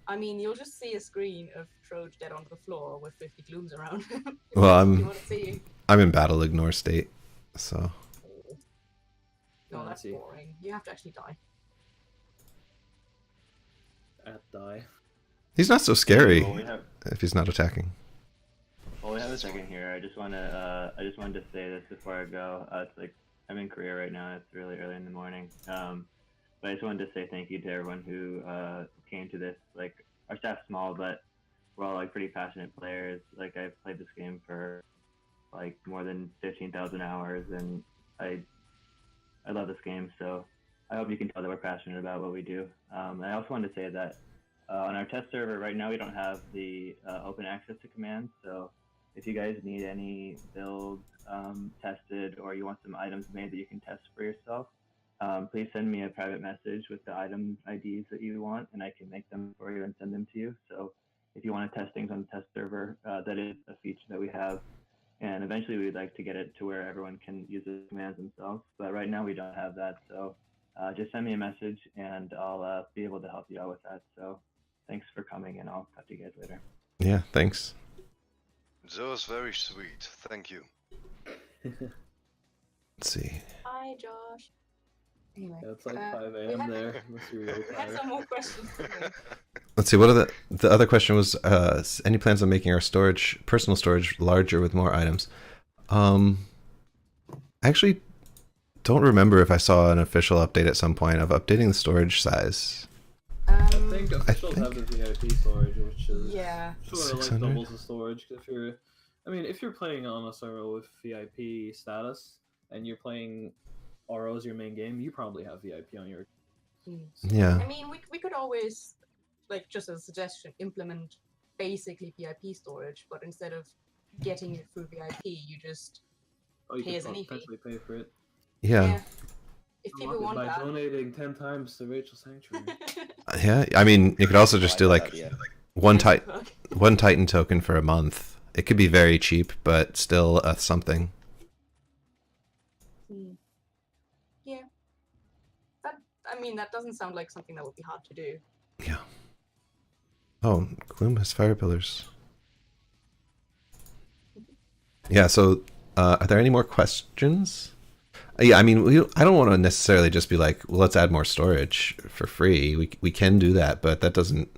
I mean, you'll just see a screen of Troj dead on the floor with 50 glooms around him. Well, You want to see? I'm in battle ignore state, so No, I that's see. boring. You have to actually die. At die. he's not so scary Well, we have if he's not attacking. well, we have a second here. I just wanted to say this before I go. It's like I'm in Korea right now. It's really early in the morning. But I just wanted to say thank you to everyone who came to this. Like our staff's small, but we're all like pretty passionate players. Like I've played this game for like more than 15,000 hours, and I love this game. So I hope you can tell that we're passionate about what we do. And I also wanted to say that on our test server right now we don't have the open access to commands. So if you guys need any builds tested, or you want some items made that you can test for yourself, please send me a private message with the item IDs that you want, and I can make them for you and send them to you. So if you want to test things on the test server, that is a feature that we have. And eventually we'd like to get it to where everyone can use the commands themselves. But right now we don't have that. So just send me a message and I'll be able to help you out with that. So thanks for coming, and I'll talk to you guys later. Yeah, thanks. That was very sweet. Thank you. Let's see. Hi, Josh. Anyway, Yeah, it's like 5 we a.m. had- there. Must be really we had tired. some more questions. didn't we? Let's see. What are the other question was? Any plans on making our personal storage larger with more items? I actually don't remember if I saw an official update at some point of updating the storage size. I think officials think- have the VIP storage, which is Yeah. sort of like 600? doubles the storage. If you're playing on a server with VIP status and you're playing RO as your main game, you probably have VIP on your. Yeah. I mean, we could always, like, just as a suggestion, implement basically VIP storage, but instead of getting it through VIP, you just Oh, you pay could as any fee. potentially pay for it. Yeah. If people want by that. donating 10 times to Rachel Sanctuary. Yeah. I mean, you could also just do like Yeah. one Nice Titan, perk. one Titan token for a month. It could be very cheap, but still something. Yeah. That doesn't sound like something that would be hard to do. Yeah. Oh, Gloom has fire pillars. Yeah. So, are there any more questions? Yeah. I mean, I don't want to necessarily just be like, well, let's add more storage for free. We can do that, but that doesn't.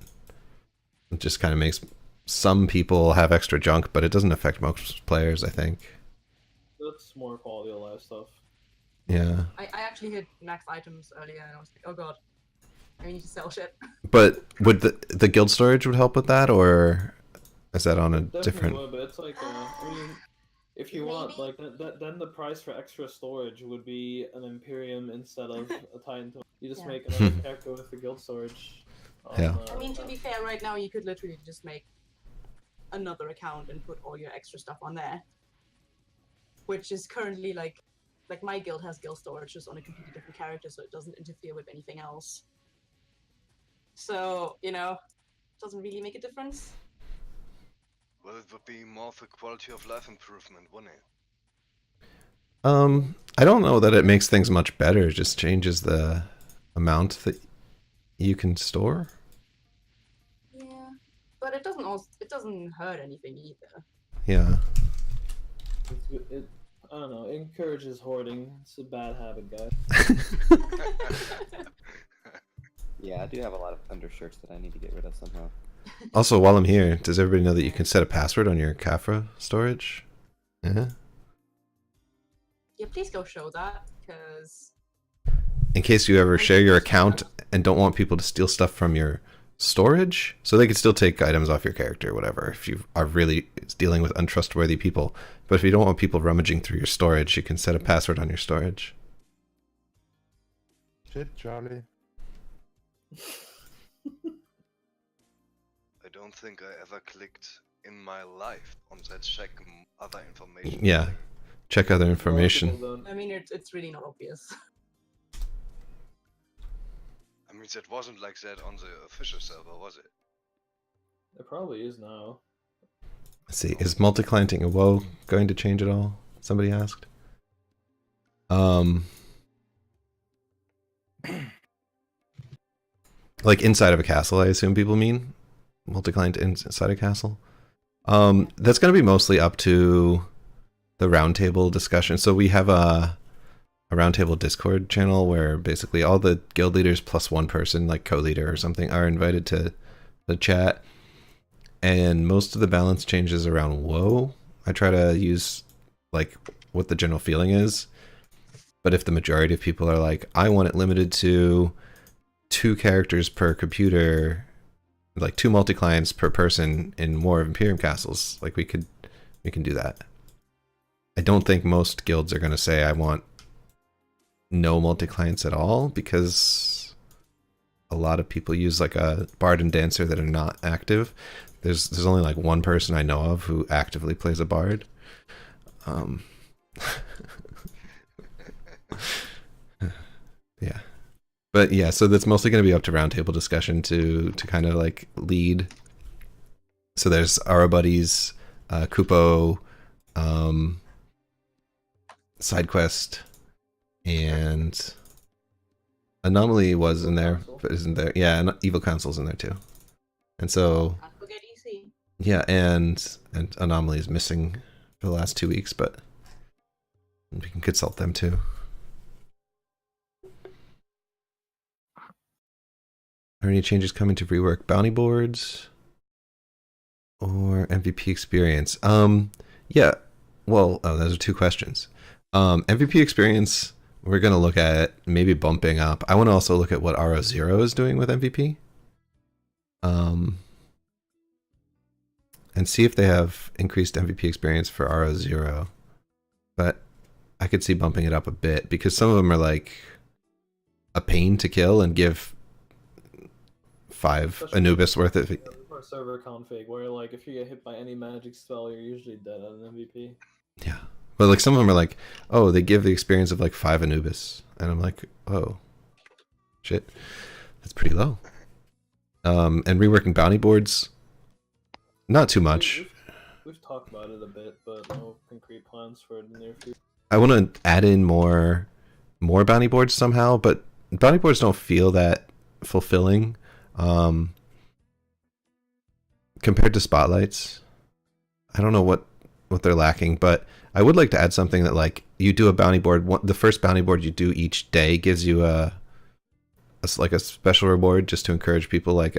It just kind of makes some people have extra junk, but it doesn't affect most players, I think. That's more quality of life stuff. Yeah. I actually hit max items earlier and I was like, oh god, I need to sell shit. But would the guild storage would help with that, or is that on a Definitely different? would, but it's like, if you want, like, then the price for extra storage would be an Imperium instead of a Titan. You just Yeah. make another character with the guild storage. Yeah. I mean, to be fair, right now you could literally just make another account and put all your extra stuff on there. Which is currently like my guild has guild storage just on a completely different character, so it doesn't interfere with anything else. So, it doesn't really make a difference. Well, it would be more for quality of life improvement, wouldn't it? I don't know that it makes things much better. It just changes the amount that you can store. Yeah, but it doesn't hurt anything either. Yeah. I don't know, it encourages hoarding. It's a bad habit, guys. Yeah, I do have a lot of undershirts that I need to get rid of somehow. Also, while I'm here, does everybody know that you can set a password on your Kafra storage? Yeah. Yeah, please go show that, because In case you ever share your account and don't want people to steal stuff from your storage, so they could still take items off your character or whatever if you are really dealing with untrustworthy people. But if you don't want people rummaging through your storage, you can set a password on your storage. Shit, Charlie. I don't think I ever clicked in my life on that check other information. Yeah. Check other information. People don't. I mean, it's really not obvious. mean, that wasn't like that on the official server, was it? It probably is now. Let's see, is multi-clienting a WoW going to change at all? Somebody asked. Like inside of a castle, I assume people mean multi-client inside a castle. That's going to be mostly up to the Roundtable discussion. So we have a Roundtable Discord channel where basically all the guild leaders plus one person, like co-leader or something, are invited to the chat. And most of the balance changes around WoW. I try to use like what the general feeling is. But if the majority of people are like, I want it limited to 2 characters per computer, like 2 multi-clients per person in War of Imperium castles, like we can do that. I don't think most guilds are going to say I want no multi-clients at all, because a lot of people use like a bard and dancer that are not active. There's only like one person I know of who actively plays a bard. Yeah. But yeah, so that's mostly going to be up to Roundtable discussion to kind of like lead. So there's our buddies, Kupo, SideQuest, and Anomaly was in there, but isn't there? Yeah, and Evil Council's in there too. And so, Not forget EC. yeah, and Anomaly is missing for the last 2 weeks, but we can consult them too. Are any changes coming to rework bounty boards or MVP experience? Yeah. Well, those are 2 questions. MVP experience, we're going to look at maybe bumping up. I want to also look at what RO0 is doing with MVP. And see if they have increased MVP experience for RO0. But I could see bumping it up a bit because some of them are like a pain to kill and give 5 Especially Anubis worth of. For server config, where like if you get hit by any magic spell, you're usually dead at an MVP. Yeah. But like some of them are like, oh, they give the experience of like 5 Anubis. And I'm like, oh, shit. That's pretty low. And reworking bounty boards, not too much. We've talked about it a bit, but no concrete plans for the near future. I want to add in more bounty boards somehow, but bounty boards don't feel that fulfilling compared to spotlights. I don't know what they're lacking, but I would like to add something that like you do a bounty board. The first bounty board you do each day gives you a special reward just to encourage people, like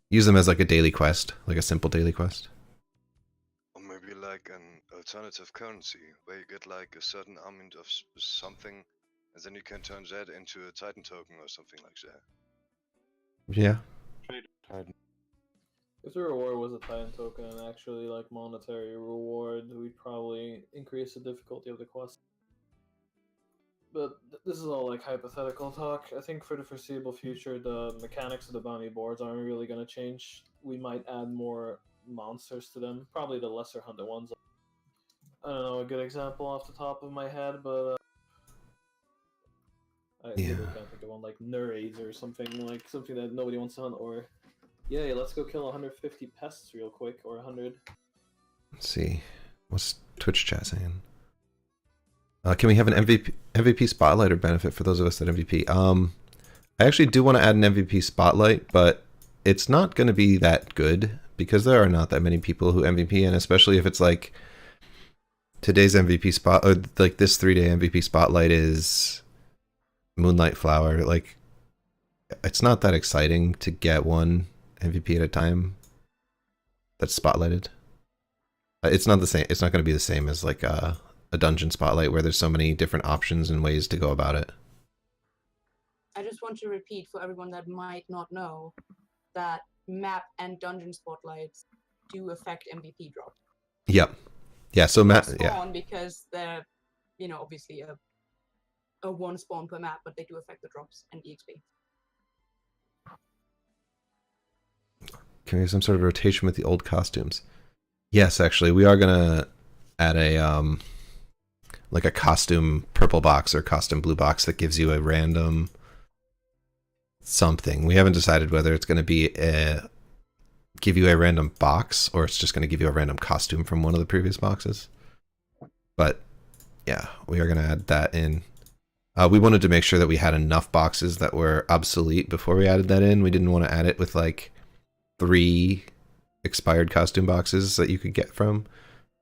use them as like a daily quest, like a simple daily quest. Or maybe like an alternative currency where you get like a certain amount of something, and then you can turn that into a Titan token or something like that. Yeah. If the reward was a Titan token and actually like monetary reward, we'd probably increase the difficulty of the quest. But this is all like hypothetical talk. I think for the foreseeable future, the mechanics of the bounty boards aren't really going to change. We might add more monsters to them, probably the lesser hunted ones. I don't know a good example off the top of my head, but I really can't think of one, like Nurades or something that nobody wants to hunt, or yeah, let's go kill 150 pests real quick, or 100. Let's see. What's Twitch chat saying? Can we have an MVP spotlight or benefit for those of us that MVP? I actually do want to add an MVP spotlight, but it's not going to be that good because there are not that many people who MVP, and especially if it's like today's MVP spot, or like this 3-day MVP spotlight is Moonlight Flower. Like, it's not that exciting to get one MVP at a time that's spotlighted. It's not the same. It's not going to be the same as like a dungeon spotlight where there's so many different options and ways to go about it. I just want to repeat for everyone that might not know that map and dungeon spotlights do affect MVP drop. Yep. Yeah. So map. Spawn, Yeah. because they're, obviously a one spawn per map, but they do affect the drops and EXP. Can we have some sort of rotation with the old costumes? Yes, actually, we are gonna add a like a costume purple box or costume blue box that gives you a random something. We haven't decided whether it's going to be give you a random box or it's just going to give you a random costume from one of the previous boxes. But yeah, we are going to add that in. We wanted to make sure that we had enough boxes that were obsolete before we added that in. We didn't want to add it with like 3 expired costume boxes that you could get from.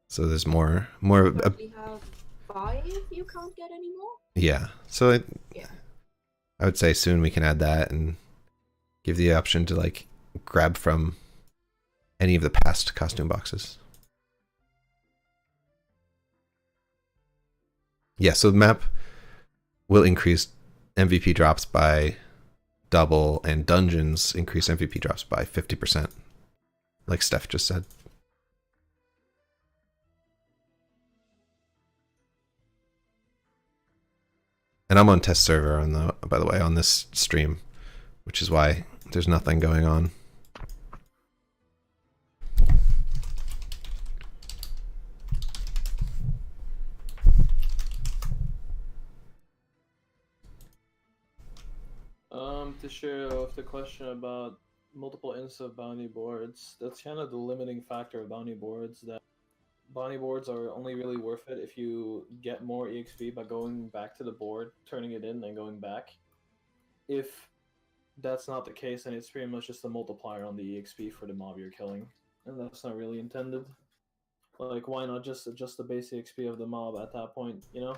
So there's more. We have 5 you can't get anymore? Yeah. So I would say soon we can add that and give the option to like grab from any of the past costume boxes. Yeah, so the map will increase MVP drops by double and dungeons increase MVP drops by 50%, like Steph just said. And I'm on test server by the way, on this stream, which is why there's nothing going on. To share with the question about multiple instances of bounty boards, that's kind of the limiting factor of bounty boards, that bounty boards are only really worth it if you get more EXP by going back to the board, turning it in, and going back. If that's not the case, then it's pretty much just a multiplier on the EXP for the mob you're killing, and that's not really intended. Like, why not just adjust the base EXP of the mob at that point, you know?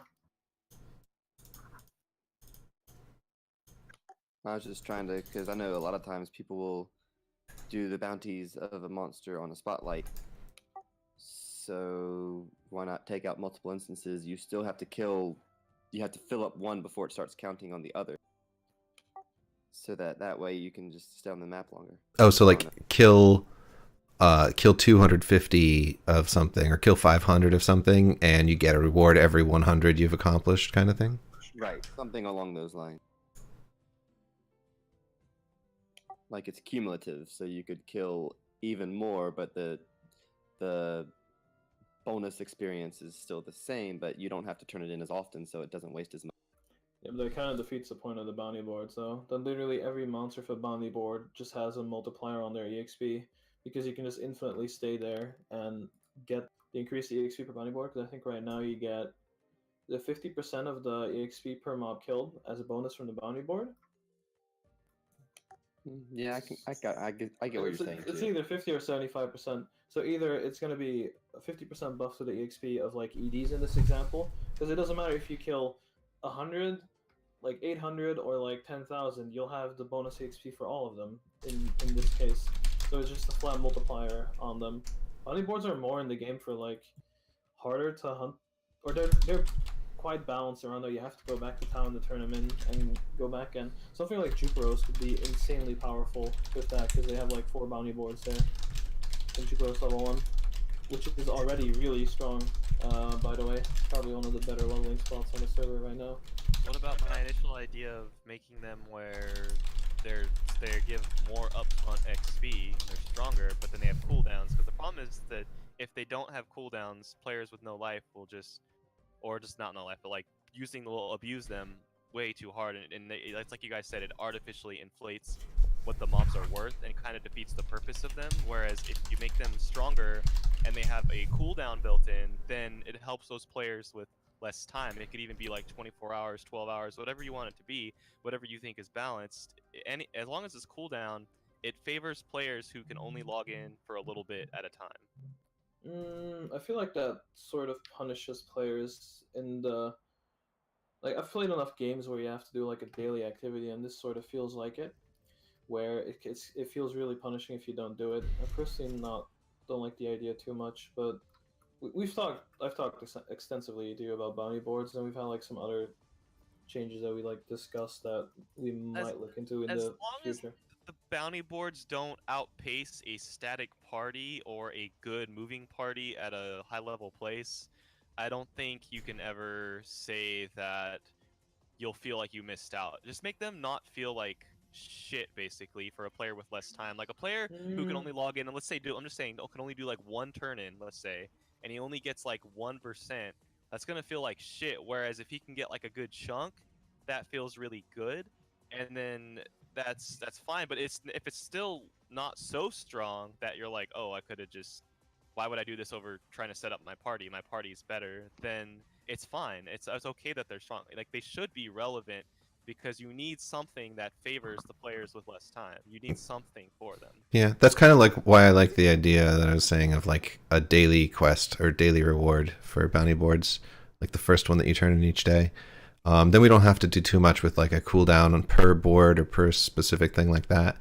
I was just trying to, because I know a lot of times people will do the bounties of a monster on a spotlight. So why not take out multiple instances? You still have to kill, you have to fill up one before it starts counting on the other. So that way you can just stay on the map longer. Oh, so like kill 250 of something or kill 500 of something and you get a reward every 100 you've accomplished kind of thing? Right, something along those lines. Like it's cumulative, so you could kill even more, but the bonus experience is still the same, but you don't have to turn it in as often, so it doesn't waste as much. Yeah, but that kind of defeats the point of the bounty board, so then literally every monster for bounty board just has a multiplier on their EXP, because you can just infinitely stay there and get the increased EXP per bounty board, because I think right now you get the 50% of the EXP per mob killed as a bonus from the bounty board. Yeah, I get what you're saying. It's either 50 or 75%. So either it's going to be a 50% buff to the EXP of like EDs in this example, because it doesn't matter if you kill 100, like 800, or like 10,000, you'll have the bonus EXP for all of them in this case. So it's just a flat multiplier on them. Bounty boards are more in the game for like harder to hunt, or they're quite balanced around, though. You have to go back to town to turn them in and go back, and something like Juperos could be insanely powerful with that, because they have like 4 bounty boards there in Juperos level 1, which is already really strong, by the way. Probably one of the better leveling spots on the server right now. What about my initial idea of making them where they give more upfront XP, they're stronger, but then they have cooldowns? Because the problem is that if they don't have cooldowns, players with no life will just, or just not no life, but like using will abuse them way too hard, and it's like you guys said, it artificially inflates what the mobs are worth and kind of defeats the purpose of them. Whereas if you make them stronger and they have a cooldown built in, then it helps those players with less time. It could even be like 24 hours, 12 hours, whatever you want it to be, whatever you think is balanced. As long as it's cooldown, it favors players who can only log in for a little bit at a time. I feel like that sort of punishes players in the... Like, I've played enough games where you have to do like a daily activity, and this sort of feels like it, where it feels really punishing if you don't do it. I personally don't like the idea too much, but I've talked extensively to you about bounty boards, and we've had like some other changes that we like discussed that we might look into in the future. The bounty boards don't outpace a static party or a good moving party at a high level place, I don't think you can ever say that you'll feel like you missed out. Just make them not feel like shit, basically, for a player with less time. Like a player who can only log in, and let's say, I'm just saying, can only do like 1 turn in, let's say, and he only gets like 1%, that's gonna feel like shit. Whereas if he can get like a good chunk, that feels really good. And then that's fine. But if it's still not so strong that you're like, oh, I could have just, why would I do this over trying to set up my party? My party's better. Then it's fine. It's okay that they're strong. Like they should be relevant because you need something that favors the players with less time. You need something for them. Yeah, that's kind of like why I like the idea that I was saying of like a daily quest or daily reward for bounty boards, like the first one that you turn in each day. Then we don't have to do too much with like a cooldown on per board or per specific thing like that.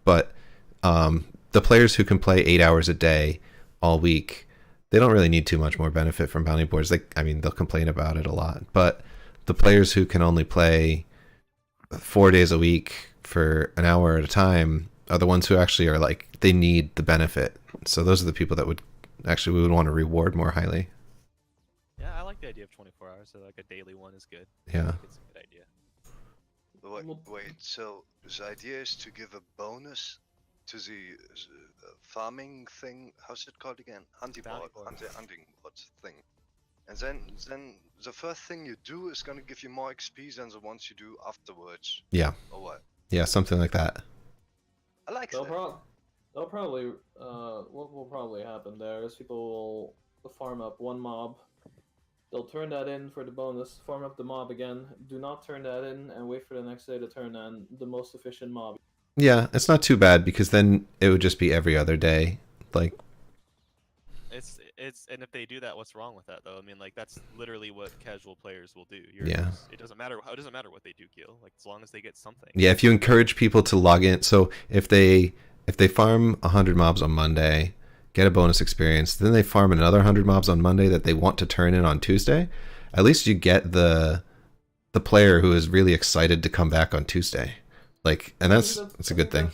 But the players who can play 8 hours a day all week, they don't really need too much more benefit from bounty boards. I mean, they'll complain about it a lot. But the players who can only play 4 days a week for an hour at a time are the ones who actually are like, they need the benefit. So those are the people that we would want to reward more highly. Yeah, I like the idea of 24 hours. So like a daily one is good. Yeah. I think it's a good idea. Wait, so the idea is to give a bonus to the farming thing. How's it called again? Hunting board thing. And then the first thing you do is gonna give you more XP than the ones you do afterwards. Yeah. Or what? Yeah, something like that. I like They'll that. they'll probably what will probably happen there is people will farm up one mob. They'll turn that in for the bonus, farm up the mob again, do not turn that in, and wait for the next day to turn on the most efficient mob. Yeah, it's not too bad because then it would just be every other day. Like, And if they do that, what's wrong with that though? I mean, like that's literally what casual players will do. Yeah. It doesn't matter what they do, Gil. Like as long as they get something. yeah, if you encourage people to log in, so if they farm 100 mobs on Monday, get a bonus experience, then they farm another 100 mobs on Monday that they want to turn in on Tuesday, at least you get the player who is really excited to come back on Tuesday. Like, and that's a good thing.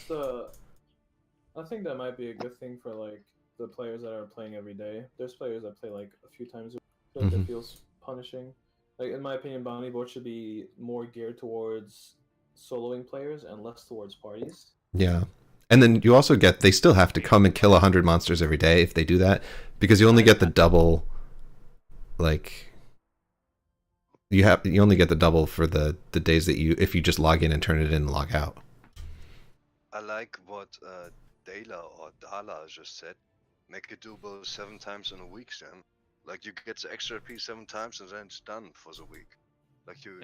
I think that might be a good thing for like the players that are playing every day. There's players that play like a few times a week, so Mhm. it feels punishing. Like in my opinion, bounty board should be more geared towards soloing players and less towards parties. Yeah. And then you also get, they still have to come and kill 100 monsters every day if they do that, because you only get the double, like, you only get the double for the days that if you just log in and turn it in and log out. I like what Dala or Dala just said. Make it doable 7 times in a week, Sam. Like you get the extra piece 7 times and then it's done for the week. Like you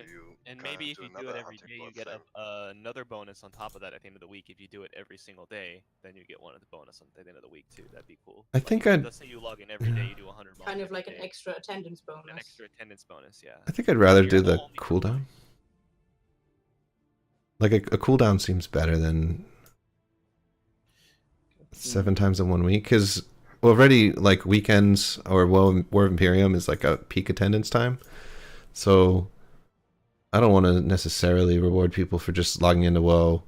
And kinda maybe if you do another it every hunting day, you board get thing. another bonus on top of that at the end of the week. If you do it every single day, then you get one of the bonus at the end of the week too. That'd be cool. I think I'd- Let's say you log in every day, you do 100. Kind of every like an day. extra attendance bonus. An extra attendance bonus, yeah. I think I'd rather You're do the the only cooldown. Like a cooldown seems better than 7 times in 1 week, because already like weekends or War of Imperium is like a peak attendance time. So I don't want to necessarily reward people for just logging into WoW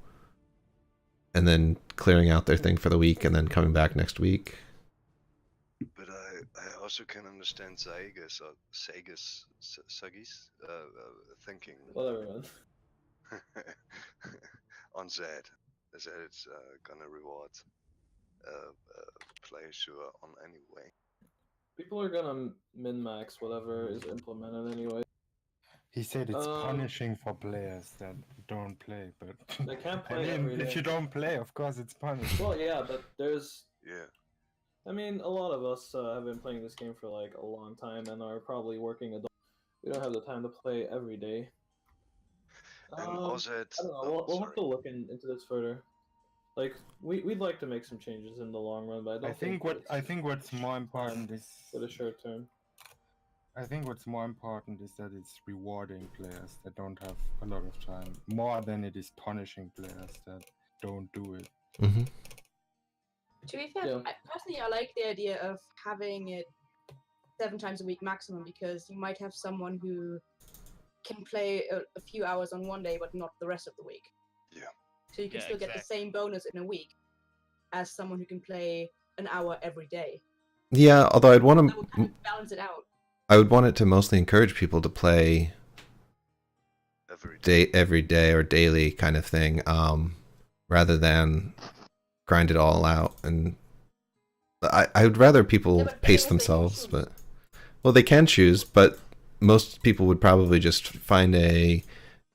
and then clearing out their thing for the week and then coming back next week. But I also can understand Sagi's thinking Whatever, man. on that it's gonna reward players who are on anyway. People are gonna min-max whatever is implemented anyway. He said it's Um, punishing for players that don't play, but They can't I play every mean, day. if you don't play, of course it's punishing. Well, yeah, but there's. Yeah. I mean, a lot of us have been playing this game for like a long time and are probably working adults. We don't have the time to play every day. And also I don't know. We'll have to look into this further. Like, we'd like to make some changes in the long run, but I don't I think what's more important is for the short term. I think what's more important is that it's rewarding players that don't have a lot of time, more than it is punishing players that don't do it. Mm-hmm. To be fair, Yeah. personally, I like the idea of having it 7 times a week maximum, because you might have someone who can play a few hours on one day, but not the rest of the week. Yeah. So you can Yeah, still get the exactly. same bonus in a week as someone who can play an hour every day. Yeah, although I'd want That would kind of balance it out. I would want it to mostly encourage people to play every every day or daily kind of thing, rather than grind it all out. And I would rather people Yeah, but pace they can themselves, choose. but well, they can choose, but most people would probably just find a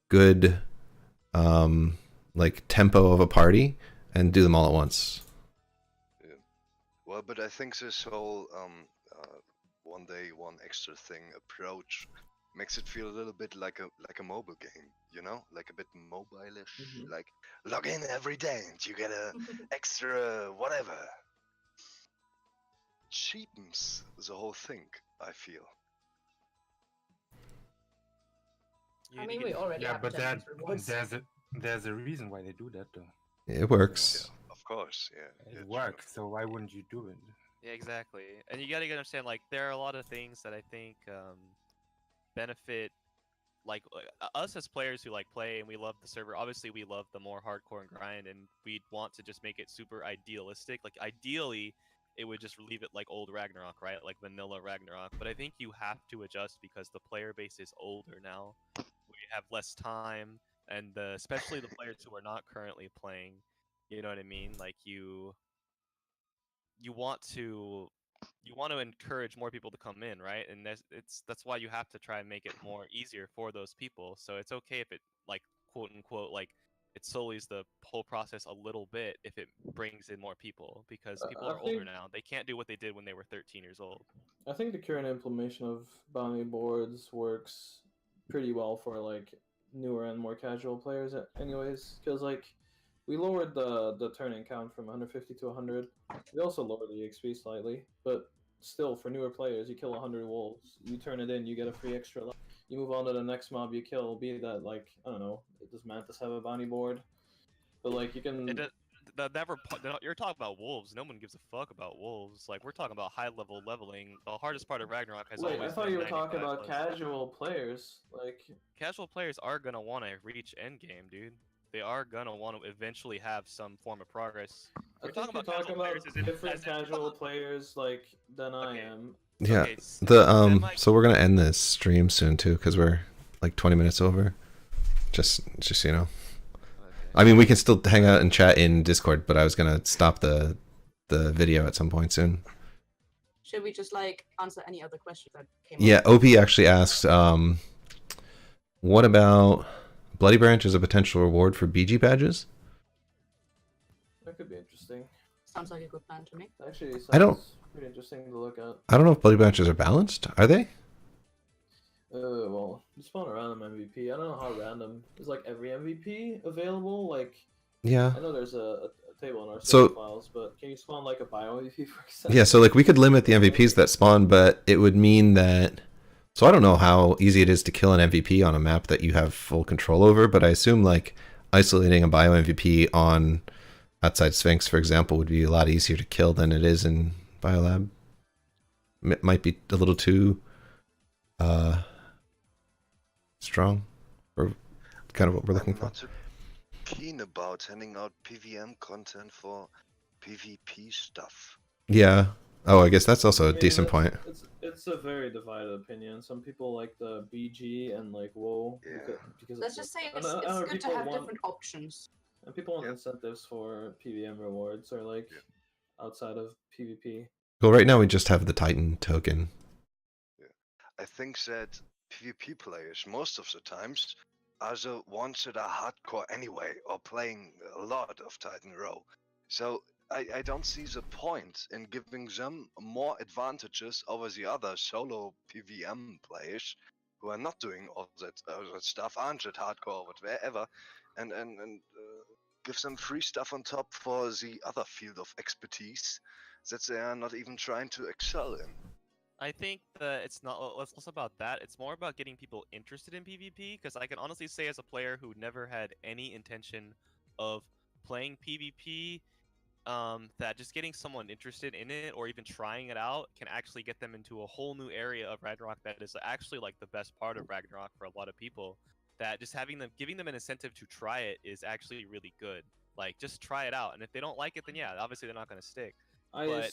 good like tempo of a party and do them all at once. Well, but I think this whole one day, one extra thing approach makes it feel a little bit like a mobile game, you know, like a bit mobile-ish. Like log in every day and you get a extra whatever. Cheapens the whole thing, I feel. I mean, we already Yeah, have but attendance rewards. there's a reason why they do that though. It works. Yeah, of course, yeah. It works, so why wouldn't you do it? Yeah, exactly. And you gotta understand, like, there are a lot of things that I think benefit, like us as players who like play and we love the server. Obviously, we love the more hardcore and grind, and we'd want to just make it super idealistic. Like, ideally, it would just leave it like old Ragnarok, right? Like vanilla Ragnarok. But I think you have to adjust because the player base is older now. We have less time, and especially the players who are not currently playing. You know what I mean? Like you want to encourage more people to come in, right? And that's why you have to try and make it more easier for those people. So it's okay if it, like, quote unquote, like, it sullies the whole process a little bit if it brings in more people, because people I are older think- now. They can't do what they did when they were 13 years old. I think the current implementation of bounty boards works pretty well for like newer and more casual players, anyways. Because like we lowered the turning count from 150 to 100. We also lowered the XP slightly, but still, for newer players, you kill 100 wolves, you turn it in, you get a free extra life. You move on to the next mob you kill, be that like I don't know, does Mantis have a bounty board? But like you can. You're talking about wolves. No one gives a fuck about wolves. Like, we're talking about high level leveling. The hardest part of Ragnarok has Wait, always I thought been you were talking 95 about plus. casual players. Like Casual players are gonna want to reach endgame, dude. They are gonna want to eventually have some form of progress. I We're think talking you're about talking casual players about as in, different casual players like than I am. Yeah. Okay, So we're gonna end this stream soon too, because we're like 20 minutes over. Just so you know. I mean, we can still hang out and chat in Discord, but I was gonna stop the video at some point soon. Should we just like answer any other questions that came Yeah, up? OP actually asks, what about Bloody Branch as a potential reward for BG badges? That could be interesting. Sounds like a good plan to me. Actually, sounds I don't- pretty interesting to look at. I don't know if Bloody Branches are balanced. Are they? Well, you spawn a random MVP. I don't know how random. Is like every MVP available? Like, Yeah. I know there's a table in our So- save files, but can you spawn like a bio MVP for example? Yeah, so like we could limit the MVPs that spawn, but it would mean that. So I don't know how easy it is to kill an MVP on a map that you have full control over, but I assume like isolating a bio MVP on outside Sphinx, for example, would be a lot easier to kill than it is in Biolab. It might be a little too strong for kind of what we're looking I'm for. not too keen about handing out PVM content for PvP stuff. Yeah. Oh, I guess that's also I a mean, decent point. It's a very divided opinion. Some people like the BG and like WoW because Let's just say it's good to have different options. And people want incentives for PVM rewards or like outside of PvP. Well, right now we just have the Titan token. I think that PvP players, most of the times, are the ones that are hardcore anyway, or playing a lot of TitanRO. So I don't see the point in giving them more advantages over the other solo PVM players who are not doing all that stuff, aren't that hardcore or whatever, and give them free stuff on top for the other field of expertise that they are not even trying to excel in. I think that it's not less about that. It's more about getting people interested in PvP, because I can honestly say, as a player who never had any intention of playing PvP, that just getting someone interested in it or even trying it out can actually get them into a whole new area of Ragnarok that is actually like the best part of Ragnarok for a lot of people. That just giving them an incentive to try it is actually really good. Like, just try it out, and if they don't like it, then yeah, obviously they're not going to stick. I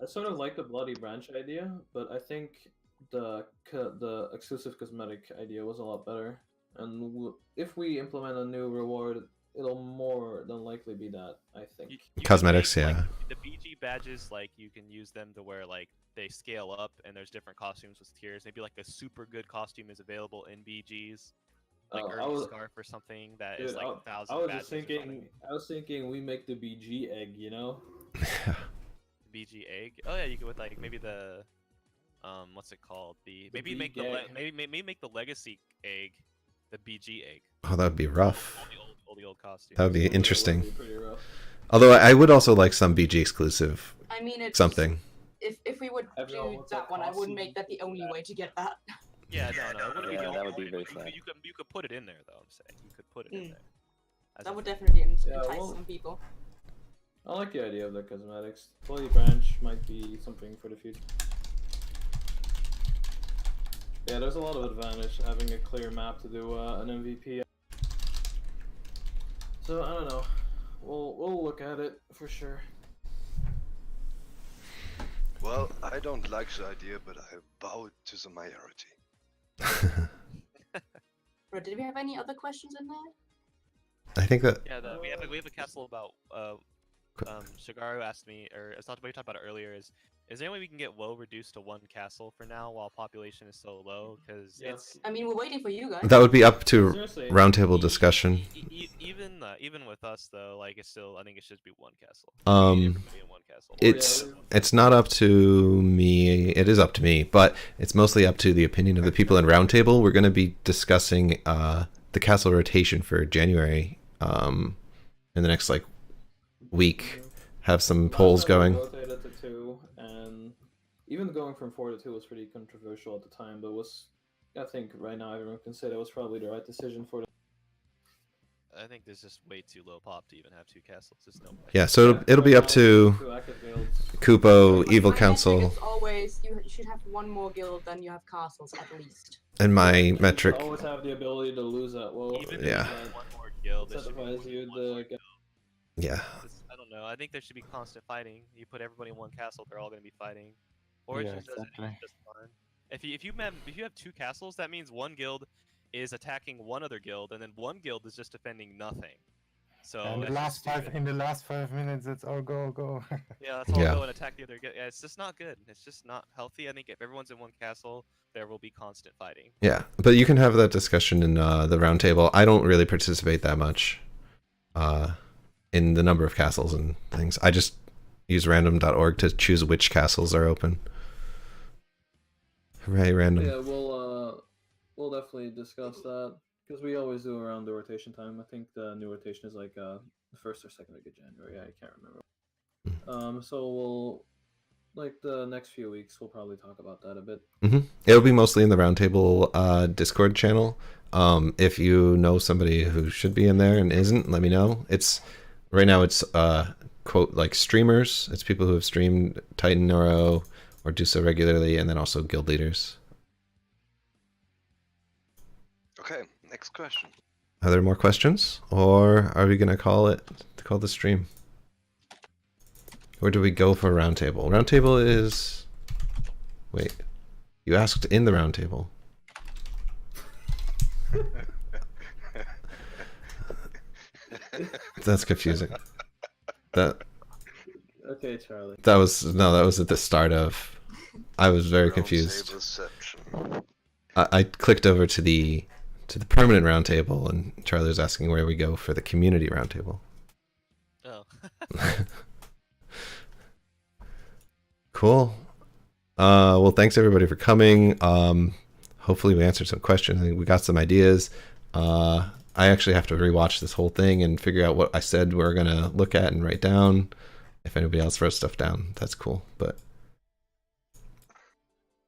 sort of like the Bloody Branch idea, but I think the exclusive cosmetic idea was a lot better. And if we implement a new reward, it'll more than likely be that, I think. You can Cosmetics, make, yeah. like, the BG badges, like, you can use them to where, like, they scale up and there's different costumes with tiers. Maybe like a super good costume is available in BGs. like Oh, early scarf or something that is Dude, like I 1,000 was badges just in front of thinking. me. I was thinking we make the BG egg. You know. BG egg. Oh yeah, you could with like maybe the what's it called? The Maybe make big the egg. maybe make the legacy egg the BG egg. Oh, that would be rough. All the old costumes. That would be Yeah, it would interesting. be pretty rough. Although I would also like some BG exclusive I mean, it's something. If we would Everyone do wants that that one, I wouldn't costume make that the only way to get that. Yeah, no, it wouldn't be Yeah, the that only would be way, very but sad. you could put it in there though. I'm saying you could put it in there. As That a would thing. definitely Yeah, entice well- some people. I like the idea of the cosmetics. Fully branch might be something for the future. Yeah, there's a lot of advantage to having a clear map to do an MVP. So I don't know. We'll look at it for sure. Well, I don't like the idea, but I bow to the majority. Bro, did we have any other questions in there? I think that Yeah, we have a castle about Shigaru asked me, or it's not we talked about it earlier. Is there any way we can get WoW reduced to one castle for now while population is so low? Because Yeah. it's I mean, we're waiting for you guys. that would be up to Seriously. roundtable discussion. even with us though, like it's still I think it should be one castle. Everybody in one castle. It's not up to me. It is up to me, but it's mostly up to the opinion of the people in roundtable. We're going to be discussing the castle rotation for January in the next like week. Have some polls going. Rotated to 2, and even going from 4 to 2 was pretty controversial at the time, but I think right now everyone can say that was probably the right decision for them. I think there's just way too low pop to even have two castles. There's no way. Yeah, so it'll be up to Two active guilds. Kupo, Evil My metric Council, is always you should have one more guild than you have castles at least. and my You metric. always have the ability to lose at will. Even Yeah. if you have one more guild, there should be Incentivize you one more to guild. Yeah, I don't know. I think there should be constant fighting. You put everybody in one castle, they're all going to be fighting. Or it Yeah, just does it exactly. just fine. If you have two castles, that means one guild is attacking one other guild, and then one guild is just defending nothing. So And that's just stupid. in the last 5 minutes, it's all go. Yeah, let's all Yeah. go and attack the other guild. Yeah, it's just not good. It's just not healthy. I think if everyone's in one castle, there will be constant fighting. yeah. But you can have that discussion in the roundtable. I don't really participate that much in the number of castles and things. I just use random.org to choose which castles are open. Hooray, random. Yeah, we'll definitely discuss that because we always do around the rotation time. I think the new rotation is like the 1st or 2nd week of January. I can't remember. So we'll like the next few weeks we'll probably talk about that a bit. It'll be mostly in the roundtable Discord channel. If you know somebody who should be in there and isn't, let me know. It's right now it's quote like streamers. It's people who have streamed TitanRO or do so regularly, and then also guild leaders. Okay, next question. Are there more questions, or are we gonna call the stream? Where do we go for roundtable? Roundtable is. Wait, you asked in the roundtable. That's confusing. That Okay, Charlie. that was at the start of. I was very confused. Roundtableception. I clicked over to the permanent roundtable, and Charlie was asking where we go for the community roundtable. Oh. Cool. Well, thanks everybody for coming. Hopefully we answered some questions. I think we got some ideas. I actually have to rewatch this whole thing and figure out what I said we're gonna look at and write down. If anybody else wrote stuff down, that's cool. But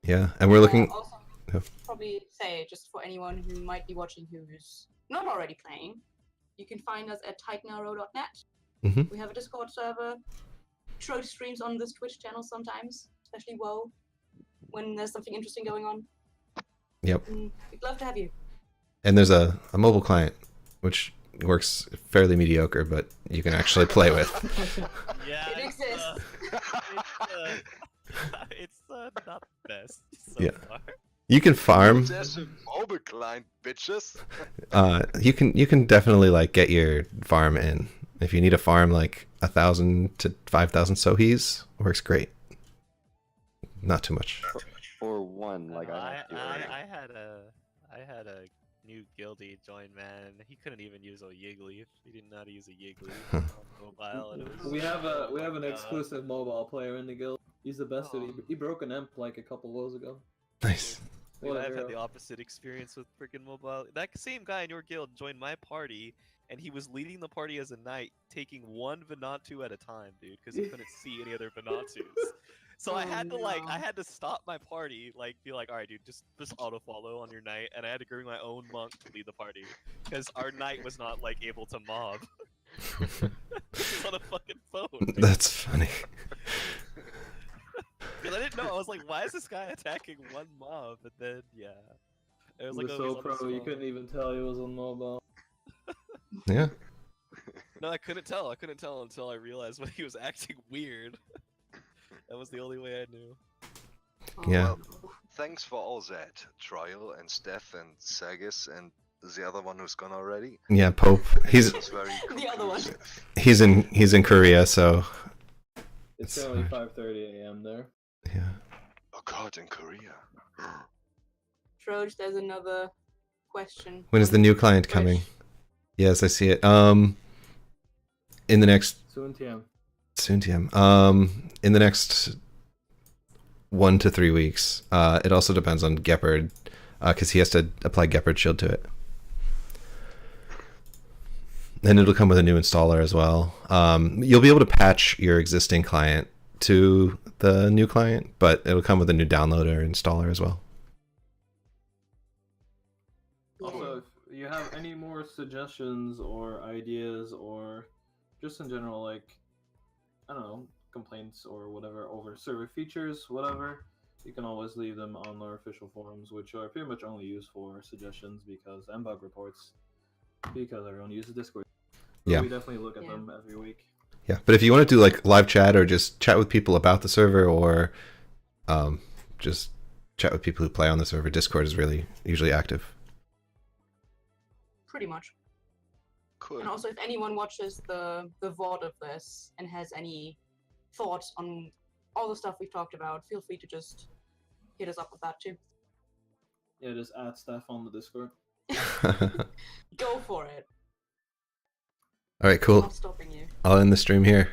yeah, and we're looking. Also, Yeah. probably say just for anyone who might be watching who's not already playing, you can find us at TitanRO.net. Mhm. We have a Discord server. Try streams on this Twitch channel sometimes, especially WoW, when there's something interesting going on. Yep. We'd love to have you. And there's a mobile client, which works fairly mediocre, but you can actually play with. Yeah, It exists. It's not the best so Yeah. far. You can farm. There's a mobile client, bitches. You can definitely like get your farm in. If you need a farm like 1,000 to 5,000 sohis, works great. Not too much. For one, like I have to. I had a new guildie joined, man. He couldn't even use a Yiggly. He didn't know how to use a Yiggly on mobile. And it was... We have oh my an God. exclusive mobile player in the guild. He's the best at it. Oh. He broke an imp like a couple woes ago. Nice. Dude, What a I've had hero. the opposite experience with freaking mobile. That same guy in your guild joined my party, and he was leading the party as a knight, taking one Venatu at a time, dude, because he couldn't see any other Venatus. So I had to I had to stop my party, be like, all right, dude, just auto follow on your knight, and I had to bring my own monk to lead the party, because our knight was not able to mob. He was on a fucking phone. Dude. That's funny. Because I didn't know. I was like, why is this guy attacking one mob? And then, yeah. It was He like, was oh, he's so on his pro, you phone. couldn't even tell he was on mobile. Yeah. No, I couldn't tell. I couldn't tell until I realized when he was acting weird. That was the only way I knew. Yeah. Well, thanks for all that, Trial and Steph and Sagas and the other one who's gone already. Yeah, Pope. He's It was very The other one. conclusive. he's in Korea, so It's It's only fine. 5:30 a.m. there. yeah. Oh god, in Korea. Troj, there's another question. When is the from new client Twitch. coming? Yes, I see it. In the next Soon TM. soon TM. In the next 1 to 3 weeks. It also depends on Gepard, because he has to apply Gepard Shield to it. And it'll come with a new installer as well. You'll be able to patch your existing client to the new client, but it'll come with a new downloader installer as well. Also, if you have any more suggestions or ideas or just in general, like, I don't know, complaints or whatever over server features, whatever, you can always leave them on our official forums, which are pretty much only used for suggestions and bug reports, because everyone uses Discord. But Yeah. we definitely look at Yeah. them every week. Yeah, but if you want to do like live chat or just chat with people about the server, or just chat with people who play on the server, Discord is really usually active. Pretty much. Cool. And also, if anyone watches the VOD of this and has any thoughts on all the stuff we've talked about, feel free to just hit us up with that too. Yeah, just add stuff on the Discord. Go for it. All right, I'm cool. not stopping you. I'll end the stream here.